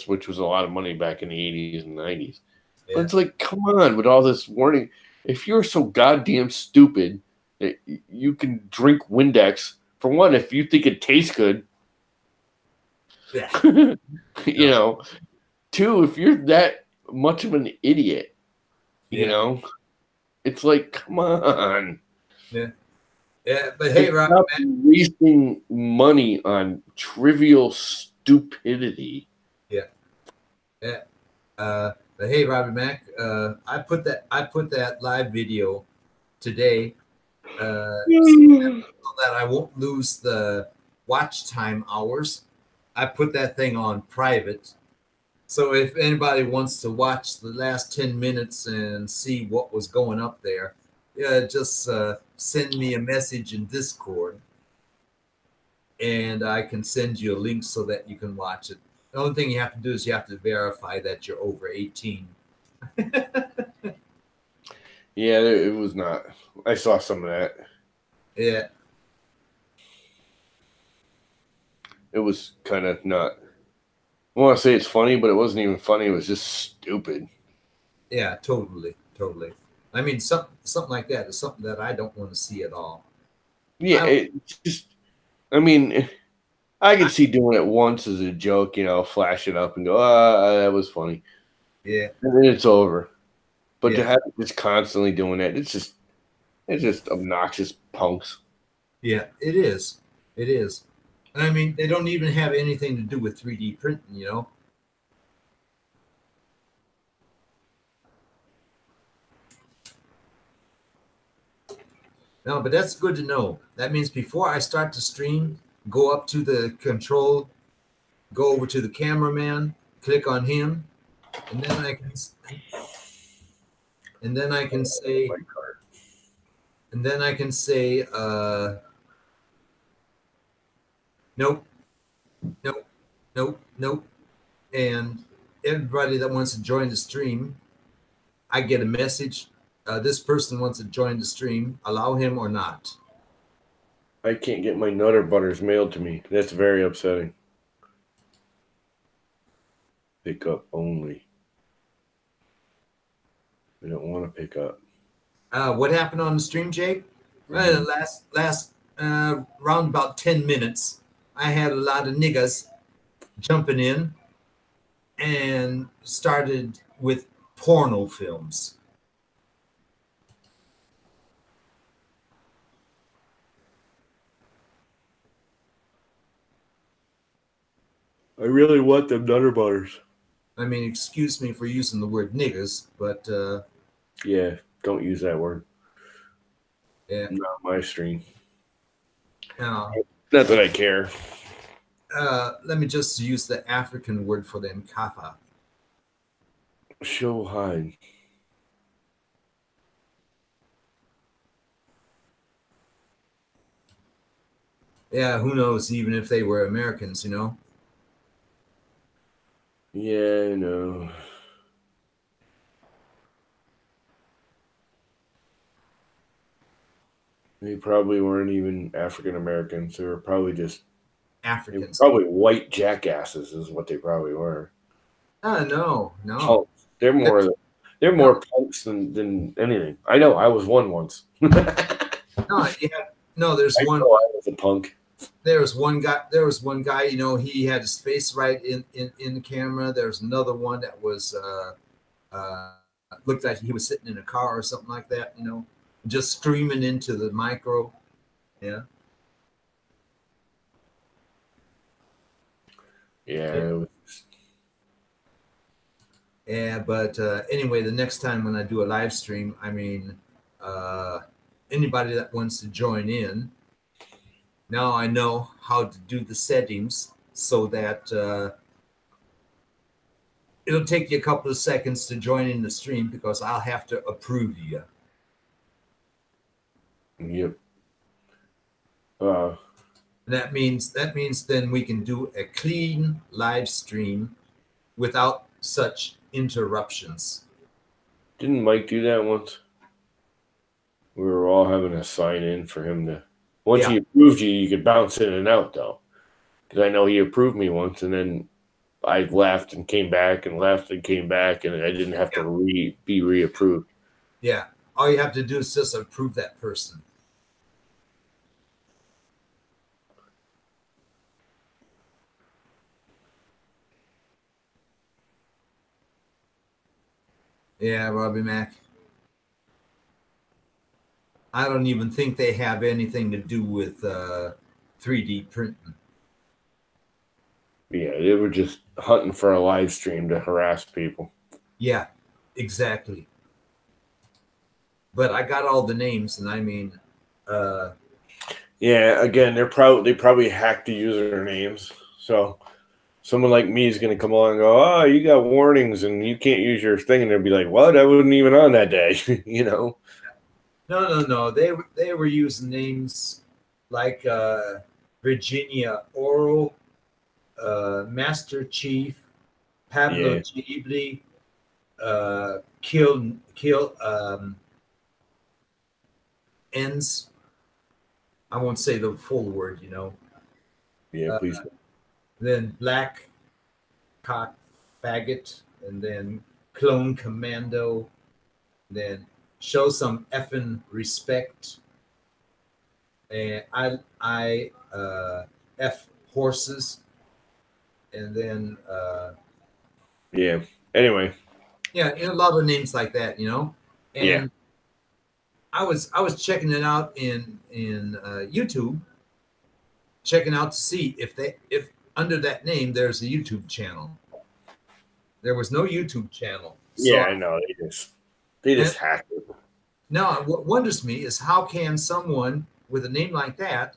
S1: which was a lot of money back in the 80s and 90s. But it's like, come on, with all this warning. If you're so goddamn stupid that you can drink Windex, for one, if you think it tastes good, you know. Two, if you're that much of an idiot, you know, it's like, come on.
S3: Yeah, but hey, Rob,
S1: wasting money on trivial stupidity.
S3: Hey, Robbie Mac, I put that live video today so that I won't lose the watch time hours. I put that thing on private. So if anybody wants to watch the last 10 minutes and see what was going up there, yeah, just send me a message in Discord and I can send you a link so that you can watch it. The only thing you have to do is you have to verify that you're over 18.
S1: Yeah, it was not. I saw some of that.
S3: Yeah.
S1: It was kind of not. I want to say it's funny, but it wasn't even funny. It was just stupid.
S3: Yeah, totally. I mean, something like that is something that I don't want to see at all.
S1: Yeah, it's just. I mean, I could see doing it once as a joke, flash it up and go, that was funny.
S3: Yeah.
S1: And then it's over. But to
S3: Yeah.
S1: have it just constantly doing it, it's just obnoxious punks.
S3: Yeah, it is. It is. And I mean, they don't even have anything to do with 3D printing. No, but that's good to know. That means before I start to stream, go up to the control, go over to the cameraman, click on him, and then I can say nope, nope, nope, nope. And everybody that wants to join the stream, I get a message. This person wants to join the stream. Allow him or not.
S1: I can't get my Nutter Butters mailed to me. That's very upsetting. Pick up only. I don't want to pick up.
S3: What happened on the stream, Jake? Last round about 10 minutes, I had a lot of niggas jumping in and started with porno films.
S1: I really want them Nutter Butters.
S3: I mean, excuse me for using the word niggas, but
S1: yeah, don't use that word.
S3: Yeah,
S1: not my stream.
S3: Now,
S1: Not that I care.
S3: Let me just use the African word for them, kafa.
S1: Show hide.
S3: Yeah, who knows? Even if they were Americans,
S1: Yeah, I know. They probably weren't even African Americans. They were probably just
S3: Africans.
S1: Probably white jackasses is what they probably were.
S3: No.
S1: Punks. They're more punks than anything. I know. I was one once.
S3: There's one.
S1: I was a punk.
S3: There was one guy. He had his face right in the camera. There's another one that was looked like he was sitting in a car or something like that. Just screaming into the micro. Yeah.
S1: Yeah.
S3: Yeah, but anyway, the next time when I do a live stream, I mean, anybody that wants to join in, now I know how to do the settings so that it'll take you a couple of seconds to join in the stream because I'll have to approve you.
S1: Yep.
S3: That means then we can do a clean live stream without such interruptions.
S1: Didn't Mike do that once? We were all having to sign in for him to. Once he approved you could bounce in and out though. Because I know he approved me once, and then I left and came back and left and came back, and I didn't have to be reapproved.
S3: Yeah, all you have to do is just approve that person. Yeah, Robbie Mac. I don't even think they have anything to do with 3D printing.
S1: Yeah, they were just hunting for a live stream to harass people.
S3: Yeah, exactly. But I got all the names, and I mean, uh,
S1: Yeah, again, they probably hacked the usernames. So someone like me is going to come along and go, "Oh, you got warnings and you can't use your thing," and they'll be like, "What? I wasn't even on that day," you know?
S3: no. They were using names like Virginia Oral, Master Chief, Pablo
S1: Yeah,
S3: Ghibli, Kill ends. I won't say the full word.
S1: yeah,
S3: Uh,
S1: please.
S3: then Black Cock Faggot, and then Clone Commando, then Show Some Effing Respect, and I F Horses, and then
S1: Yeah. Anyway,
S3: yeah, and a lot of names like that.
S1: yeah,
S3: And I was checking it out in YouTube, checking out to see if under that name there's a YouTube channel. There was no YouTube channel.
S1: yeah,
S3: So
S1: I know. They
S3: and
S1: just hacked it.
S3: now what wonders me is how can someone with a name like that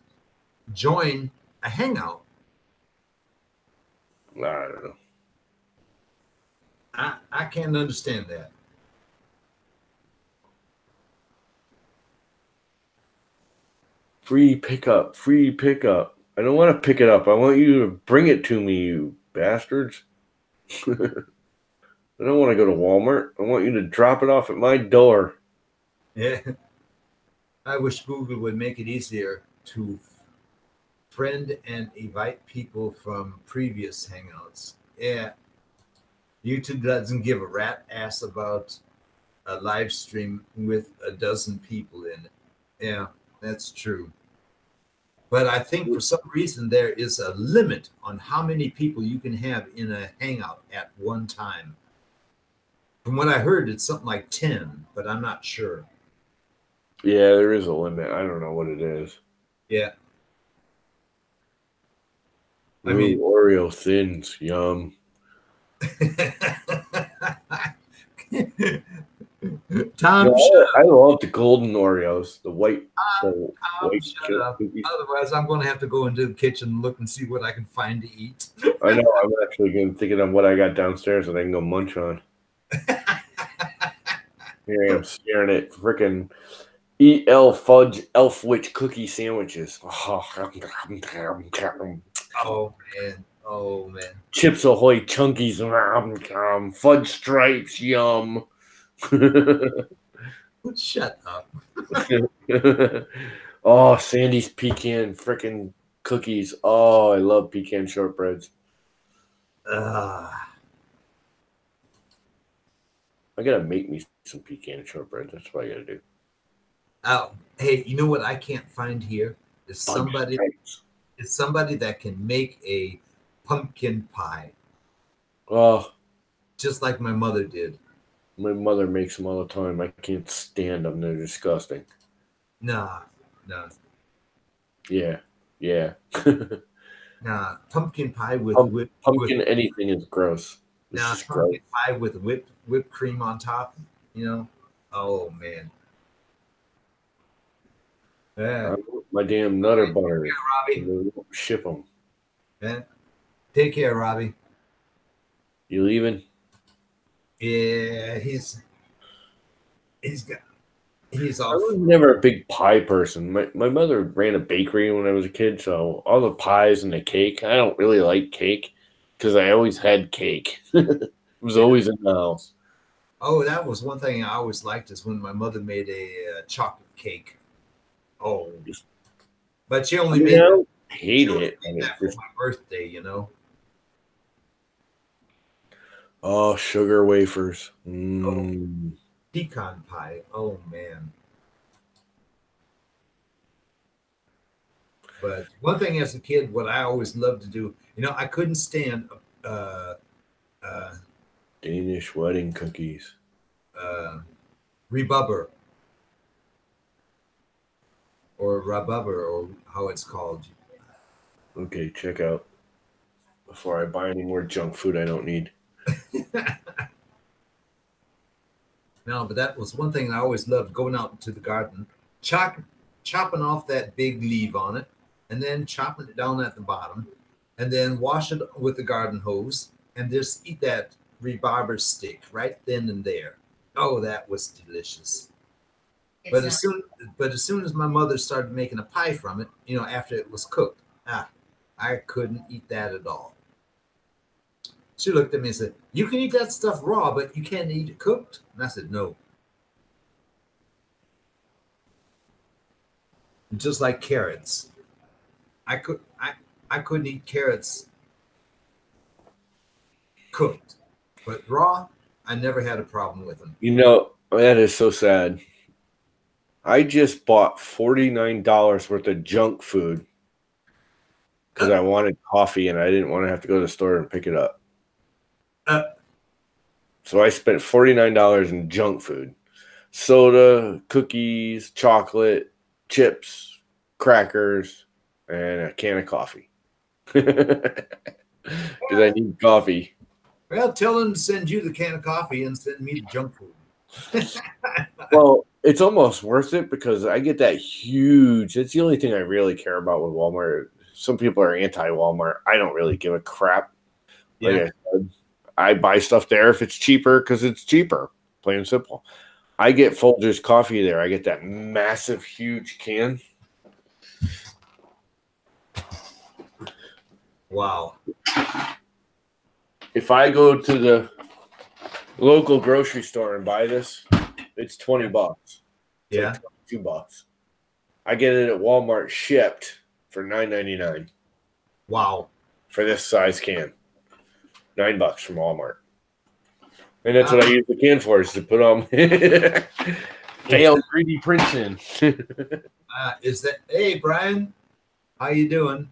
S3: join a hangout?
S1: I don't know.
S3: I can't understand that.
S1: Free pickup, free pickup. I don't want to pick it up. I want you to bring it to me, you bastards. I don't want to go to Walmart. I want you to drop it off at my door.
S3: Yeah. I wish Google would make it easier to friend and invite people from previous hangouts. Yeah, YouTube doesn't give a rat ass about a live stream with a dozen people in it. Yeah, that's true. But I think for some reason there is a limit on how many people you can have in a hangout at one time. From what I heard, it's something like 10, but I'm not sure.
S1: Yeah, there is a limit. I don't know what it is.
S3: Yeah. I
S1: Ooh,
S3: mean,
S1: Oreo thins, yum.
S3: Tom, shut
S1: No, I love the golden Oreos,
S3: up.
S1: the
S3: Tom,
S1: white
S3: shut
S1: chip
S3: up.
S1: cookies.
S3: Otherwise, I'm going to have to go into the kitchen and look and see what I can find to eat.
S1: I know. I'm actually thinking of what I got downstairs that I can go munch on. Here I am staring at freaking EL Fudge Elf Witch cookie sandwiches.
S3: Oh, man. Oh, man.
S1: Chips Ahoy Chunkies. Fudge Stripes. Yum.
S3: Shut up.
S1: Oh, Sandy's pecan freaking cookies. Oh, I love pecan shortbreads.
S3: Uh,
S1: I gotta make me some pecan shortbreads. That's what I gotta do.
S3: oh, hey, you know what I can't find here is
S1: Fudge
S3: somebody
S1: Stripes.
S3: is somebody that can make a pumpkin pie
S1: Oh,
S3: just like my mother did.
S1: my mother makes them all the time. I can't stand them. They're disgusting.
S3: Nah, nah,
S1: Yeah, yeah.
S3: nah. Pumpkin pie with
S1: Pumpkin anything is gross. It's
S3: nah
S1: just gross.
S3: pumpkin pie with whipped cream on top. You know. Oh man.
S1: I
S3: Yeah.
S1: want my damn Nutter Butters.
S3: Robbie.
S1: And they won't ship them.
S3: Yeah. Take care, Robbie.
S1: You leaving?
S3: Yeah, he's got he's
S1: I
S3: off.
S1: was never a big pie person. My mother ran a bakery when I was a kid, so all the pies and the cake. I don't really like cake because I always had cake. It was
S3: Yeah.
S1: always in the house.
S3: Oh, that was one thing I always liked is when my mother made a chocolate cake. Oh, but she
S1: I
S3: only
S1: mean, I
S3: made that.
S1: don't
S3: She
S1: hate
S3: only
S1: it,
S3: made
S1: and it's
S3: that for
S1: just
S3: my birthday.
S1: oh, sugar wafers.
S3: Oh, pecan pie. Oh man. But one thing as a kid, what I always loved to do, I couldn't stand uh, uh,
S1: Danish wedding cookies.
S3: uh, rebubber or rabubber or how it's called.
S1: Okay, check out before I buy any more junk food I don't need.
S3: No, but that was one thing I always loved, going out into the garden, chopping off that big leaf on it, and then chopping it down at the bottom, and then wash it with the garden hose, and just eat that rhubarber stick right then and there. Oh, that was delicious.
S4: It's
S3: But
S4: not,
S3: as soon as my mother started making a pie from it, after it was cooked, I couldn't eat that at all. She looked at me and said, "You can eat that stuff raw, but you can't eat it cooked." And I said, "No." Just like carrots, I couldn't eat carrots cooked, but raw, I never had a problem with them.
S1: That is so sad. I just bought $49 worth of junk food because I wanted coffee and I didn't want to have to go to the store and pick it up. So I spent $49 in junk food. Soda, cookies, chocolate, chips, crackers, and a can of coffee. Because I need coffee.
S3: Well, tell them to send you the can of coffee and send me the junk food.
S1: Well, it's almost worth it because I get that huge. It's the only thing I really care about with Walmart. Some people are anti-Walmart. I don't really give a crap. Like
S3: Yeah.
S1: I said, I buy stuff there if it's cheaper because it's cheaper. Plain and simple. I get Folgers coffee there. I get that massive, huge can.
S3: Wow.
S1: If I go to the local grocery store and buy this, it's $20. It's
S3: Yeah.
S1: like $22. I get it at Walmart shipped for $9.99
S3: Wow.
S1: for this size can. $9 from Walmart. And that's what I use the can for, is to put on failed 3D prints in.
S3: Hey, Brian, how you doing?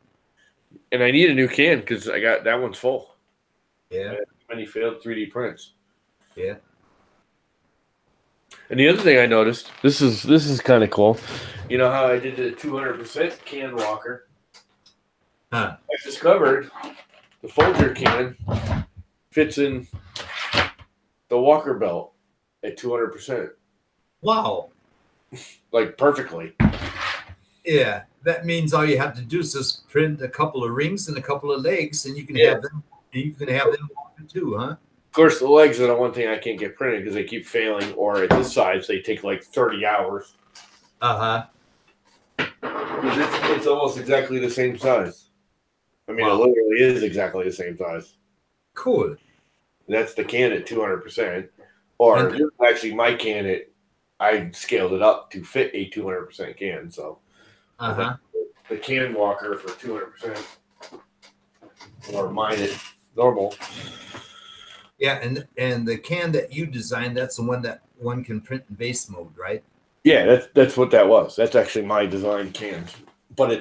S1: And I need a new can because I got that one's full.
S3: Yeah.
S1: Many failed 3D prints.
S3: Yeah.
S1: And the other thing I noticed, this is kind of cool. You know how I did the 200% can walker?
S3: Huh.
S1: I discovered the Folger can fits in the walker belt at 200%.
S3: Wow.
S1: Like perfectly.
S3: Yeah. That means all you have to do is just print a couple of rings and a couple of legs, and you can
S1: Yeah.
S3: have them. You can have them walking too, huh?
S1: Of course, the legs are the one thing I can't get printed because they keep failing, or at this size, they take like 30 hours.
S3: Uh-huh.
S1: It's almost exactly the same size. I mean,
S3: Wow.
S1: It literally is exactly the same size.
S3: Cool.
S1: That's the can at 200%. Or
S3: And-
S1: actually, my can, I scaled it up to fit a 200% can. So
S3: Uh-huh.
S1: the can walker for 200%, or mine at normal.
S3: Yeah, and the can that you designed, that's the one that one can print in base mode, right?
S1: Yeah, that's what that was. That's actually my design can, but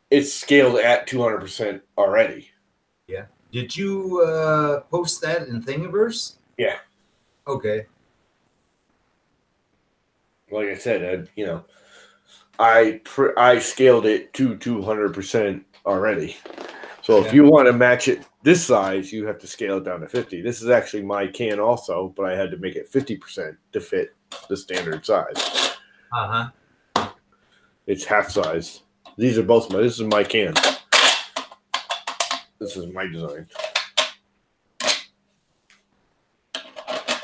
S1: it's scaled at 200% already.
S3: Yeah. Did you post that in Thingiverse?
S1: Yeah.
S3: Okay.
S1: Like I said, I scaled it to 200% already. So if you want to match it this size, you have to scale it down to 50. This is actually my can also, but I had to make it 50% to fit the standard size.
S3: Uh-huh.
S1: It's half size. These are both this is my can. This is my design.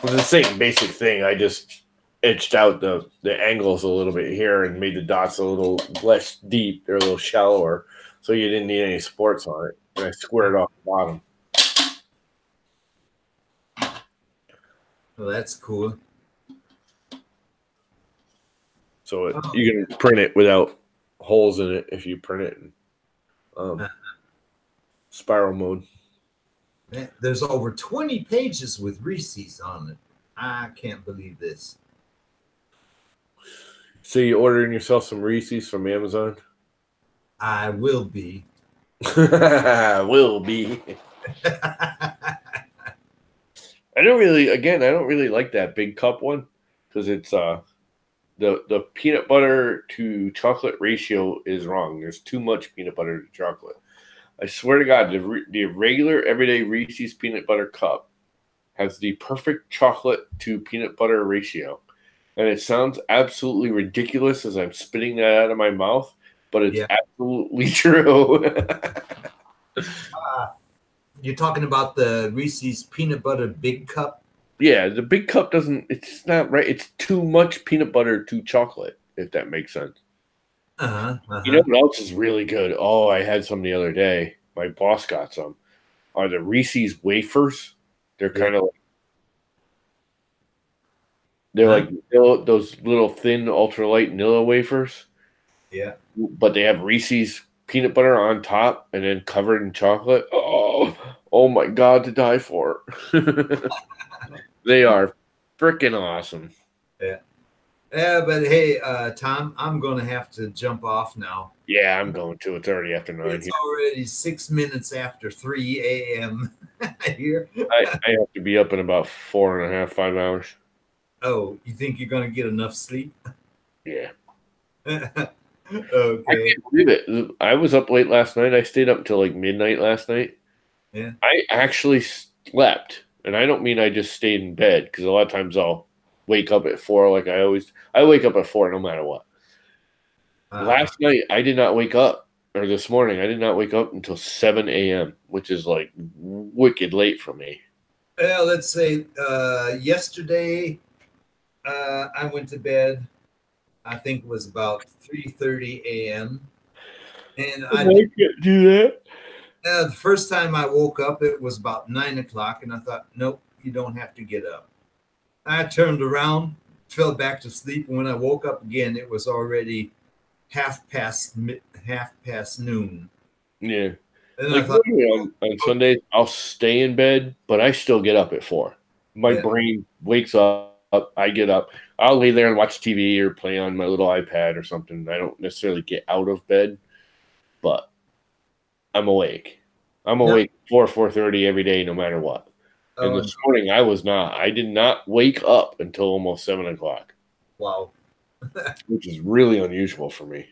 S1: It's the same basic thing. I just etched out the angles a little bit here and made the dots a little less deep. They're a little shallower, so you didn't need any supports on it. And I squared off the bottom.
S3: Well, that's cool.
S1: So you can print it without holes in it if you print it in spiral mode.
S3: Man, there's over 20 pages with Reese's on it. I can't believe this.
S1: So you ordering yourself some Reese's from Amazon?
S3: I will be.
S1: Will be. I don't really like that big cup one because it's the peanut butter to chocolate ratio is wrong. There's too much peanut butter to chocolate. I swear to God, the regular everyday Reese's peanut butter cup has the perfect chocolate to peanut butter ratio. And it sounds absolutely ridiculous as I'm spitting that out of my mouth, but it's
S3: Yeah.
S1: absolutely true.
S3: You're talking about the Reese's peanut butter big cup?
S1: Yeah, the big cup doesn't, it's not right. It's too much peanut butter to chocolate, if that makes sense.
S3: Uh-huh.
S1: You know
S3: Uh-huh.
S1: what else is really good? Oh, I had some the other day. My boss got some. Are the Reese's wafers? They're
S3: Yeah.
S1: kind of like, they're
S3: Huh?
S1: like those little thin ultralight Nilla wafers,
S3: Yeah.
S1: but they have Reese's peanut butter on top and then covered in chocolate. Oh my God, to die for. They are freaking awesome.
S3: Yeah. Yeah, but hey, Tom, I'm gonna have to jump off now.
S1: Yeah, I'm going to. It's already after 9
S3: It's
S1: here.
S3: already 6 minutes after 3 a.m. here.
S1: I have to be up in about 4.5, 5 hours.
S3: Oh, you think you're gonna get enough sleep?
S1: Yeah. I
S3: Okay.
S1: can't believe it. I was up late last night. I stayed up until like midnight last night.
S3: Yeah.
S1: I actually slept, and I don't mean I just stayed in bed because a lot of times I'll wake up at 4, like I wake up at 4 no matter what.
S3: Uh,
S1: Last night I did not wake up, or this morning I did not wake up until 7 a.m., which is like wicked late for me.
S3: well, let's say yesterday I went to bed. I think it was about 3:30 a.m. And
S1: I can't do that.
S3: the first time I woke up, it was about 9 o'clock, and I thought, nope, you don't have to get up. I turned around, fell back to sleep, and when I woke up again, it was already half past noon.
S1: Yeah.
S3: And I
S1: Like
S3: thought,
S1: normally on Sundays, I'll stay in bed, but I still get up at 4. My
S3: yeah,
S1: brain wakes up. I get up. I'll lay there and watch TV or play on my little iPad or something. I don't necessarily get out of bed, but I'm awake. I'm
S3: no,
S1: awake 4:30 every day, no matter what. And
S3: oh, no,
S1: this morning, I was not. I did not wake up until almost 7 o'clock,
S3: wow,
S1: which is really unusual for me.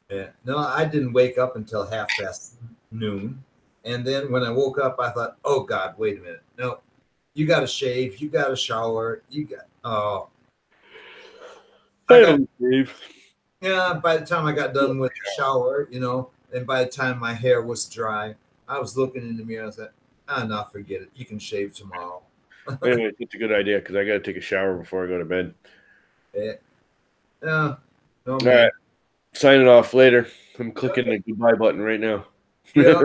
S3: yeah, no, I didn't wake up until half past noon. And then when I woke up, I thought, oh God, wait a minute, no, you got to shave, you got to shower, you got, oh, I
S1: I
S3: got,
S1: don't believe.
S3: yeah. By the time I got done with the shower, and by the time my hair was dry, I was looking in the mirror. I said, no, forget it. You can shave tomorrow.
S1: Anyway, it's a good idea because I got to take a shower before I go to bed.
S3: Yeah, no, no,
S1: All right,
S3: man.
S1: signing off later. I'm clicking the goodbye button right now.
S3: Yeah,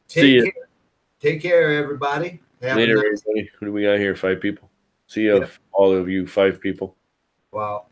S1: See
S3: take
S1: ya
S3: care. Take care, everybody. Have a
S1: later,
S3: nice.
S1: everybody. Who do we got here? 5 people. See ya,
S3: Yeah.
S1: all of you 5 people.
S3: Wow.